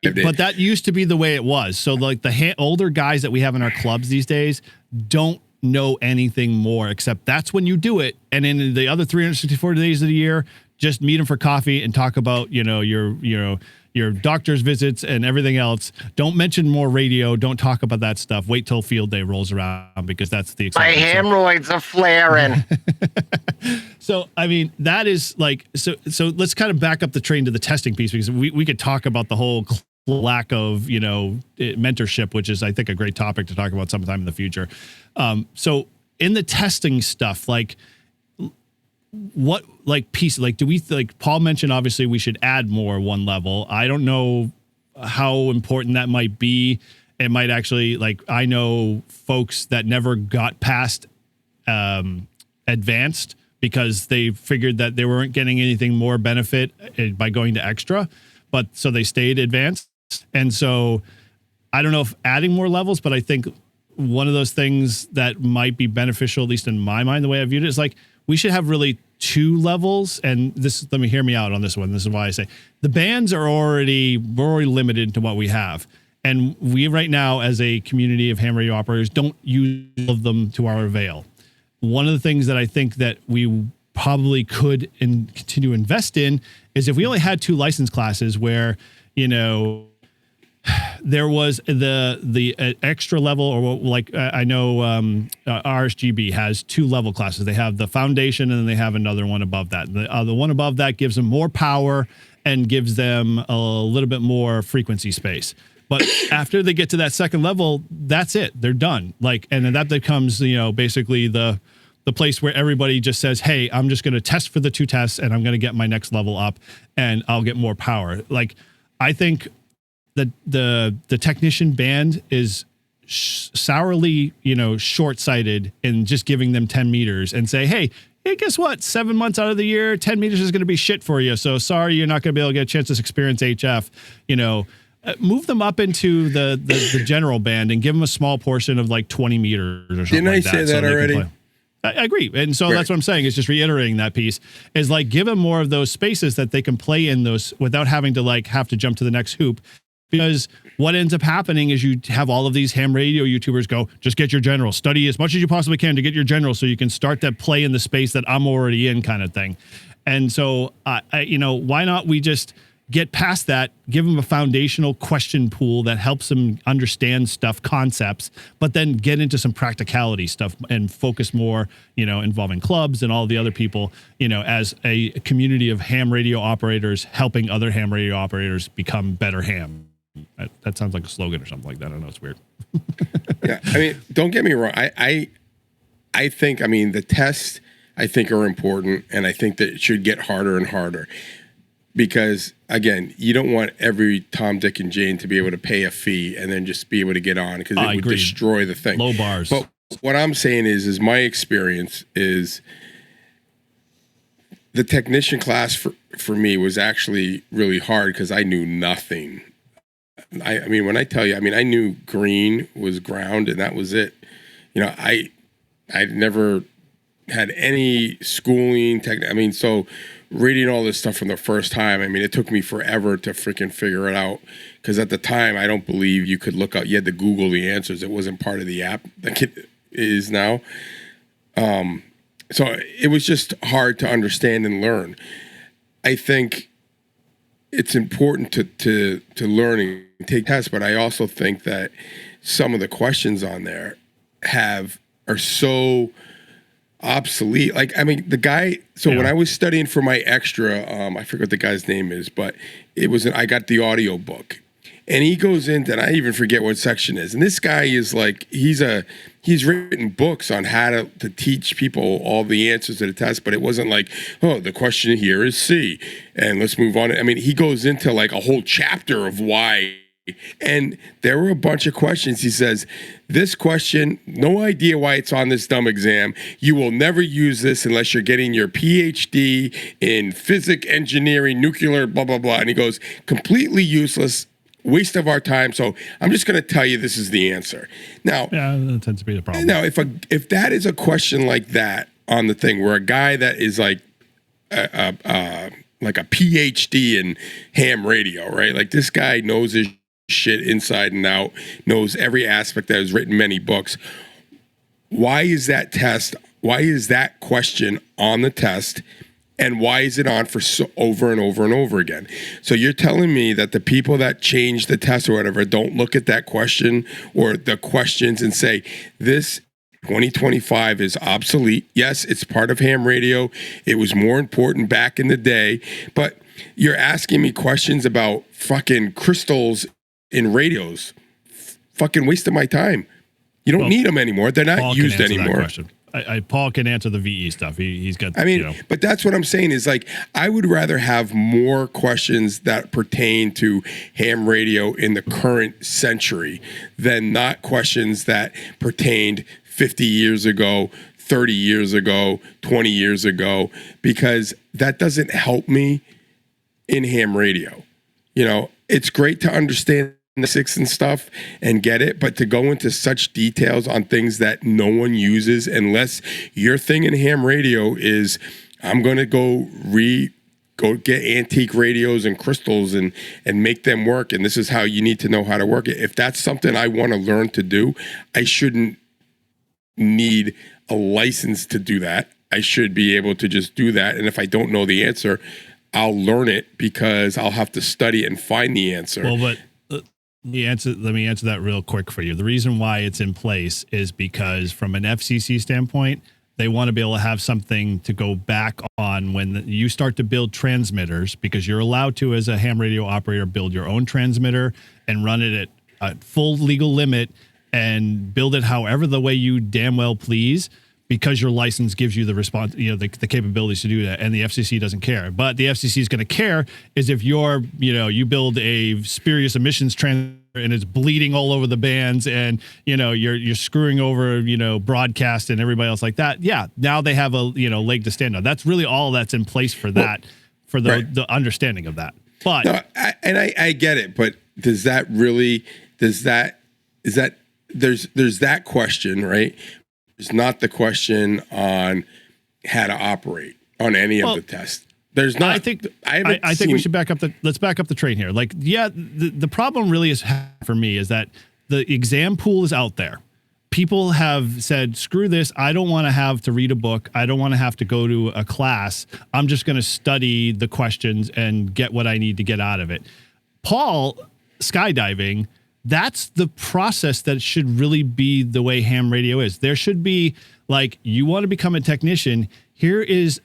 days. But that used to be the way it was. So like the older guys that we have in our clubs these days don't know anything more except that's when you do it. And in the other 364 days of the year, just meet them for coffee and talk about, your doctor's visits and everything else. Don't mention more radio. Don't talk about that stuff. Wait till Field Day rolls around because that's the excitement. My hemorrhoids are flaring. So, I mean, that is like, so let's kind of back up the train to the testing piece because we could talk about the whole lack of, mentorship, which is, I think, a great topic to talk about sometime in the future. So in the testing stuff, like, what piece, do we, Paul mentioned, obviously we should add more one level. I don't know how important that might be. It might actually, I know folks that never got past advanced because they figured that they weren't getting anything more benefit by going to extra, but so they stayed advanced. And so I don't know if adding more levels, but I think one of those things that might be beneficial, at least in my mind, the way I viewed it, is we should have really 2 levels. And let me hear me out on this one. This is why I say the bands we're already limited to what we have. And we right now, as a community of ham radio operators, don't use all of them to our avail. One of the things that I think that we probably could and continue to invest in is if we only had 2 license classes where, there was the extra level, or I know RSGB has 2 level classes. They have the foundation and then they have another one above that. The one above that gives them more power and gives them a little bit more frequency space. But after they get to that second level, that's it. They're done. And then that becomes, basically the place where everybody just says, hey, I'm just going to test for the 2 tests and I'm going to get my next level up and I'll get more power. I think the technician band is sourly, short-sighted in just giving them 10 meters and say, hey, guess what? 7 months out of the year, 10 meters is going to be shit for you. So sorry, you're not going to be able to get a chance to experience HF. Move them up into the general band and give them a small portion of 20 meters or something. Didn't I say that already? I agree. And so that's what I'm saying is just reiterating that piece is give them more of those spaces that they can play in those without having to have to jump to the next hoop. Because what ends up happening is you have all of these ham radio YouTubers go, just get your general, study as much as you possibly can to get your general so you can start that play in the space that I'm already in kind of thing. And so, why not we just get past that, give them a foundational question pool that helps them understand stuff, concepts, but then get into some practicality stuff and focus more, involving clubs and all the other people, as a community of ham radio operators helping other ham radio operators become better ham. That sounds like a slogan or something like that. I don't know. It's weird. Yeah. I mean, don't get me wrong. I think, the tests I think are important, and I think that it should get harder and harder because, again, you don't want every Tom, Dick, and Jane to be able to pay a fee and then just be able to get on because it would destroy the thing. Low bars. But what I'm saying is my experience is the technician class for me was actually really hard because I knew nothing. I mean, when I tell you, I mean, I knew green was ground and that was it. You know, I'd never had any schooling. I mean, so reading all this stuff from the first time, I mean, it took me forever to freaking figure it out. Because at the time, I don't believe you could look up. You had to Google the answers. It wasn't part of the app like it is now. So it was just hard to understand and learn. I think it's important to learn and take tests, but I also think that some of the questions on there are so obsolete. Like, I mean, the guy, when I was studying for my extra, I forget what the guy's name is, but I got the audio book. And he goes into, and I even forget what section is. And this guy is like, he's written books on how to teach people all the answers to the test, but it wasn't like, oh, the question here is C, and let's move on. I mean, he goes into like a whole chapter of why. And there were a bunch of questions. He says, this question, no idea why it's on this dumb exam. You will never use this unless you're getting your PhD in physics, engineering, nuclear, blah, blah, blah. And he goes, completely useless. Waste of our time. So I'm just going to tell you this is the answer. Now, yeah, that tends to be the problem. Now, if that is a question like that on the thing, where a guy that is like a PhD in ham radio, right? Like this guy knows his shit inside and out, knows every aspect that has written many books. Why is that test? Why is that question on the test? And why is it on for over and over and over again? So you're telling me that the people that change the test or whatever don't look at that question or the questions and say, this 2025 is obsolete. Yes, it's part of ham radio. It was more important back in the day. But you're asking me questions about fucking crystals in radios. Fucking waste of my time. You don't need them anymore. They're not used anymore. Paul can answer the VE stuff. He's got. I mean, but that's what I'm saying is like I would rather have more questions that pertain to ham radio in the current century than not questions that pertained 50 years ago, 30 years ago, 20 years ago, because that doesn't help me in ham radio. You know, it's great to understand the six and stuff and get it, but to go into such details on things that no one uses, unless your thing in ham radio is I'm going to go get antique radios and crystals and make them work, and this is how you need to know how to work it. If that's something I want to learn to do, I shouldn't need a license to do that. I should be able to just do that, and if I don't know the answer, I'll learn it because I'll have to study it and find the answer. Well, but let me answer that real quick for you. The reason why it's in place is because from an FCC standpoint, they want to be able to have something to go back on when you start to build transmitters, because you're allowed to, as a ham radio operator, build your own transmitter and run it at a full legal limit and build it however the way you damn well please, because your license gives you the response, the capabilities to do that, and the FCC doesn't care. But the FCC is going to care is if you build a spurious emissions transmitter and it's bleeding all over the bands, and you're screwing over broadcast and everybody else like that. Yeah, now they have a leg to stand on. That's really all that's in place for that, for the understanding of that. But no, I get it, but there's that question, right? It's not the question on how to operate on any of the tests. There's not. I think we should let's back up the train here. Like, yeah, the problem really is for me is that the exam pool is out there. People have said, screw this. I don't want to have to read a book. I don't want to have to go to a class. I'm just going to study the questions and get what I need to get out of it. Paul, skydiving, that's the process that should really be the way ham radio is. There should be, like, you want to become a technician, here is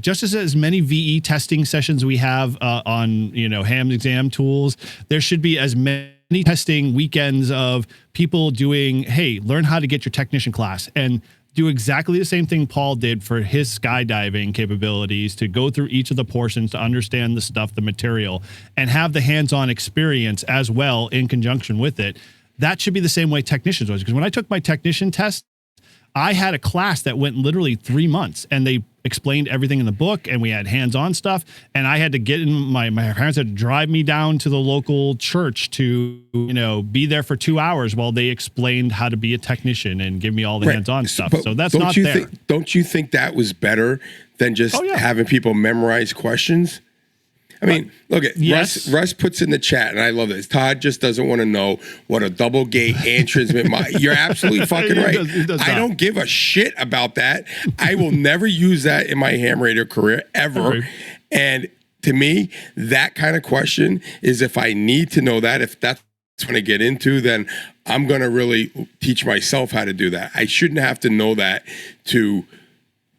just as many VE testing sessions we have on, ham exam tools, there should be as many testing weekends of people doing, hey, learn how to get your technician class, and do exactly the same thing Paul did for his skydiving capabilities, to go through each of the portions to understand the stuff, the material, and have the hands-on experience as well in conjunction with it. That should be the same way technicians was. Because when I took my technician test, I had a class that went literally 3 months, and explained everything in the book, and we had hands-on stuff. And I had to get in my parents had to drive me down to the local church to, be there for 2 hours while they explained how to be a technician and give me all the hands-on stuff. So that's not there. Don't you think that was better than just having people memorize questions? I mean, look at Russ puts in the chat, and I love this. Todd just doesn't want to know what a double gate and transmit. You're absolutely fucking right. I don't give a shit about that. I will never use that in my ham radio career ever. And to me, that kind of question is if I need to know that, if that's what I get into, then I'm going to really teach myself how to do that. I shouldn't have to know that to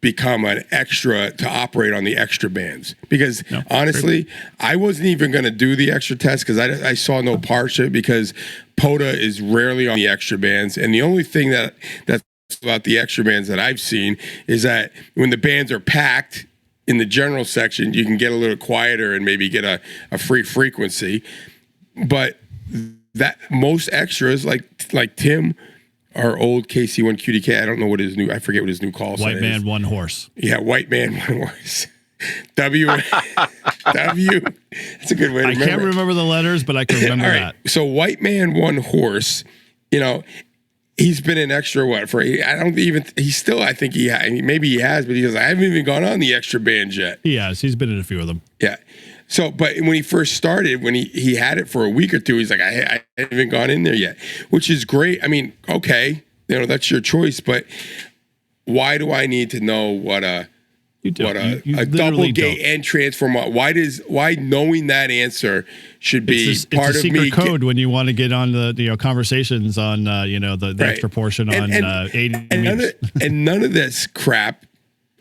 become an extra to operate on the extra bands, because honestly, I wasn't even going to do the extra test because I saw no parts of it, because POTA is rarely on the extra bands, and the only thing that's about the extra bands that I've seen is that when the bands are packed in the general section, you can get a little quieter and maybe get a free frequency, but that most extras like Tim, our old KC1QDK, I don't know what I forget what his new call sign is. White man, one horse. Yeah, white man, one horse. W. That's a good way to remember. I can't remember the letters, but I can remember that. So white man, one horse, he's been an extra I think maybe he has, but he goes, I haven't even gone on the extra bands yet. He has. He's been in a few of them. Yeah. So, but when he first started, when he had it for a week or two, he's like, I haven't even gone in there yet, which is great. I mean, okay, that's your choice, but why do I need to know what a double gate and transform? Why knowing that answer should be part of me? It's a secret code when you want to get on the conversations on the extra portion on 80 meters. And none of this crap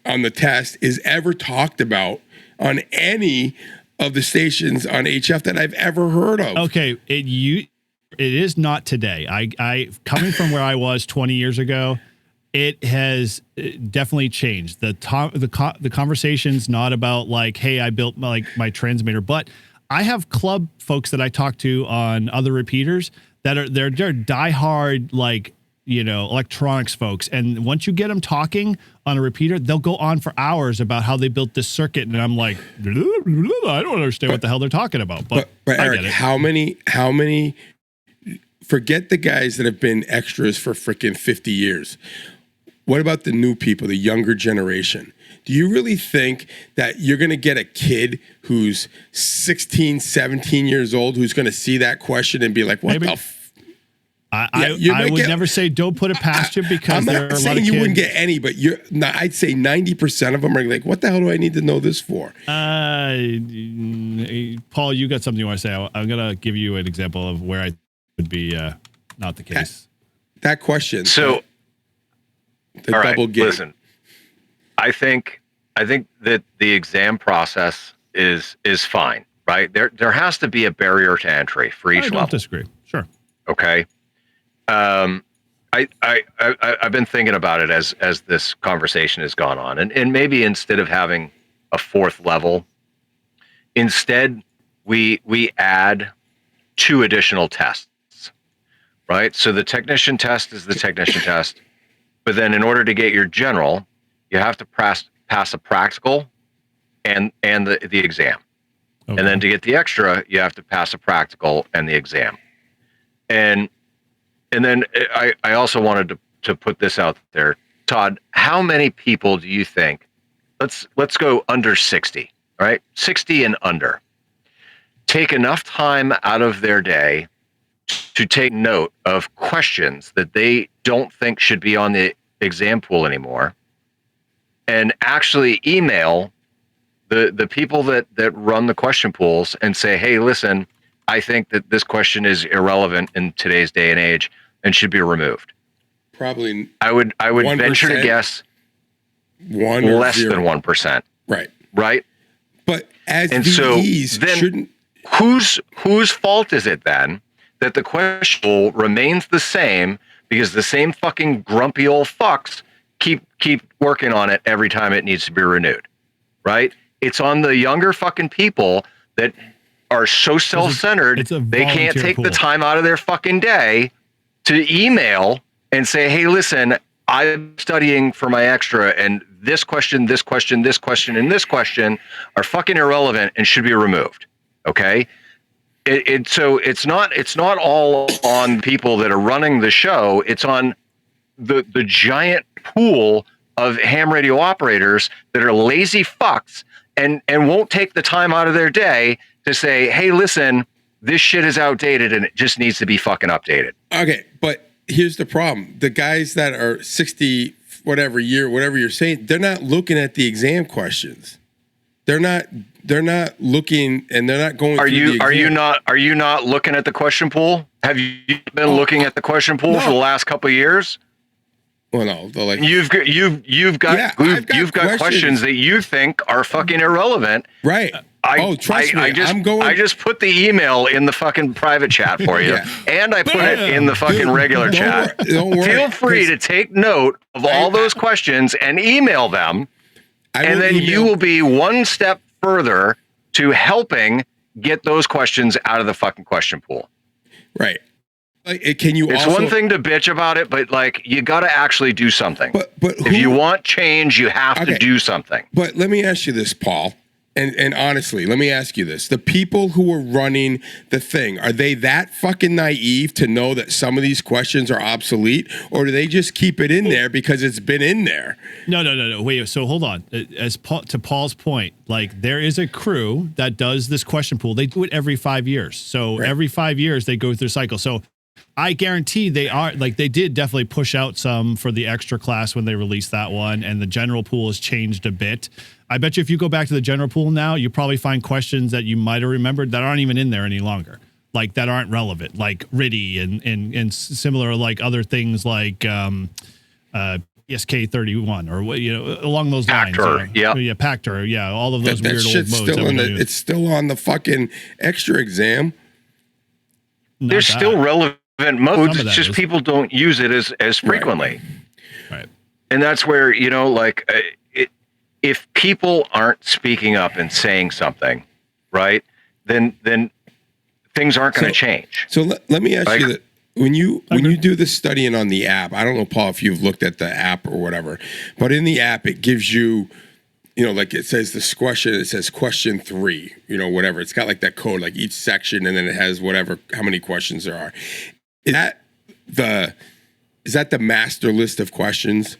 on the test is ever talked about on any of the stations on HF that I've ever heard of. Okay, it is not today. I coming from where I was 20 years ago, it has definitely changed. The conversation's not about like, hey, I built my transmitter, but I have club folks that I talk to on other repeaters that are they're diehard electronics folks, and once you get them talking on a repeater, they'll go on for hours about how they built this circuit, and I'm like, I don't understand what the hell they're talking about. But Eric, I get it. how many? Forget the guys that have been extras for freaking 50 years. What about the new people, the younger generation? Do you really think that you're going to get a kid who's 16, 17 years old who's going to see that question and be like, what the I would never say don't put it past you, because there are a lot of kids. I'm not saying you wouldn't get any, but I'd say 90% of them are like, what the hell do I need to know this for? Paul, you got something you want to say? I'm going to give you an example of where I would be not the case. That question. So, the double gate. Listen, I think that the exam process is fine, right? There has to be a barrier to entry for each level. I don't disagree. Sure. Okay. I've been thinking about it as this conversation has gone on, and maybe instead of having a fourth level, instead we add 2 additional tests, right? So the technician test is the technician test, but then in order to get your general, you have to pass a practical and the exam, and then to get the extra, you have to pass a practical and the exam, and then I also wanted to put this out there, Todd. How many people do you think? Let's go under 60, right? 60 and under. Take enough time out of their day to take note of questions that they don't think should be on the exam pool anymore, and actually email the people that run the question pools and say, hey, listen, I think that this question is irrelevant in today's day and age and should be removed. Probably. I would 1%, venture to guess less than 1%. Right. Right. But as VEs shouldn't. Whose fault is it then that the question remains the same because the same fucking grumpy old fucks keep working on it every time it needs to be renewed? Right. It's on the younger fucking people that are so self-centered they can't take the time out of their fucking day to email and say, hey, listen, I'm studying for my extra, and this question, this question, this question, and this question are fucking irrelevant and should be removed. Okay. So it's not all on people that are running the show. It's on the giant pool of ham radio operators that are lazy fucks and won't take the time out of their day to say, hey, listen, this shit is outdated and it just needs to be fucking updated. Okay, but here's the problem. The guys that are 60 whatever year, whatever you're saying, they're not looking at the exam questions. They're not looking, and they're not going. Are you not looking at the question pool? Have you been looking at the question pool for the last couple of years? Well, no, you've got questions that you think are fucking irrelevant, right? Trust me, I just put the email in the fucking private chat for you, and I put it in the fucking regular chat. Don't worry. Feel free to take note of all those questions and email them, and then you will be one step further to helping get those questions out of the fucking question pool. Right. Can you? It's one thing to bitch about it, but you got to actually do something. But if you want change, you have to do something. But let me ask you this, Paul. And honestly, let me ask you this. The people who are running the thing, are they that fucking naive to know that some of these questions are obsolete? Or do they just keep it in there because it's been in there? No. Wait, so hold on. To Paul's point, there is a crew that does this question pool. They do it every 5 years. So every 5 years, they go through a cycle. So I guarantee they are, they did definitely push out some for the extra class when they released that one. And the general pool has changed a bit. I bet you if you go back to the general pool now, you probably find questions that you might have remembered that aren't even in there any longer, that aren't relevant, like RIDI and similar, other things like PSK 31 or along those lines. Pactor, all of those weird old modes. It's still on the fucking extra exam. They're still relevant modes. It's just people don't use it as frequently. Right. And that's where, if people aren't speaking up and saying something, right, then things aren't going to change. So let me ask you that when you do the studying on the app, I don't know, Paul, if you've looked at the app or whatever, but in the app it gives you, it says this question, it says question 3, whatever. It's got that code, each section, and then it has how many questions there are. Is that the master list of questions?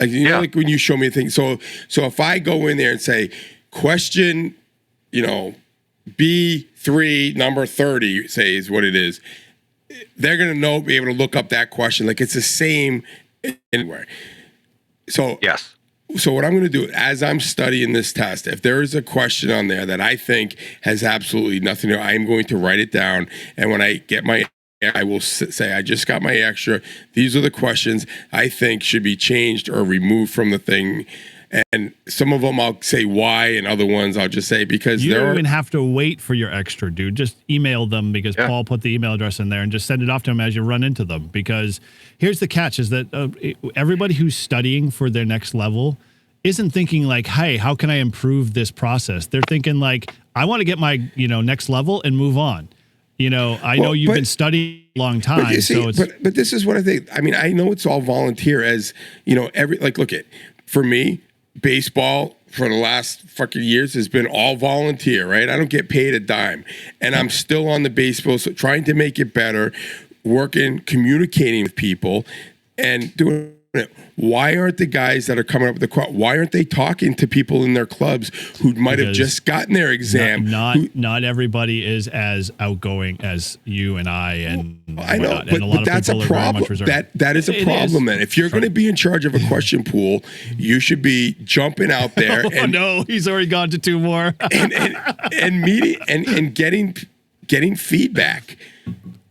Like when you show me a thing. So if I go in there and say question, B3 number 30, say is what it is, they're gonna be able to look up that question. It's the same anywhere. So yes. So what I'm going to do as I'm studying this test, if there is a question on there that I think has absolutely nothing to do, I'm going to write it down. And when I get I will say, I just got my extra. These are the questions I think should be changed or removed from the thing. And some of them I'll say why, and other ones I'll just say because you don't even have to wait for your extra, dude. Just email them because Paul put the email address in there, and just send it off to them as you run into them. Because here's the catch: is that everybody who's studying for their next level isn't thinking hey, how can I improve this process? They're thinking I want to get my next level and move on. I know you've been studying a long time. But this is what I think. I mean, I know it's all volunteer look at, for me, baseball for the last fucking years has been all volunteer, right? I don't get paid a dime. And I'm still on the baseball, so trying to make it better, working, communicating with people, and doing it. Why aren't the guys that are coming up with the quote, why aren't they talking to people in their clubs who might have just gotten their exam? Not everybody is as outgoing as you and I and I know, but that's a problem. That is a problem. Then, if you're going to be in charge of a question pool, you should be jumping out there. And, no, he's already gone to 2 more. and meeting and getting feedback.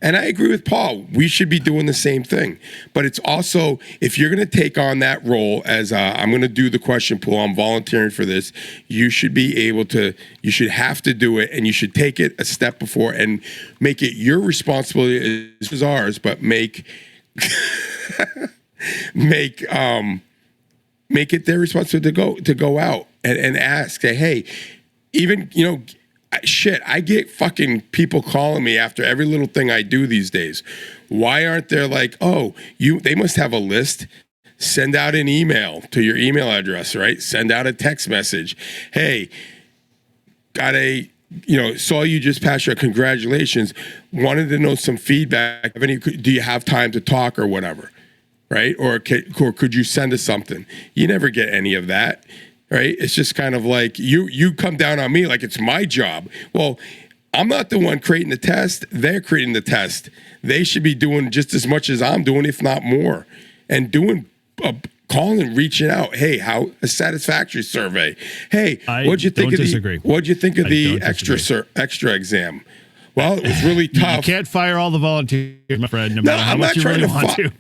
And I agree with Paul. We should be doing the same thing. But it's also, if you're going to take on that role as I'm going to do the question pool, I'm volunteering for this, you should have to do it, and you should take it a step before and make it your responsibility as ours, but make it their responsibility to go out and ask, say, hey, even, I get fucking people calling me after every little thing I do these days. Why aren't there like, oh, they must have a list. Send out an email to your email address, right? Send out a text message. Hey, saw you just passed your congratulations. Wanted to know some feedback. Do you have time to talk or whatever, right? Or could you send us something? You never get any of that, right? It's just kind of like you come down on me like it's my job. Well, I'm not the one creating the test. They're creating the test. They should be doing just as much as I'm doing, if not more, and doing calling and reaching out. Hey, how a satisfactory survey? Hey, what'd you think of the extra exam? Well, it was really tough. You can't fire all the volunteers, my friend, no matter how much you really want to.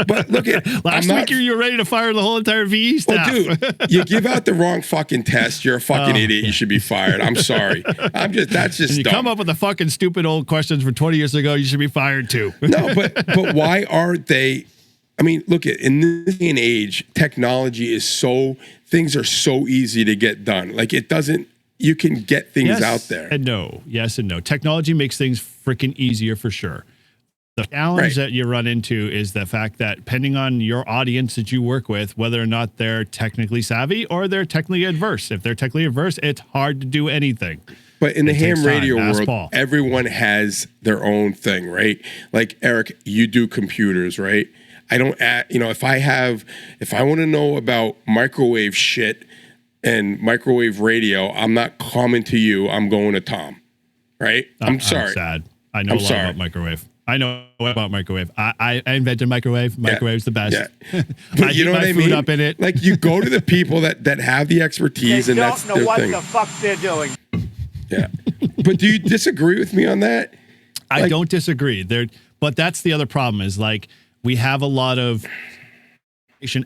But look at last week you were ready to fire the whole entire VE staff. Well, dude, you give out the wrong fucking test. You're a fucking idiot. You should be fired. I'm sorry. That's just you dumb. Come up with the fucking stupid old questions from 20 years ago. You should be fired too. No, but why aren't they? I mean, look at in this day and age, technology is things are so easy to get done. Like it doesn't. You can get things out there. And no. Yes and no. Technology makes things freaking easier for sure. The challenge that you run into is the fact that depending on your audience that you work with, whether or not they're technically savvy or they're technically adverse. If they're technically adverse, it's hard to do anything. But in the ham radio world, everyone has their own thing, right? Like Eric, you do computers, right? I don't, if I want to know about microwave shit and microwave radio, I'm not coming to you. I'm going to Tom, right? I'm sorry. I'm sad. I know a lot about microwave. I know about microwave. I invented microwave. Microwave's the best. Yeah. But you know what I mean? Up in it. Like you go to the people that have the expertise, and that's their thing. They don't know what the fuck they're doing. Yeah. But do you disagree with me on that? I don't disagree. But that's the other problem is like we have a lot of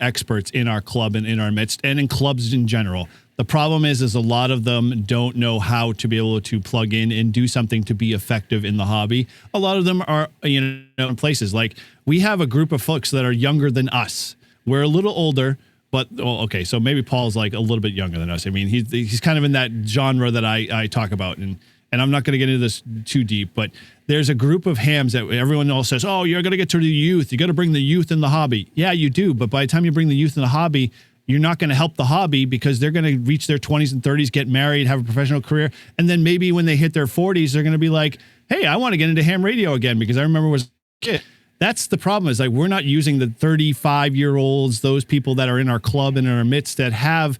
experts in our club and in our midst and in clubs in general. The problem is a lot of them don't know how to be able to plug in and do something to be effective in the hobby. A lot of them are, in places like we have a group of folks that are younger than us. We're a little older, but okay. So maybe Paul's like a little bit younger than us. I mean, he's kind of in that genre that I talk about, and I'm not going to get into this too deep, but there's a group of hams that everyone else says, oh, you're going to get to the youth. You got to bring the youth in the hobby. Yeah, you do. But by the time you bring the youth in the hobby, you're not going to help the hobby because they're going to reach their 20s and 30s, get married, have a professional career. And then maybe when they hit their 40s, they're going to be like, hey, I want to get into ham radio again because I remember was a kid. That's the problem is like we're not using the 35-year-olds, those people that are in our club and in our midst that have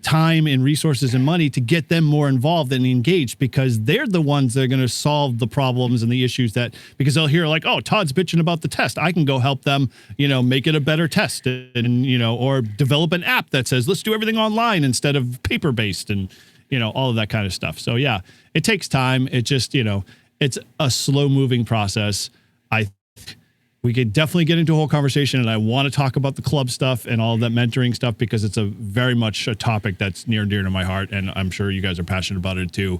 time and resources and money to get them more involved and engaged because they're the ones that are going to solve the problems and the issues because they'll hear like, oh, Todd's bitching about the test. I can go help them, make it a better test and, or develop an app that says, let's do everything online instead of paper-based and, all of that kind of stuff. So yeah, it takes time. It just, it's a slow moving process. We could definitely get into a whole conversation, and I want to talk about the club stuff and all of that mentoring stuff because it's a very much a topic that's near and dear to my heart, and I'm sure you guys are passionate about it too.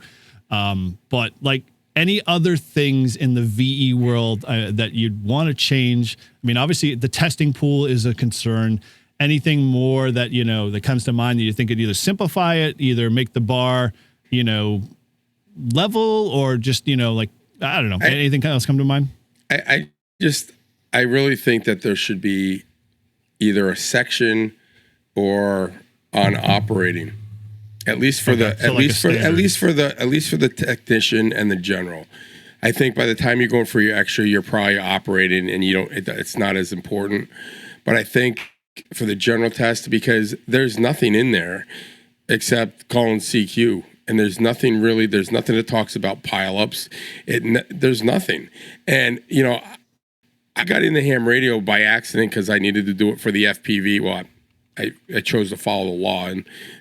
But like any other things in the VE world that you'd want to change, I mean, obviously the testing pool is a concern. Anything more that, that comes to mind that you think could either simplify it, either make the bar, level or just, like, I don't know, anything else come to mind? I really think that there should be either a section or on operating, at least for the technician and the general. I think by the time you're going for your extra, you're probably operating, and it's not as important. But I think for the general test, because there's nothing in there except calling CQ. And there's nothing that talks about pileups. There's nothing. And, I got into ham radio by accident because I needed to do it for the FPV. Well, I chose to follow the law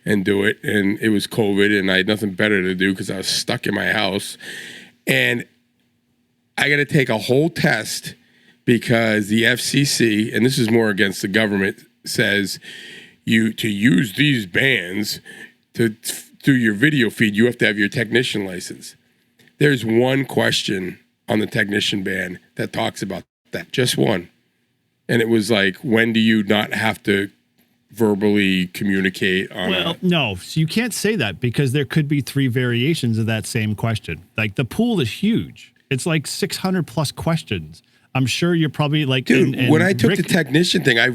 and do it. And it was COVID, and I had nothing better to do because I was stuck in my house. And I got to take a whole test because the FCC, and this is more against the government, says to use these bands through your video feed, you have to have your technician license. There's one question on the technician band that talks about that, just one. And it was like, when do you not have to verbally communicate on Well, no, so you can't say that because there could be 3 variations of that same question. Like the pool is huge. It's like 600 plus questions. I'm sure you're probably like, dude, when I took the technician thing, I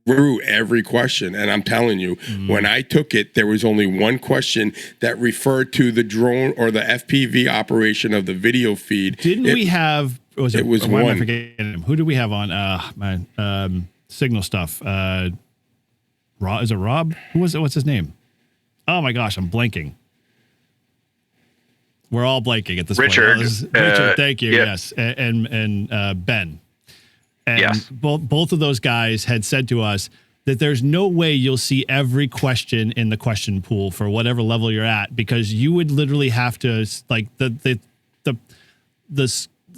through every question. And I'm telling you, when I took it, there was only one question that referred to the drone or the FPV operation of the video feed. Didn't we have, it was why one. am I forgetting him? Who did we have on signal stuff? Rob, is it Rob? Who was it? What's his name? Oh my gosh, I'm blanking. We're all blanking at this Richard. point. Richard, thank you. Yep. Yes, and Ben. And yes. both of those guys had said to us that there's no way you'll see every question in the question pool for whatever level you're at, because you would literally have to, like, the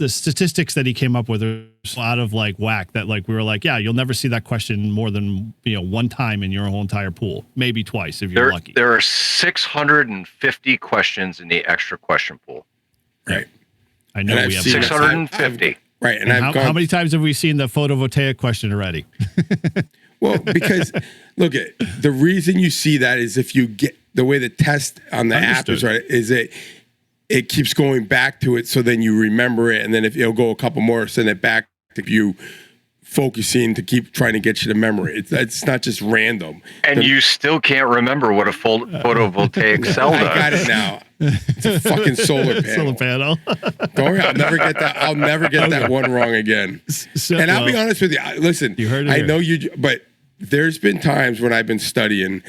statistics that he came up with are out of like whack, that like we were like, yeah, you'll never see that question more than one time in your whole entire pool, maybe twice if you're lucky. There are 650 questions in the extra question pool. Right. I know we have 650. Right. And how many times have we seen the photovoltaic question already? Well, because look, at the reason you see that is if you get the way the test on the app is, right, is it keeps going back to it, so then you remember it, and then if it'll go a couple more, send it back to you focusing to keep trying to get you to memory. It's not just random. And you still can't remember what a photovoltaic cell does. I got it now. It's a fucking solar panel. Solar panel. Don't worry, I'll never get that. I'll never get that one wrong again. And I'll be honest with you. Listen, you heard it I here. know you, but there's been times when I've been studying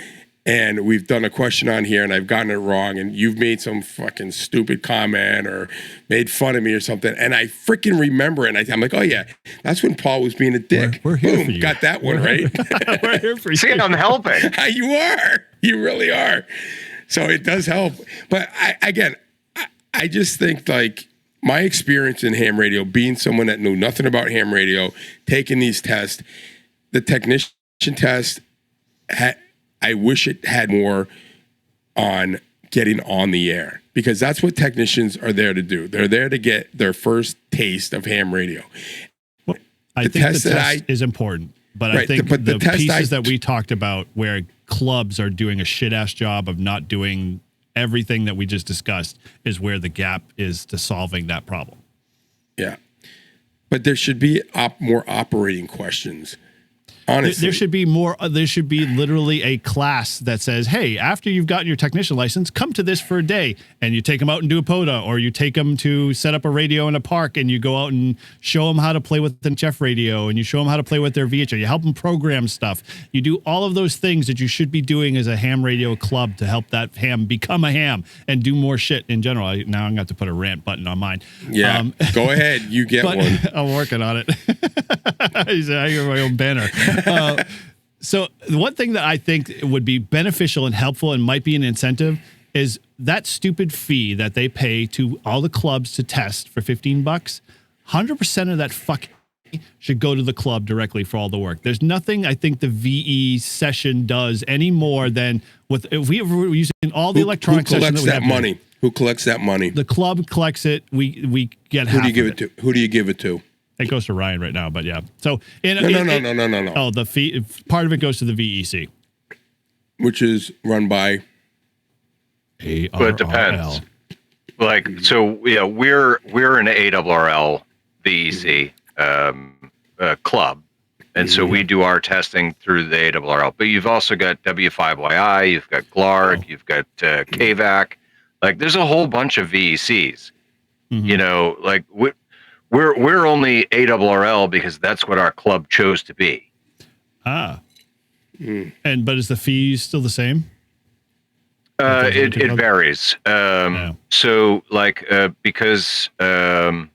and we've done a question on here and I've gotten it wrong and you've made some fucking stupid comment or made fun of me or something, and I freaking remember it. And I'm like, oh yeah, that's when Paul was being a dick. We're here for Boom, you. got that one right. We're here for you. See, I'm helping. You are. You really are. So it does help. But I just think, like, my experience in ham radio, being someone that knew nothing about ham radio, taking these tests, the technician test, I wish it had more on getting on the air, because that's what technicians are there to do. They're there to get their first taste of ham radio. I think the test is important, but right, I think the pieces that we talked about where clubs are doing a shit-ass job of not doing everything that we just discussed is where the gap is to solving that problem. Yeah. But there should be more operating questions. Honestly. There should be more. There should be literally a class that says, "Hey, after you've gotten your technician license, come to this for a day." And you take them out and do a POTA, or you take them to set up a radio in a park, and you go out and show them how to play with the HF radio, and you show them how to play with their VHF. You help them program stuff. You do all of those things that you should be doing as a ham radio club to help that ham become a ham and do more shit in general. Now I'm going to have to put a rant button on mine. Yeah, go ahead. You get one. I'm working on it. I hear my own banner. So the one thing that I think would be beneficial and helpful and might be an incentive is that stupid fee that they pay to all the clubs to test for $15. 100% of that should go to the club directly for all the work. There's nothing I think the VE session does any more than if we were using all the electronic sessions that we have. Who collects that money? The club collects it. We get half. Who do you give it to? Who do you give it to? It goes to Ryan right now, but yeah. So no. Oh, the fee, part of it goes to the VEC, which is run by ARRL. But it depends. Like, so yeah, we're an ARRL VEC club, and so we do our testing through the ARRL. But you've also got W5YI, you've got GLARG, you've got KVAC. Like, there's a whole bunch of VECs. Mm-hmm. You know, like we're only ARRL because that's what our club chose to be. But is the fee still the same? It varies. So like because I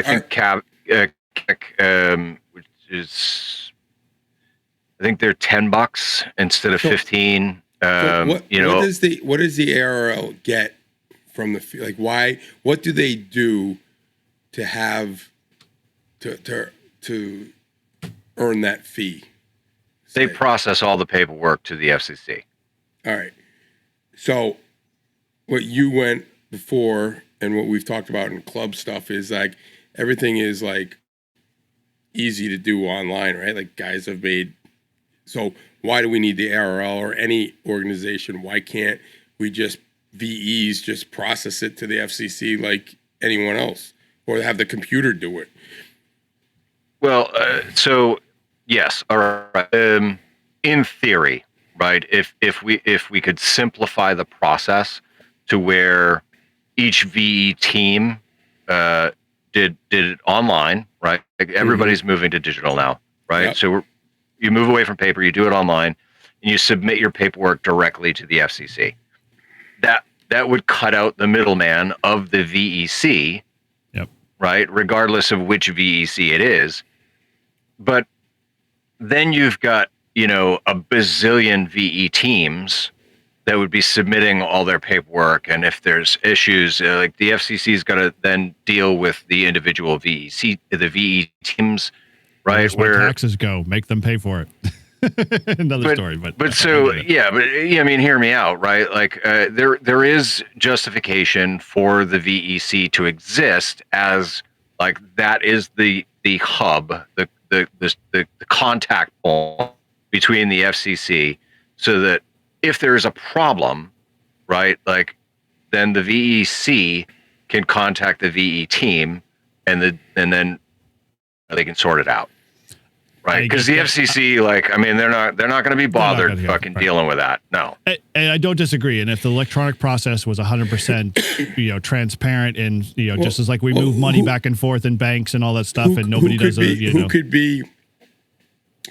think which is, I think they're $10 instead of 15. What does the ARRL get from the fee? Like, why? What do they do to have to earn that fee? They process all the paperwork to the FCC. All right. So what you went before and what we've talked about in club stuff is like everything is like easy to do online, right? Like guys have made So why do we need the ARL or any organization? Why can't we just VEs just process it to the FCC like anyone else, or have the computer do it? Well, so yes, all right. In theory, right? If we could simplify the process to where each VE team did it online, right? Like everybody's moving to digital now, right? Yep. So you move away from paper, you do it online, and you submit your paperwork directly to the FCC. That would cut out the middleman of the VEC, right? Regardless of which VEC it is. But then you've got, a bazillion VE teams that would be submitting all their paperwork. And if there's issues, like the FCC's got to then deal with the individual VE teams, right? That's where taxes go, make them pay for it. Another story, but I mean, hear me out, right? Like there is justification for the VEC to exist as like that is the hub, the contact point between the FCC, so that if there is a problem, right, like then the VEC can contact the VE team, and then they can sort it out. Right, because the FCC, like, I mean, they're not going to be bothered dealing with that. No, and I don't disagree. And if the electronic process was 100%, transparent, and just as like we move money back and forth in banks and all that stuff, and nobody does who could be?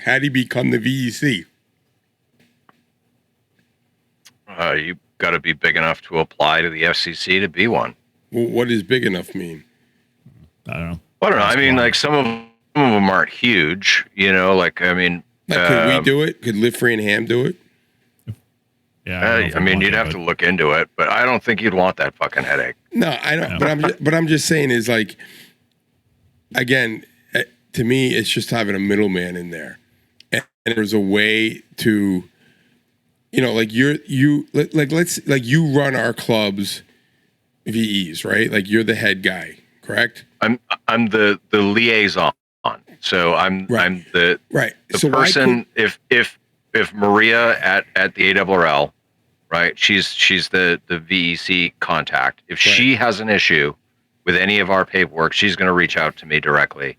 How do you become the VEC? You got to be big enough to apply to the FCC to be one. Well, what does big enough mean? I don't know. I mean, like some of them aren't huge, like, I mean... could we do it? Could Live Free and Ham do it? Yeah. I mean, you'd have to look into it, but I don't think you'd want that fucking headache. No, I don't. But I'm just saying is like, again, to me, it's just having a middleman in there. And there's a way to, like you run our club's VEs, right? Like you're the head guy, correct? I'm the liaison. So I'm the so person. If Maria at the ARRL, right? She's the VEC contact. If she has an issue with any of our paperwork, she's going to reach out to me directly,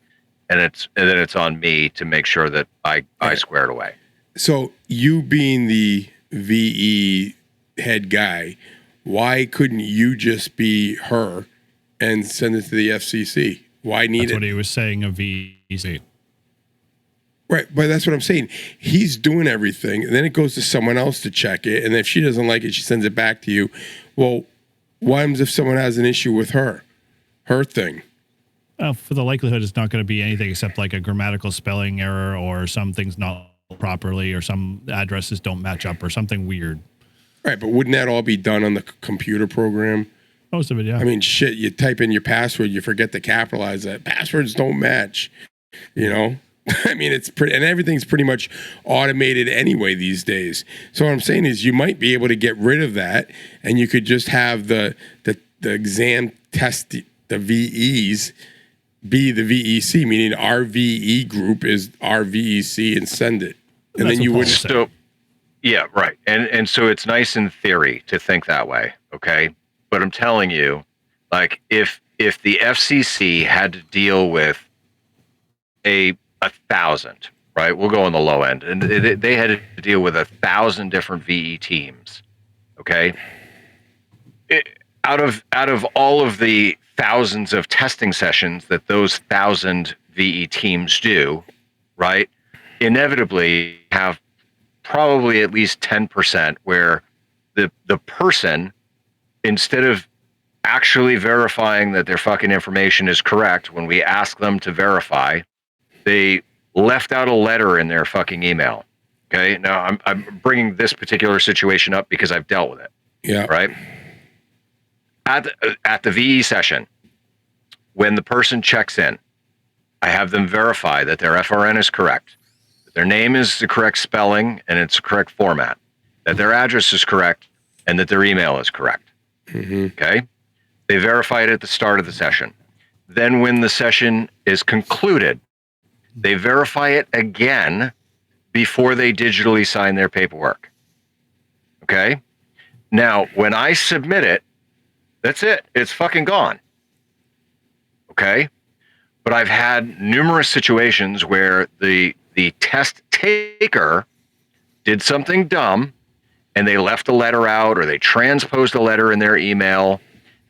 and then it's on me to make sure that I square it away. So you being the VE head guy, why couldn't you just be her and send it to the FCC? Why need it? That's what he was saying of VEC. Right, but that's what I'm saying. He's doing everything, and then it goes to someone else to check it, and if she doesn't like it, she sends it back to you. Well, what happens if someone has an issue with her thing? For the likelihood, it's not going to be anything except like a grammatical spelling error, or something's not properly, or some addresses don't match up, or something weird. Right, but wouldn't that all be done on the computer program? Most of it, yeah. I mean, shit, you type in your password, you forget to capitalize that. Passwords don't match, I mean, it's pretty, and everything's pretty much automated anyway these days. So what I'm saying is you might be able to get rid of that, and you could just have the exam test, the VEs be the VEC, meaning our VE group is our VEC, and send it. And then you would still, yeah, right. And so it's nice in theory to think that way, okay? But I'm telling you, like, if the FCC had to deal with a 1,000, right? We'll go on the low end, and they had to deal with 1,000 different VE teams, okay? Out of all of the thousands of testing sessions that those 1,000 VE teams do, right? Inevitably have probably at least 10% where the person, instead of actually verifying that their fucking information is correct when we ask them to verify, they left out a letter in their fucking email. Okay, now I'm bringing this particular situation up because I've dealt with it. Yeah. Right. At the VE session, when the person checks in, I have them verify that their FRN is correct, that their name is the correct spelling and it's the correct format, that their address is correct, and that their email is correct. Mm-hmm. Okay. They verify it at the start of the session. Then when the session is concluded, they verify it again before they digitally sign their paperwork. Okay? Now, when I submit it, that's it. It's fucking gone. Okay? But I've had numerous situations where the test taker did something dumb and they left a letter out or they transposed a letter in their email.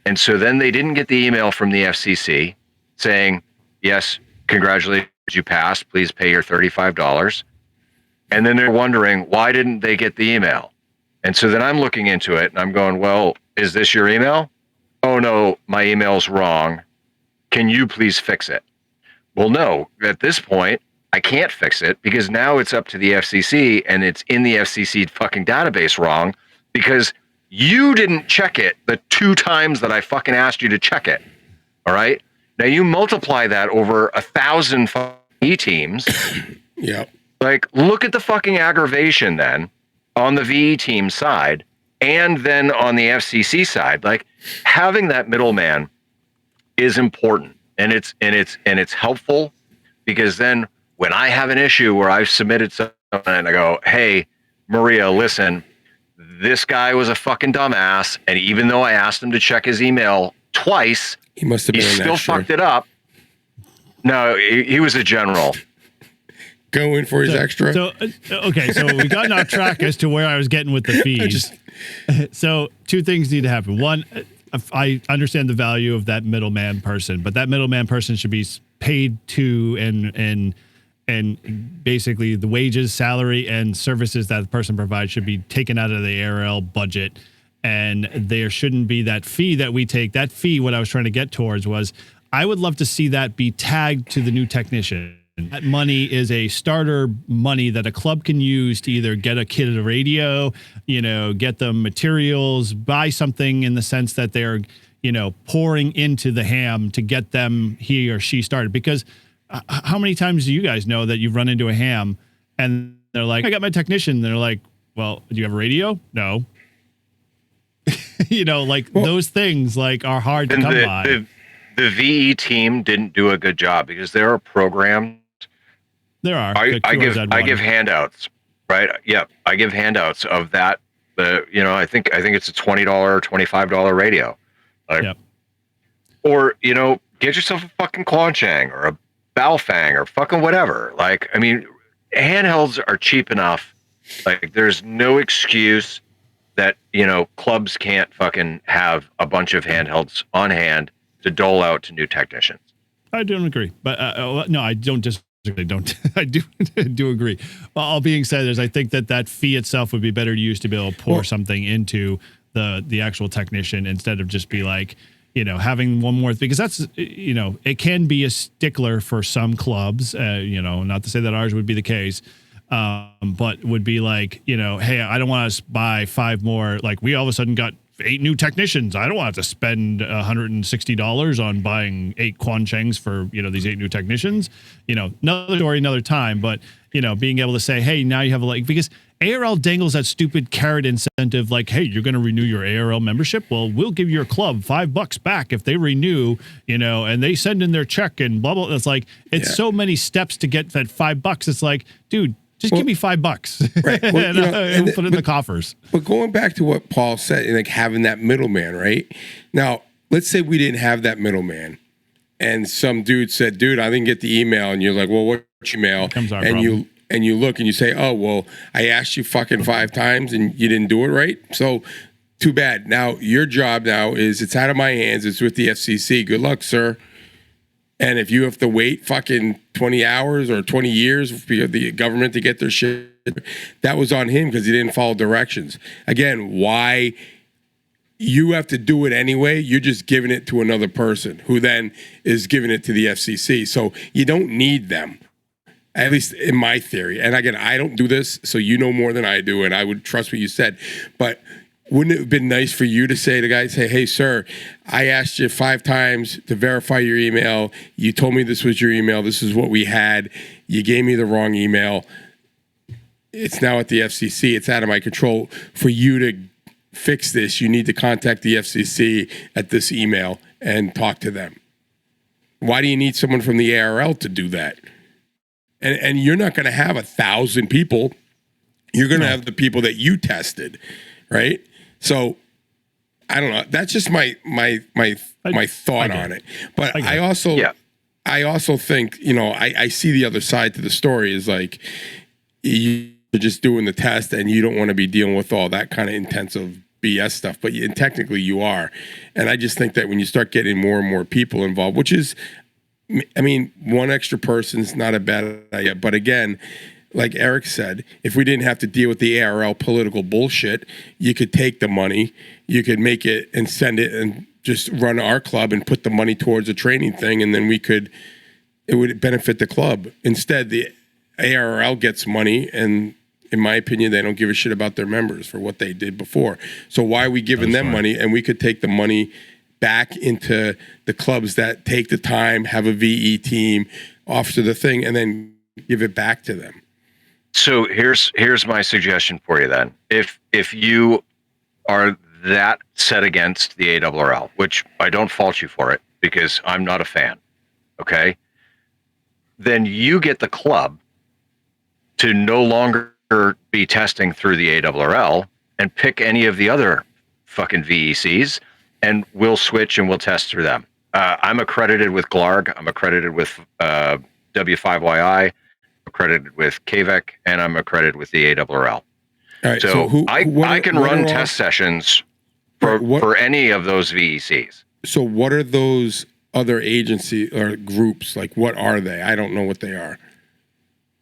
And so then they didn't get the email from the FCC saying, yes, congratulations, you passed. Please pay your $35. And then they're wondering, why didn't they get the email? And so then I'm looking into it and I'm going, well, is this your email? Oh, no, my email's wrong. Can you please fix it? Well, no, at this point, I can't fix it because now it's up to the FCC and it's in the FCC fucking database wrong because you didn't check it the 2 times that I fucking asked you to check it. All right. Now you multiply that over 1,000 teams. Yeah. Like, look at the fucking aggravation then on the VE team side and then on the FCC side. Like, having that middleman is important and it's helpful because then when I have an issue where I've submitted something and I go, hey, Maria, listen, this guy was a fucking dumbass. And even though I asked him to check his email twice, he must have been still fucked it up. No, he was a general. Going for his extra. So, okay, so we got off track as to where I was getting with the fees. So 2 things need to happen. One, I understand the value of that middleman person, but that middleman person should be paid to and basically the wages, salary, and services that the person provides should be taken out of the ARL budget. And there shouldn't be that fee that we take. That fee, what I was trying to get towards was, I would love to see that be tagged to the new technician. That money is a starter money that a club can use to either get a kid a radio, get them materials, buy something in the sense that they're, pouring into the ham to get them he or she started. Because how many times do you guys know that you've run into a ham and they're like, I got my technician. And they're like, well, do you have a radio? No. Those things are hard to come by. The VE team didn't do a good job because there are programs. There are. I give handouts, right? Yeah, I give handouts of that. I think it's a $20 or $25 radio. Or get yourself a fucking Quanchang or a Baofeng or fucking whatever. Handhelds are cheap enough. There's no excuse that clubs can't fucking have a bunch of handhelds on hand to dole out to new technicians. I don't agree, but no, I don't disagree. I do agree. Well, all being said, I think that fee itself would be better used to be able to pour something into the actual technician instead of just be having one more, because that's, it can be a stickler for some clubs, not to say that ours would be the case, but would be hey, I don't want to buy 5 more. We all of a sudden got 8 new technicians. I don't want to have to spend $160 on buying 8 Quanchangs for, these 8 new technicians, another story, another time. But, being able to say, hey, now you have because ARL dangles that stupid carrot incentive, hey, you're going to renew your ARL membership. Well, we'll give your club $5 back if they renew, and they send in their check and blah, blah. It's so many steps to get that $5. It's dude, just give me $5, right? And put it in the coffers. But going back to what Paul said, having that middleman, right? Now, let's say we didn't have that middleman, and some dude said, "Dude, I didn't get the email," and you're like, "Well, what's your email?" And you look and you say, "Oh, well, I asked you fucking 5 times and you didn't do it right. So, too bad. Now your job now is it's out of my hands. It's with the FCC. Good luck, sir." And if you have to wait fucking 20 hours or 20 years for the government to get their shit, that was on him because he didn't follow directions. Again, why you have to do it anyway? You're just giving it to another person who then is giving it to the FCC. So you don't need them, at least in my theory. And again, I don't do this, so you know more than I do, and I would trust what you said. But wouldn't it have been nice for you to say to the guy, hey, sir, I asked you 5 times to verify your email. You told me this was your email. This is what we had. You gave me the wrong email. It's now at the FCC. It's out of my control. For you to fix this, you need to contact the FCC at this email and talk to them. Why do you need someone from the ARL to do that? And you're not going to have 1,000 people. You're going to have the people that you tested, right? So I don't know. That's just my thought on it. But I also think, you know, I see the other side to the story is like you're just doing the test and you don't want to be dealing with all that kind of intensive BS stuff, but technically you are. And I just think that when you start getting more and more people involved, which is, I mean, one extra person's not a bad idea. But again, like Eric said, if we didn't have to deal with the ARL political bullshit, you could take the money, you could make it and send it and just run our club and put the money towards a training thing, and then it would benefit the club. Instead, the ARL gets money, and in my opinion, they don't give a shit about their members for what they did before. So why are we giving them money? And we could take the money back into the clubs that take the time, have a VE team, offer the thing, and then give it back to them. So here's my suggestion for you then. If you are that set against the ARL, which I don't fault you for it because I'm not a fan, okay? Then you get the club to no longer be testing through the ARL and pick any of the other fucking VECs, and we'll switch and we'll test through them. I'm accredited with GLARG. I'm accredited with W5YI, accredited with KVEC, and I'm accredited with the ARL. Right, so I can run test sessions for any of those VECs. So what are those other agency or groups? Like, what are they? I don't know what they are.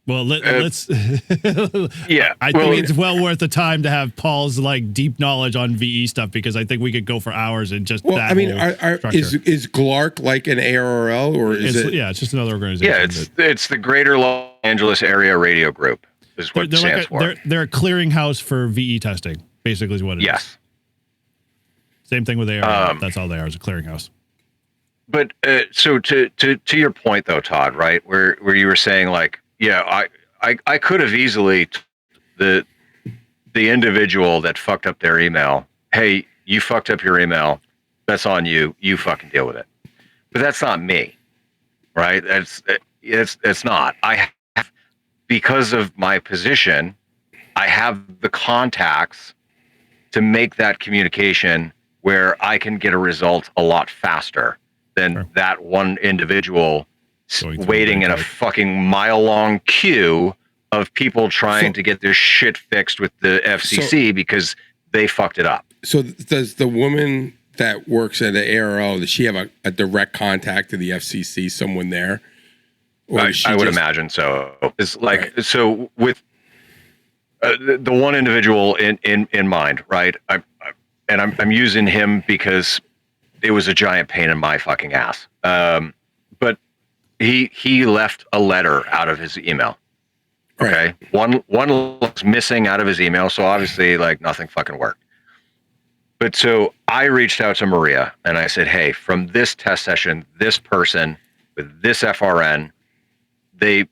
Well, let's. Yeah, I think it's well worth the time to have Paul's like deep knowledge on VE stuff, because I think we could go for hours and just. Well, that I mean, whole is GLARC like an ARL or is it? Yeah, it's just another organization. Yeah, it's the Greater Los Angeles Area Radio Group is what it stands for. They're a clearinghouse for VE testing, basically is what it is. Yes. Same thing with ARL. That's all they are, is a clearinghouse. But so to your point though, Todd, right, where you were saying like, yeah, I could have easily the individual that fucked up their email. Hey, you fucked up your email. That's on you. You fucking deal with it. But that's not me, right? It's not. I have, because of my position, I have the contacts to make that communication where I can get a result a lot faster than that one individual waiting in a fucking mile-long queue of people trying to get their shit fixed with the FCC because they fucked it up. So does the woman that works at the ARL, does she have a direct contact to the FCC, someone there? Or I would imagine so. It's like, so with the one individual in mind, right? I'm using him because it was a giant pain in my fucking ass. But he left a letter out of his email. Okay. One was missing out of his email, so obviously like nothing fucking worked. But so I reached out to Maria and I said, hey, from this test session, this person with this FRN, they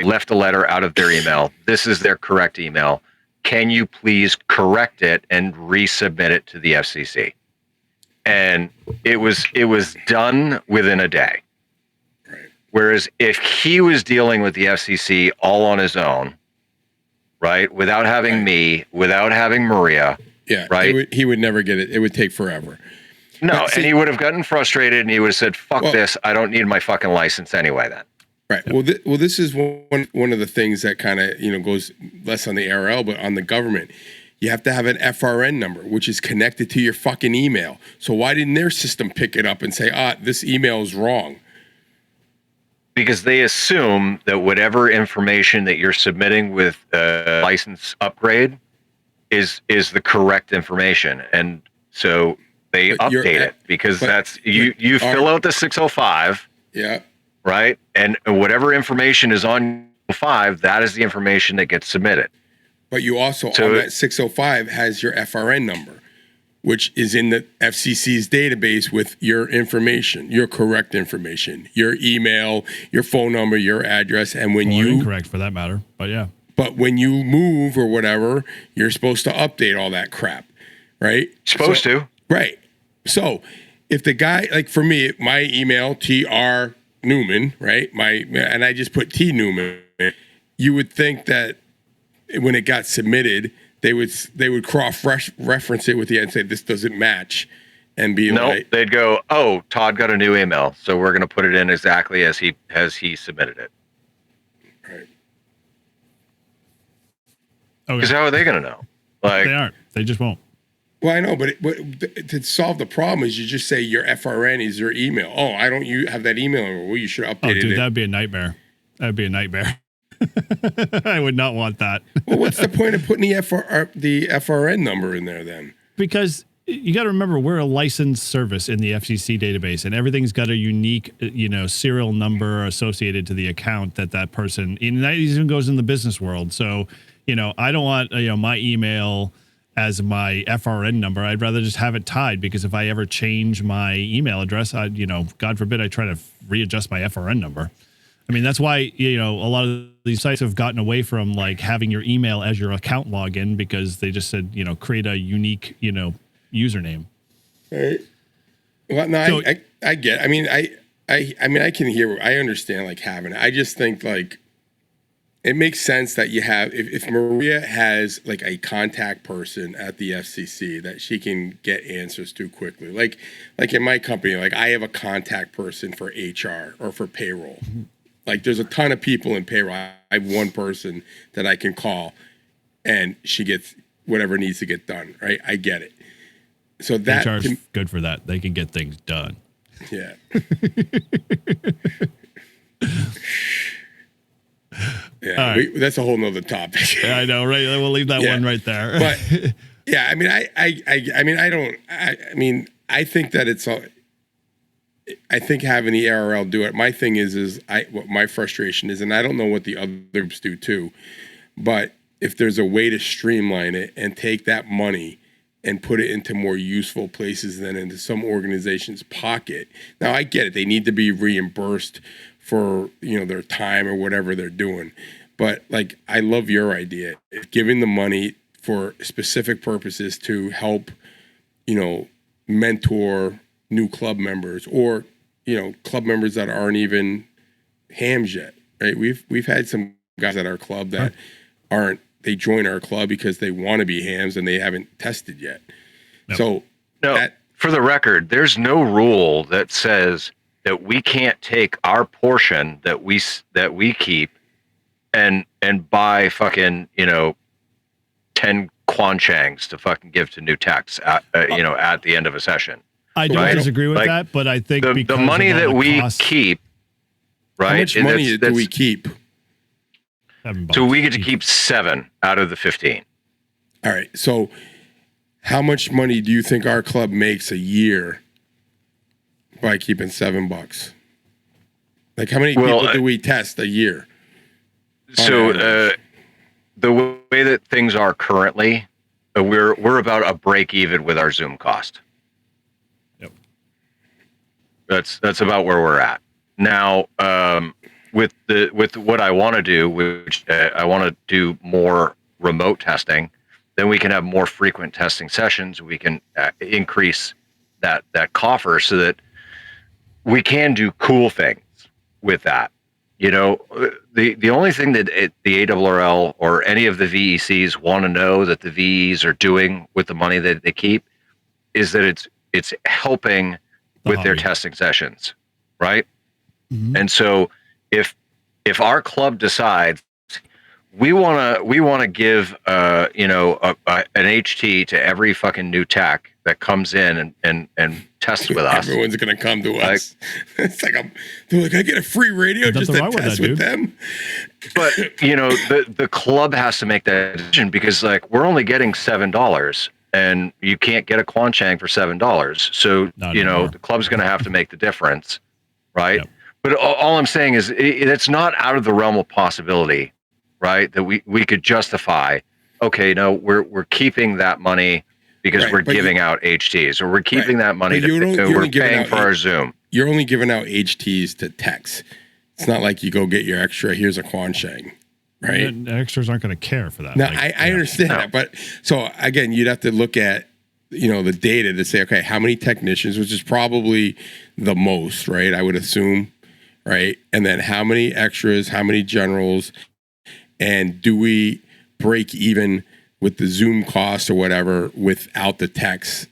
left a letter out of their email. This is their correct email. Can you please correct it and resubmit it to the FCC? And it was done within a day. Whereas if he was dealing with the FCC all on his own, right, without having me, without having Maria, right, he would never get it. It would take forever. No, and he would have gotten frustrated and he would have said, fuck this, I don't need my fucking license anyway then. Right. Well, this is one of the things that kind of, goes less on the ARL, but on the government. You have to have an FRN number, which is connected to your fucking email. So why didn't their system pick it up and say, this email is wrong? Because they assume that whatever information that you're submitting with a license upgrade is the correct information. And so they update it because that's, you fill out the 605. Yeah. Right. And whatever information is on 5, that is the information that gets submitted. But you also, on that 605 has your FRN number, which is in the FCC's database with your information, your correct information, your email, your phone number, your address. And when incorrect for that matter, but yeah. But when you move or whatever, you're supposed to update all that crap, right? Supposed to. Right. So if the guy, like for me, my email, TR Newman, right? And I just put T Newman. You would think that when it got submitted, they would cross reference it with the end and say this doesn't match, and be like, they'd go, oh, Todd got a new email, so we're going to put it in exactly as he submitted it. Right. Because how are they going to know? Like they aren't. They just won't. Well, I know, but to solve the problem is you just say your FRN is your email. Oh, I don't have that email anymore. Well, you should update it. Oh, dude, that'd be a nightmare. That'd be a nightmare. I would not want that. Well, what's the point of putting the FRN number in there then? Because you got to remember, we're a licensed service in the FCC database, and everything's got a unique, serial number associated to the account that person. And that even goes in the business world. So, I don't want my email as my FRN number. I'd rather just have it tied, because if I ever change my email address, God forbid I try to readjust my FRN number. I mean, that's why, a lot of these sites have gotten away from like having your email as your account login, because they just said, create a unique, username. Right. Well, no, so, I get. I mean, I can hear. I understand like having it. I just think like it makes sense that you have. If Maria has like a contact person at the FCC that she can get answers to quickly, like in my company, like I have a contact person for HR or for payroll. Like there's a ton of people in payroll. I have one person that I can call, and she gets whatever needs to get done. Right? I get it. So that HR's good for that. They can get things done. Yeah. Yeah, right. That's a whole nother topic. Yeah, I know, right? We'll leave that one right there. But yeah, I mean, I think that it's all. I think having the ARL do it. My thing is what my frustration is, and I don't know what the other groups do too, but if there's a way to streamline it and take that money and put it into more useful places than into some organization's pocket. Now I get it; they need to be reimbursed for their time or whatever they're doing, but like I love your idea, giving the money for specific purposes to help, mentor new club members, or club members that aren't even hams yet, right? We've had some guys at our club that aren't. They join our club because they want to be hams and they haven't tested yet. Nope. So for the record, there's no rule that says that we can't take our portion that we keep and buy fucking 10 Kwanchangs to fucking give to new techs at the end of a session. I don't disagree with that, but I think the money that we keep, right? How much money do we keep? So we get to keep 7 out of the 15. All right. So how much money do you think our club makes a year by keeping $7? Like how many people do we test a year? So the way that things are currently, we're about a break even with our Zoom cost. Yep. That's about where we're at now. With what I want to do, which I want to do more remote testing, then we can have more frequent testing sessions. We can increase that coffer so that we can do cool things with that. The only thing that the ARRL or any of the VECs want to know that the VEs are doing with the money that they keep is that it's helping with their testing sessions, right? Mm-hmm. And so if our club decides we want to give an HT to every fucking new tech that comes in and tests with us, everyone's gonna come to us. It's like they're like, I get a free radio just to test with them. But the club has to make that decision, because like we're only getting $7 and you can't get a Kwanchang for $7. So the club's gonna have to make the difference, right? Yep. But all I'm saying is it's not out of the realm of possibility, right? That we could justify, okay, no, we're keeping that money because we're giving out HTs, or we're keeping that money we're paying for our Zoom. You're only giving out HTs to techs. It's not like you go get your extra, here's a Kwanchang, right? The extras aren't going to care for that. No, I understand that. But so again, you'd have to look at, the data to say, okay, how many technicians, which is probably the most, right? I would assume. right? And then how many extras, how many generals, and do we break even with the Zoom cost or whatever without the text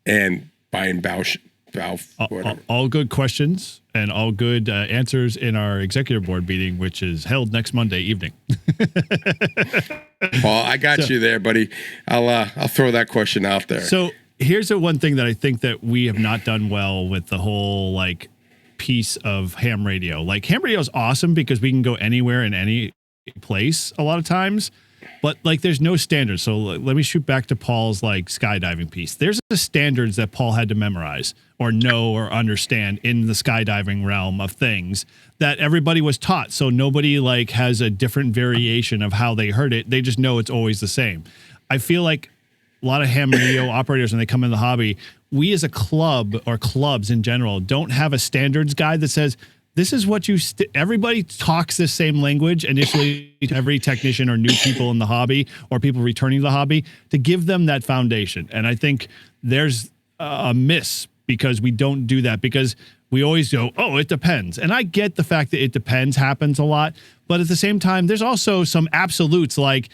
and buying whatever. All good questions and all good answers in our executive board meeting, which is held next Monday evening. Paul, I got you there, buddy. I'll throw that question out there. So here's the one thing that I think that we have not done well with the whole like piece of ham radio. Like ham radio is awesome because we can go anywhere in any place a lot of times. But like, there's no standards. So let me shoot back to Paul's like skydiving piece. There's the standards that Paul had to memorize or know or understand in the skydiving realm of things that everybody was taught. So nobody like has a different variation of how they heard it. They just know it's always the same. I feel like a lot of ham radio operators, when they come in the hobby, we as a club or clubs in general don't have a standards guide that says, this is what you, everybody talks the same language initially, every technician or new people in the hobby or people returning to the hobby, to give them that foundation. And I think there's a miss because we don't do that, because we always go, oh, it depends. And I get the fact that it depends happens a lot, but at the same time, there's also some absolutes like,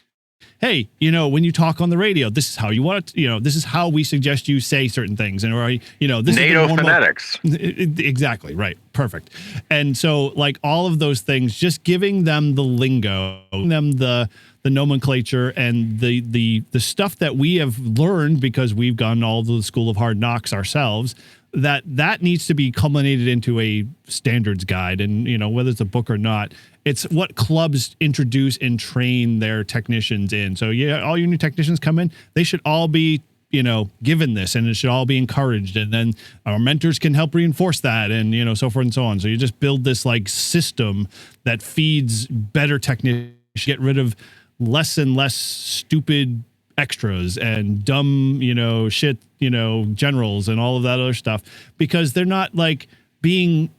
hey, you know, when you talk on the radio, this is how you want it, you know, this is how we suggest you say certain things. And, or, you know, this NATO is the phonetics. Exactly. Right. Perfect. And so like all of those things, just giving them the lingo, them the nomenclature and the stuff that we have learned because we've gone all to the school of hard knocks ourselves, that needs to be culminated into a standards guide. And, you know, whether it's a book or not, it's what clubs introduce and train their technicians in. So yeah, all your new technicians come in, they should all be, you know, given this, and it should all be encouraged. And then our mentors can help reinforce that, and, you know, so forth and so on. So you just build this like system that feeds better technicians, get rid of less and less stupid extras and dumb, you know, shit, you know, generals and all of that other stuff, because they're not like being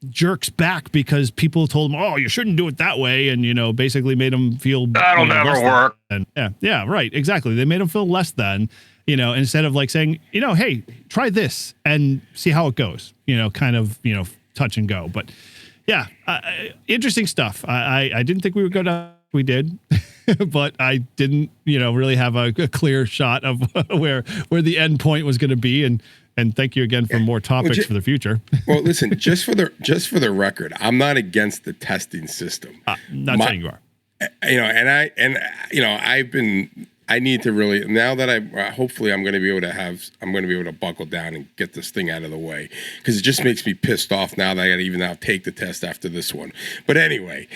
jerks back because people told them, oh, you shouldn't do it that way, and, you know, basically made them feel that'll never work. And yeah, right, exactly. They made them feel less than, you know, instead of like saying, you know, hey, try this and see how it goes, you know, kind of, you know, touch and go. But yeah, interesting stuff. I didn't think we would go down. We did, but I didn't, you know, really have a clear shot of where the end point was going to be. And thank you again for more topics for the future. Well, listen, just for the record, I'm not against the testing system. Not saying you are. You know, I need to really, now that hopefully I'm going to be able to buckle down and get this thing out of the way, because it just makes me pissed off now that I got to even now take the test after this one. But anyway,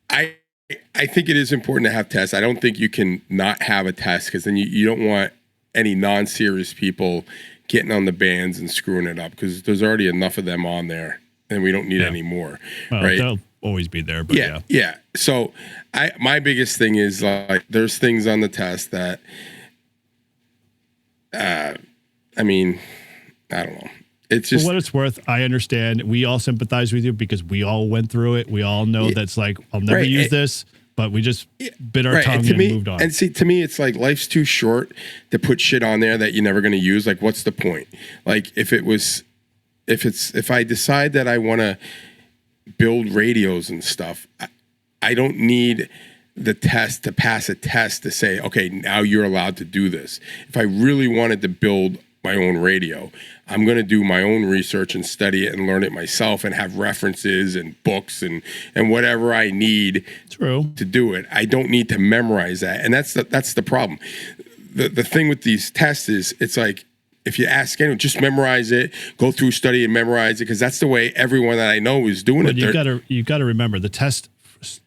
I think it is important to have tests. I don't think you can not have a test, because then you don't want any non-serious people getting on the bands and screwing it up, because there's already enough of them on there and we don't need any more. Well, right? They'll always be there, but yeah. So my biggest thing is like, there's things on the test that, I mean, I don't know. It's just, for what it's worth, I understand. We all sympathize with you because we all went through it. We all know that's like, I'll never use this, but we just bit our tongue and moved on. And see, to me, it's like life's too short to put shit on there that you're never going to use. Like, what's the point? Like, if I decide that I want to build radios and stuff, I don't need the test to pass a test to say, okay, now you're allowed to do this. If I really wanted to build my own radio, I'm going to do my own research and study it and learn it myself and have references and books and whatever I need to do it. I don't need to memorize that. And that's the problem. The thing with these tests is, it's like, if you ask anyone, just memorize it, go through, study and memorize it, because that's the way everyone that I know is doing it. You got to remember the test.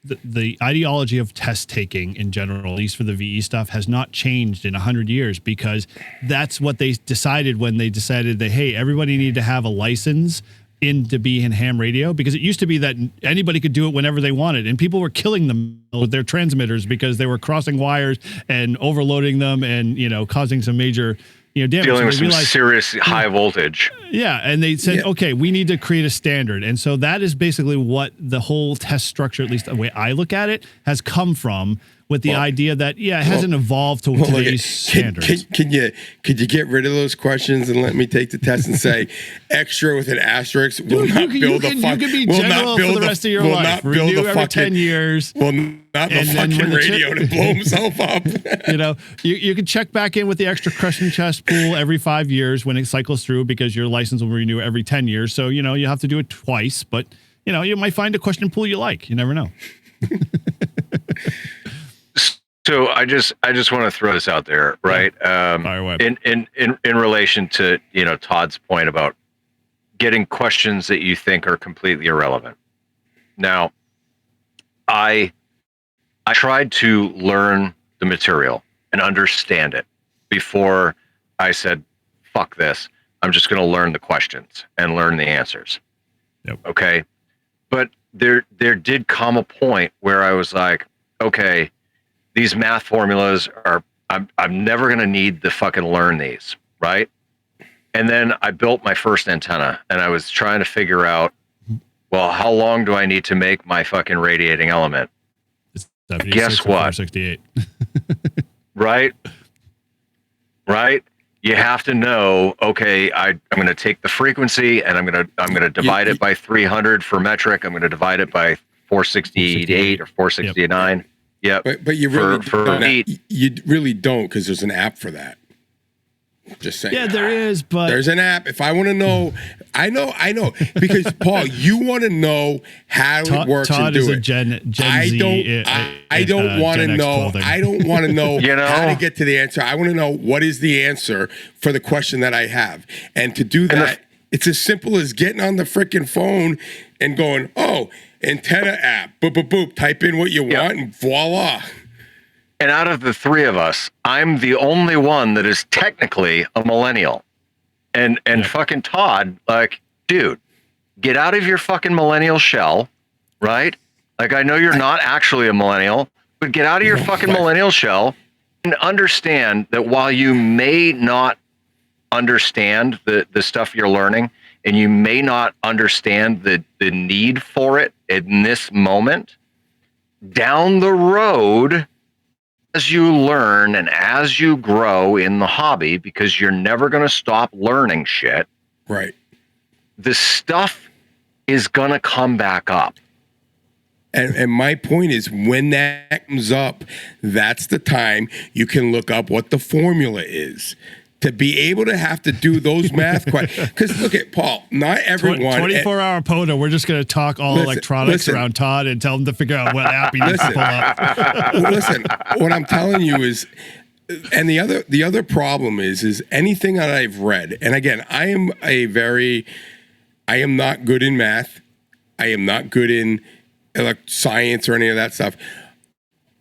The ideology of test taking in general, at least for the VE stuff, has not changed in 100 years, because that's what they decided when they decided that, hey, everybody needed to have a license to be in ham radio, because it used to be that anybody could do it whenever they wanted, and people were killing them with their transmitters because they were crossing wires and overloading them and, you know, causing some major, you know, damage. Dealing with some serious high voltage. Yeah, and they said, okay, we need to create a standard. And so that is basically what the whole test structure, at least the way I look at it, has come from, with the idea that it hasn't evolved to today's standards. Could you get rid of those questions and let me take the test and say extra with an asterisk will not build a fucking. You can be general for the rest of your life. Renew every 10 years. Will not the fucking radio to blow himself up. You can check back in with the extra question test pool every 5 years when it cycles through, because your license will renew every 10 years. So you have to do it twice, but you might find a question pool you like. You never know. So I just want to throw this out there, right? In relation to Todd's point about getting questions that you think are completely irrelevant. Now, I tried to learn the material and understand it before I said, "Fuck this! I'm just going to learn the questions and learn the answers." Yep. Okay, but there did come a point where I was like, okay. These math formulas I'm never going to need to fucking learn these, right? And then I built my first antenna, and I was trying to figure out, well, how long do I need to make my fucking radiating element? Guess what? 68. Right? You have to know, okay, I'm going to take the frequency and I'm going to divide it by 300 for metric. I'm going to divide it by 468 or 469. Yep. Yeah, but you really you really don't, because there's an app for that. Just saying. Yeah, there is, but there's an app. If I want to know, I know because Paul, you want to know how it works. Todd and do is it. a Gen Z. I don't want to know. I don't want to know how to get to the answer. I want to know what is the answer for the question that I have, and to do that, it's as simple as getting on the freaking phone and going, antenna app, boop, boop, boop, type in what you want, and voila. And out of the three of us, I'm the only one that is technically a millennial. And fucking Todd, like, dude, get out of your fucking millennial shell, right? Like, I know you're not actually a millennial, but get out of your fucking millennial shell and understand that while you may not understand the stuff you're learning, and you may not understand the need for it in this moment, down the road, as you learn and as you grow in the hobby, because you're never going to stop learning shit. Right. The stuff is going to come back up. And my point is, when that comes up, that's the time you can look up what the formula is. To be able to have to do those math questions. Because look at Paul, not everyone. 24-hour POTA, we're just going to talk all electronics around Todd and tell him to figure out what app he needs to pull up. Listen, what I'm telling you is, and the other problem is anything that I've read, and again, I am not good in math. I am not good in science or any of that stuff.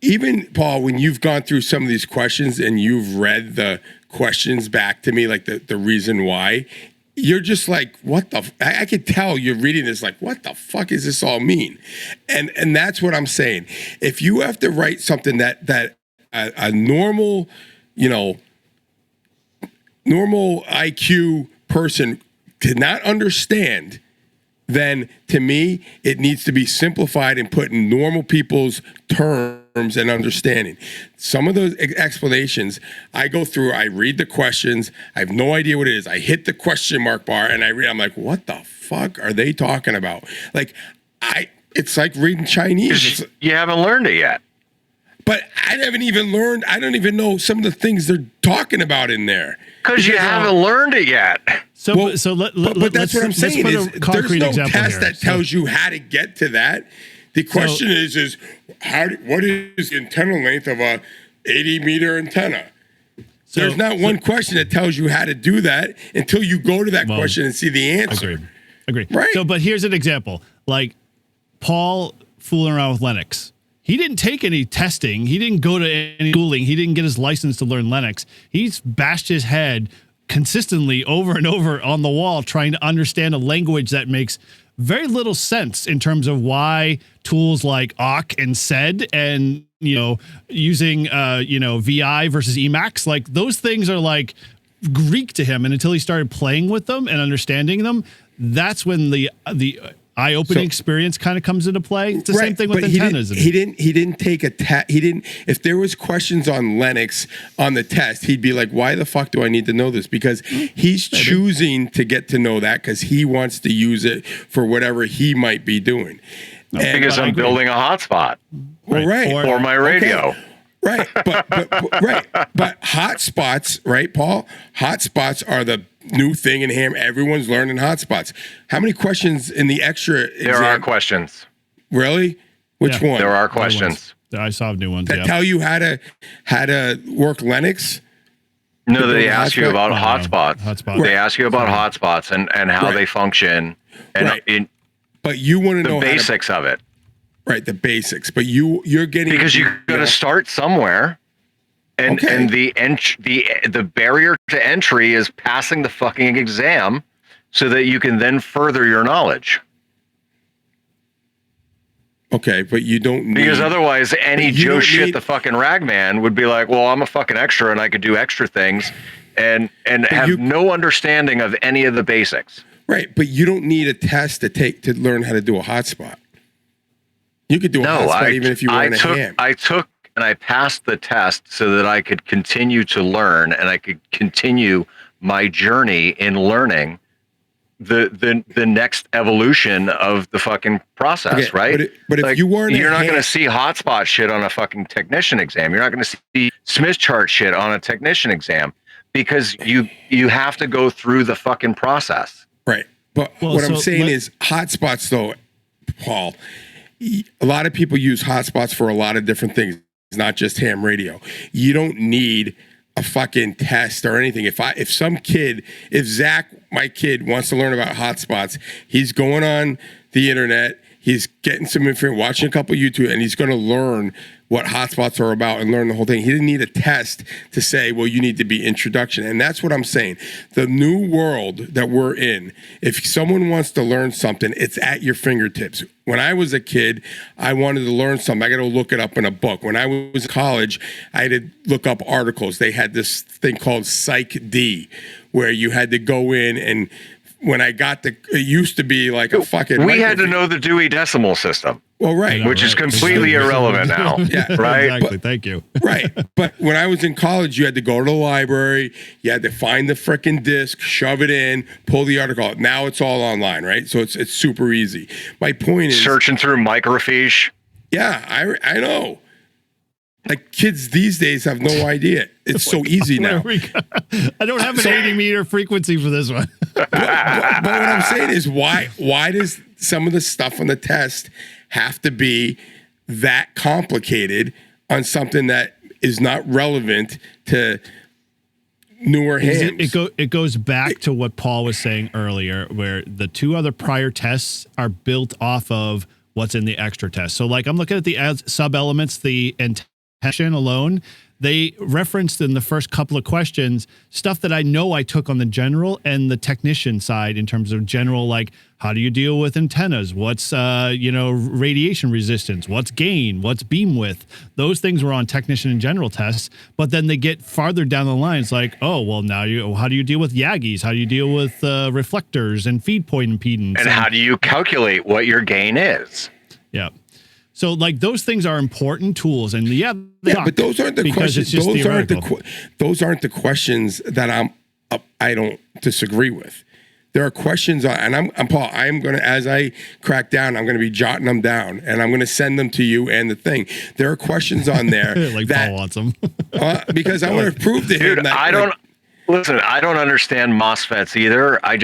Even, Paul, when you've gone through some of these questions and you've read the questions back to me, like the reason why, you're just like, what the I could tell you're reading this like, what the fuck does this all mean? And that's what I'm saying. If you have to write something that a normal IQ person did not understand, then to me, it needs to be simplified and put in normal people's terms and understanding. Some of those explanations I go through, I read the questions, I have no idea what it is. I hit the question mark bar and I'm like, what the fuck are they talking about? Like, it's like reading Chinese. You haven't learned it yet. But I haven't even learned, I don't even know some of the things they're talking about in there. Because you haven't learned it yet. But that's what I'm saying is there's no test that tells you how to get to that. The question is what is the antenna length of a 80-meter antenna? There's not one question that tells you how to do that until you go to that question and see the answer. Agree. Right. So, but here's an example. Like Paul fooling around with Linux. He didn't take any testing. He didn't go to any schooling. He didn't get his license to learn Linux. He's bashed his head consistently over and over on the wall trying to understand a language that makes very little sense in terms of why tools like awk and sed and using VI versus Emacs, like those things are like Greek to him. And until he started playing with them and understanding them, that's when the eye-opening experience kind of comes into play. It's the same thing with antennas. He didn't take a test. If there was questions on Linux on the test, he'd be like, why the fuck do I need to know this? Because he's choosing to get to know that because he wants to use it for whatever he might be doing. Because I'm building a hotspot. Right. For my radio. Okay. Right. But hotspots, right, Paul? Hotspots are the new thing in ham. Everyone's learning hotspots. How many questions in the extra exam? There are questions. Really? Which one? There are questions. I saw new ones. That tell you how to work Linux? No, they ask you about hotspots. Hotspots. They ask you about hotspots and how they function and but you want to know the basics of it. Right, the basics. But you're getting because you got to start somewhere, and the barrier to entry is passing the fucking exam, so that you can then further your knowledge. Okay, but you don't need, because otherwise any Joe shit the fucking ragman would be like, well, I'm a fucking extra and I could do extra things, and have no understanding of any of the basics. Right, but you don't need a test to learn how to do a hotspot. You could do a hotspot even if you weren't a ham. I took and I passed the test so that I could continue to learn and I could continue my journey in learning the next evolution of the fucking process, right? But if you weren't, you're not going to see hotspot shit on a fucking technician exam. You're not going to see Smith chart shit on a technician exam because you have to go through the fucking process. Right. But what I'm saying is hotspots, though, Paul, a lot of people use hotspots for a lot of different things. It's not just ham radio. You don't need a fucking test or anything. If Zach, my kid, wants to learn about hotspots, he's going on the internet, he's getting some information, watching a couple of YouTube, and he's going to learn what hotspots are about and learn the whole thing. He didn't need a test to say, well, you need to be introduction. And that's what I'm saying. The new world that we're in, if someone wants to learn something, it's at your fingertips. When I was a kid, I wanted to learn something. I got to look it up in a book. When I was in college, I had to look up articles. They had this thing called Psych D, where you had to go in and when I got it used to be like a fucking. We had to know the Dewey Decimal System. Well, right. Which is completely irrelevant now. Yeah, right. Exactly. Thank you. Right. But when I was in college, you had to go to the library. You had to find the frickin' disc, shove it in, pull the article out. Now it's all online, right? So it's super easy. My point is searching through microfiche. Yeah, I know. Like kids these days have no idea. It's so easy now. I don't have an 80 meter frequency for this one. but what I'm saying is why does some of the stuff on the test have to be that complicated on something that is not relevant to newer hams? It goes back to what Paul was saying earlier, where the two other prior tests are built off of what's in the extra test. So like I'm looking at the sub-elements, the intention alone, they referenced in the first couple of questions stuff that I know I took on the general and the technician side in terms of general, like how do you deal with antennas? What's radiation resistance? What's gain? What's beam width? Those things were on technician and general tests. But then they get farther down the line. It's like, oh well, now how do you deal with Yagis? How do you deal with reflectors and feed point impedance? And how do you calculate what your gain is? Yeah. So, like those things are important tools, and but those aren't the questions. Those aren't the questions that I don't disagree with. There are questions, and I'm Paul. I'm gonna, as I crack down, I'm gonna be jotting them down, and I'm gonna send them to you and the thing. There are questions on there like that Paul wants them because I want to prove to him that I don't listen. I don't understand MOSFETs either. I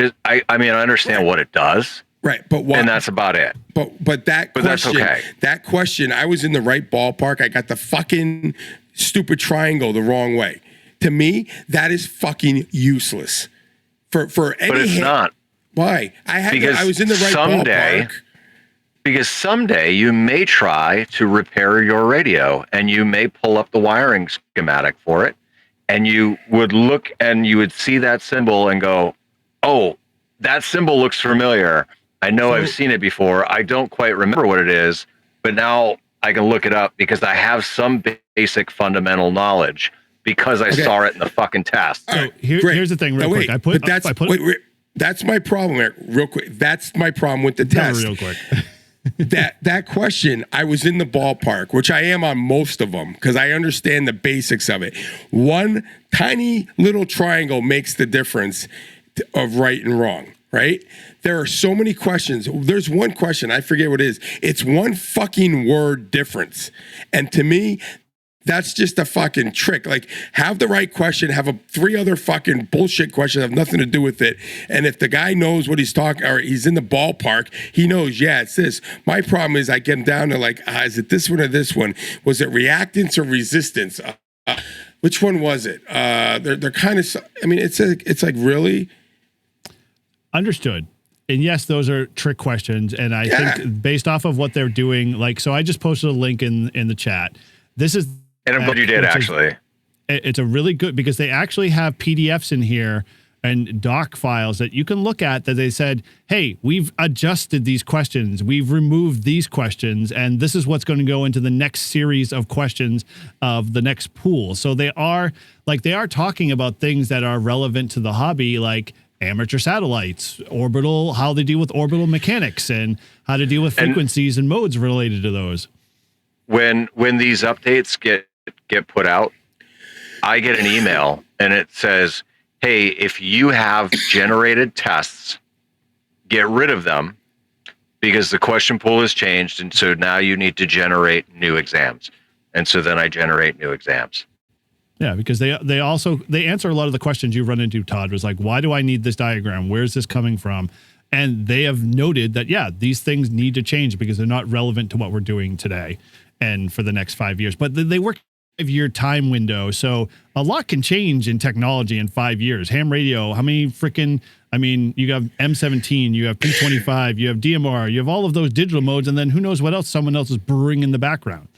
mean, I understand what it does. Right, but what? And that's about it. But that question, that's okay. That question, I was in the right ballpark. I got the fucking stupid triangle the wrong way. To me, that is fucking useless. For any. But it's not. Why? I was in the right ballpark. Because someday you may try to repair your radio, and you may pull up the wiring schematic for it, and you would look and you would see that symbol and go, "Oh, that symbol looks familiar. I know I've seen it before. I don't quite remember what it is, but now I can look it up because I have some basic fundamental knowledge because I saw it in the fucking test." So here's the thing, real quick. That's my problem, Eric. Real quick. That's my problem with the test. Real quick. that question, I was in the ballpark, which I am on most of them because I understand the basics of it. One tiny little triangle makes the difference of right and wrong, right? There are so many questions. There's one question, I forget what it is. It's one fucking word difference. And to me, that's just a fucking trick. Like, have the right question, have 3 other fucking bullshit questions that have nothing to do with it. And if the guy knows what he's talking, or he's in the ballpark, he knows, yeah, it's this. My problem is I get down to like, is it this one or this one? Was it reactance or resistance? Which one was it? They're kind of, I mean, it's like, really? Understood. And yes, those are trick questions. And I think based off of what they're doing, like, so I just posted a link in the chat. This is, and I'm glad you did, actually. It's a really good, because they actually have PDFs in here and doc files that you can look at that they said, hey, we've adjusted these questions. We've removed these questions. And this is what's going to go into the next series of questions of the next pool. So they are talking about things that are relevant to the hobby, like amateur satellites, orbital, how they deal with orbital mechanics and how to deal with frequencies and modes related to those. When these updates get put out, I get an email and it says, hey, if you have generated tests, get rid of them because the question pool has changed. And so now you need to generate new exams. And so then I generate new exams. Yeah, because they answer a lot of the questions you run into, Todd, was like, why do I need this diagram? Where's this coming from? And they have noted that, yeah, these things need to change because they're not relevant to what we're doing today and for the next 5 years. But they work 5-year time window. So a lot can change in technology in 5 years. Ham radio, how many freaking, I mean, you have M17, you have P25, you have DMR, you have all of those digital modes, and then who knows what else someone else is brewing in the background.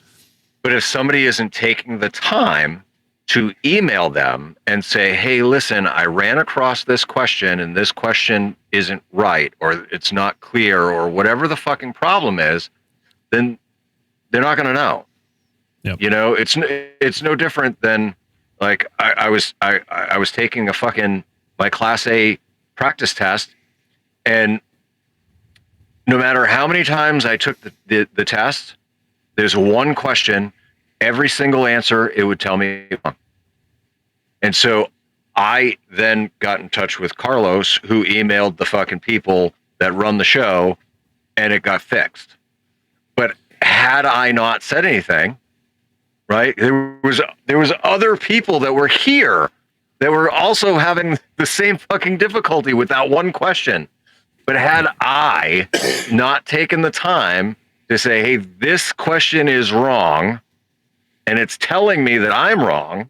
But if somebody isn't taking the time to email them and say, hey, listen, I ran across this question and this question isn't right, or it's not clear, or whatever the fucking problem is, then they're not going to know. Yep. You know, it's no different than like I was taking my Class A practice test, and no matter how many times I took the test, there's one question, every single answer it would tell me wrong. And so I then got in touch with Carlos, who emailed the fucking people that run the show, and it got fixed. But had I not said anything, right, there was other people that were here that were also having the same fucking difficulty with that one question. But had I not taken the time to say, hey, this question is wrong, and it's telling me that I'm wrong,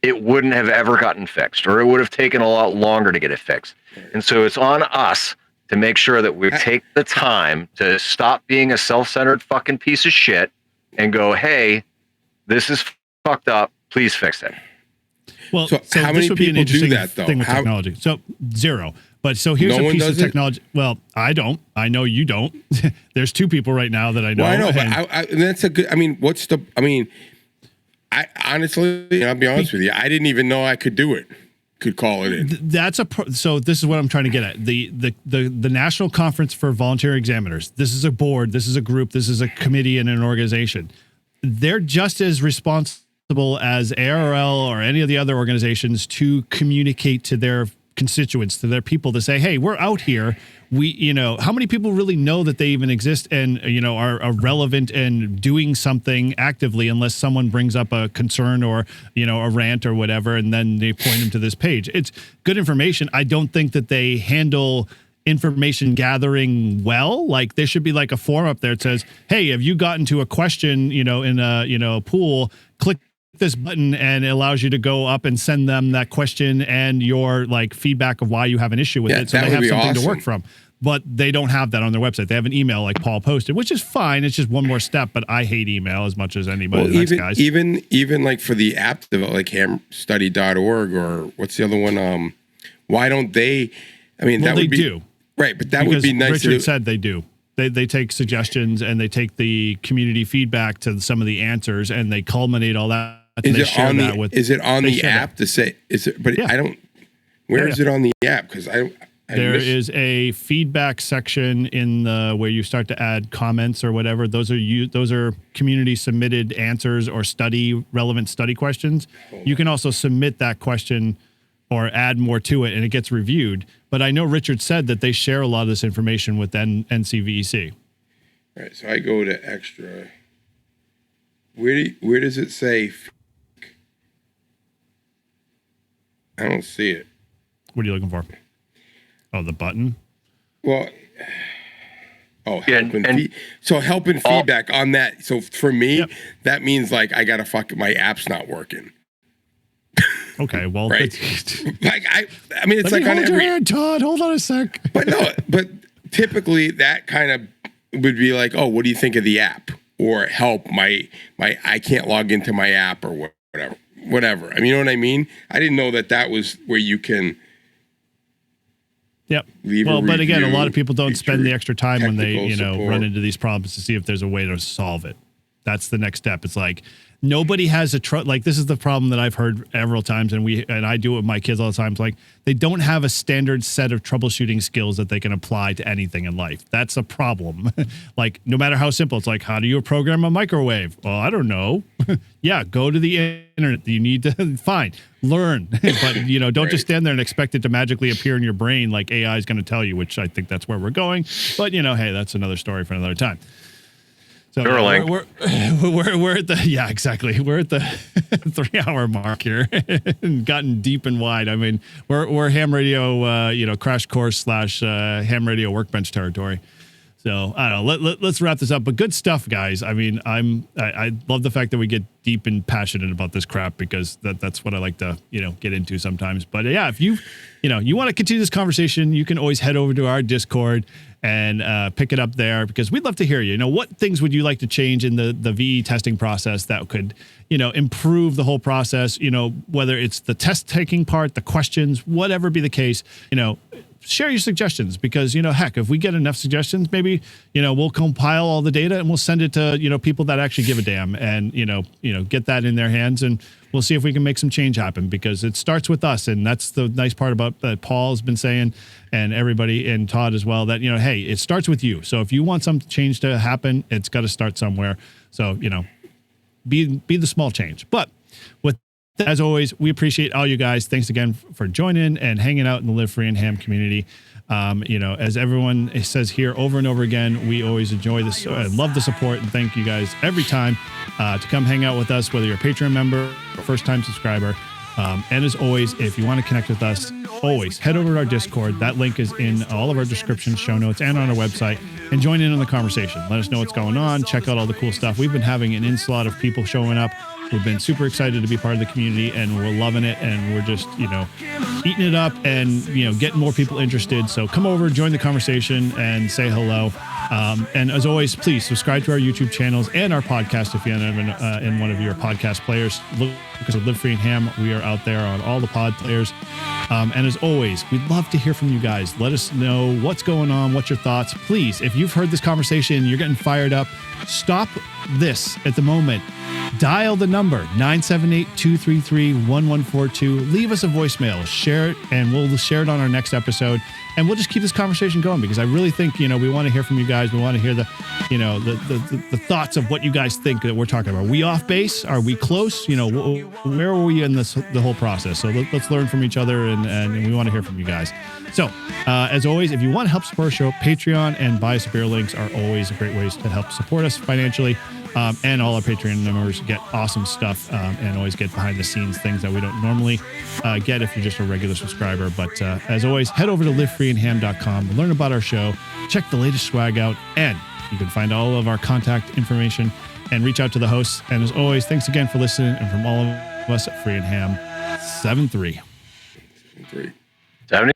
it wouldn't have ever gotten fixed, or it would have taken a lot longer to get it fixed. And so it's on us to make sure that we take the time to stop being a self-centered fucking piece of shit and go, hey, this is fucked up. Please fix it. Well, so how many people do that, though? Thing with technology. So 0. But so here's a piece of technology. Well, I don't. I know you don't. There's 2 people right now that I know. Well, I know, but that's a good. I mean, I honestly, I'll be honest with you, I didn't even know I could do it. Could call it in. So this is what I'm trying to get at. The National Conference for Volunteer Examiners. This is a board. This is a group. This is a committee and an organization. They're just as responsible as ARL or any of the other organizations to communicate to their constituents, to their people, to say, hey, we're out here. We, how many people really know that they even exist and, are relevant and doing something actively unless someone brings up a concern or, a rant or whatever, and then they point them to this page. It's good information. I don't think that they handle information gathering well. Like, there should be like a form up there that says, hey, have you gotten to a question, in a pool, click this button and it allows you to go up and send them that question and your like feedback of why you have an issue with it. So they have something to work from. But they don't have that on their website. They have an email like Paul posted, which is fine. It's just one more step, but I hate email as much as anybody. Well, even like for the app development, like hamstudy.org or what's the other one? Why don't they? I mean, that would be do. Right, but that would be nice. Richard said they do. They take suggestions and they take the community feedback to some of the answers and they culminate all that. Is it on the app to say? Is it? But yeah. I don't. Where is it on the app? Because There is a feedback section in the where you start to add comments or whatever. Those are community submitted answers or relevant study questions. You can also submit that question or add more to it, and it gets reviewed. But I know Richard said that they share a lot of this information with NCVEC. All right, so I go to extra. Where does it say? I don't see it. What are you looking for? Oh, the button? Well, help and feedback on that. So for me, that means like I gotta my app's not working. Okay, well, right. I mean, it's like on hold your hand, Todd. Hold on a sec. But typically that kind of would be like, oh, what do you think of the app? Or help my I can't log into my app or whatever. I mean, you know what I mean? I didn't know that was where you can. Yep. Well, but again, a lot of people don't spend the extra time when they, run into these problems to see if there's a way to solve it. That's the next step. It's like nobody has this is the problem that I've heard several times, and I do it with my kids all the time. It's like they don't have a standard set of troubleshooting skills that they can apply to anything in life. That's a problem. Like no matter how simple, it's like, how do you program a microwave? Well, I don't know. Yeah, go to the internet. You need to learn, but don't just stand there and expect it to magically appear in your brain like AI is going to tell you. Which I think that's where we're going. But hey, that's another story for another time. So we're at the exactly. We're at the 3-hour mark here, and gotten deep and wide. I mean, we're ham radio, crash course / ham radio workbench territory. So I don't know. Let's wrap this up. But good stuff, guys. I mean, I love the fact that we get deep and passionate about this crap because that's what I like to get into sometimes. But yeah, if you want to continue this conversation, you can always head over to our Discord and pick it up there because we'd love to hear you. What things would you like to change in the VE testing process that could improve the whole process? Whether it's the test taking part, the questions, whatever be the case. Share your suggestions because, heck, if we get enough suggestions, maybe, we'll compile all the data and we'll send it to, people that actually give a damn and, get that in their hands and we'll see if we can make some change happen because it starts with us. And that's the nice part about that Paul's been saying and everybody and Todd as well that, hey, it starts with you. So if you want some change to happen, it's got to start somewhere. So, be the small change. But with as always, we appreciate all you guys. Thanks again for joining and hanging out in the Live Free and Ham community. As everyone says here over and over again, we always enjoy this. Love the support and thank you guys every time to come hang out with us, whether you're a Patreon member or first-time subscriber. And as always, if you want to connect with us, always head over to our Discord. That link is in all of our descriptions, show notes, and on our website. And join in on the conversation. Let us know what's going on. Check out all the cool stuff. We've been having an onslaught of people showing up. We've been super excited to be part of the community and we're loving it. And we're just, eating it up and, getting more people interested. So come over, join the conversation and say hello. And as always, please subscribe to our YouTube channels and our podcast if you're in one of your podcast players. Look at Live Free and Ham. We are out there on all the pod players. And as always, we'd love to hear from you guys. Let us know what's going on, what's your thoughts. Please, if you've heard this conversation, you're getting fired up, stop this at the moment. Dial the number 978-233-1142. Leave us a voicemail, share it, and we'll share it on our next episode. And we'll just keep this conversation going because I really think, we want to hear from you guys. We want to hear the thoughts of what you guys think that we're talking about. Are we off base? Are we close? Where are we in the whole process? So let's learn from each other and we want to hear from you guys. So, as always, if you want to help support our show, Patreon and Buy Us a Beer links are always great ways to help support us financially. And all our Patreon members get awesome stuff and always get behind the scenes things that we don't normally get if you're just a regular subscriber. But as always, head over to livefreeandham.com, learn about our show, check the latest swag out, and you can find all of our contact information and reach out to the hosts. And as always, thanks again for listening. And from all of us at Free and Ham, 7-3. 3. 70.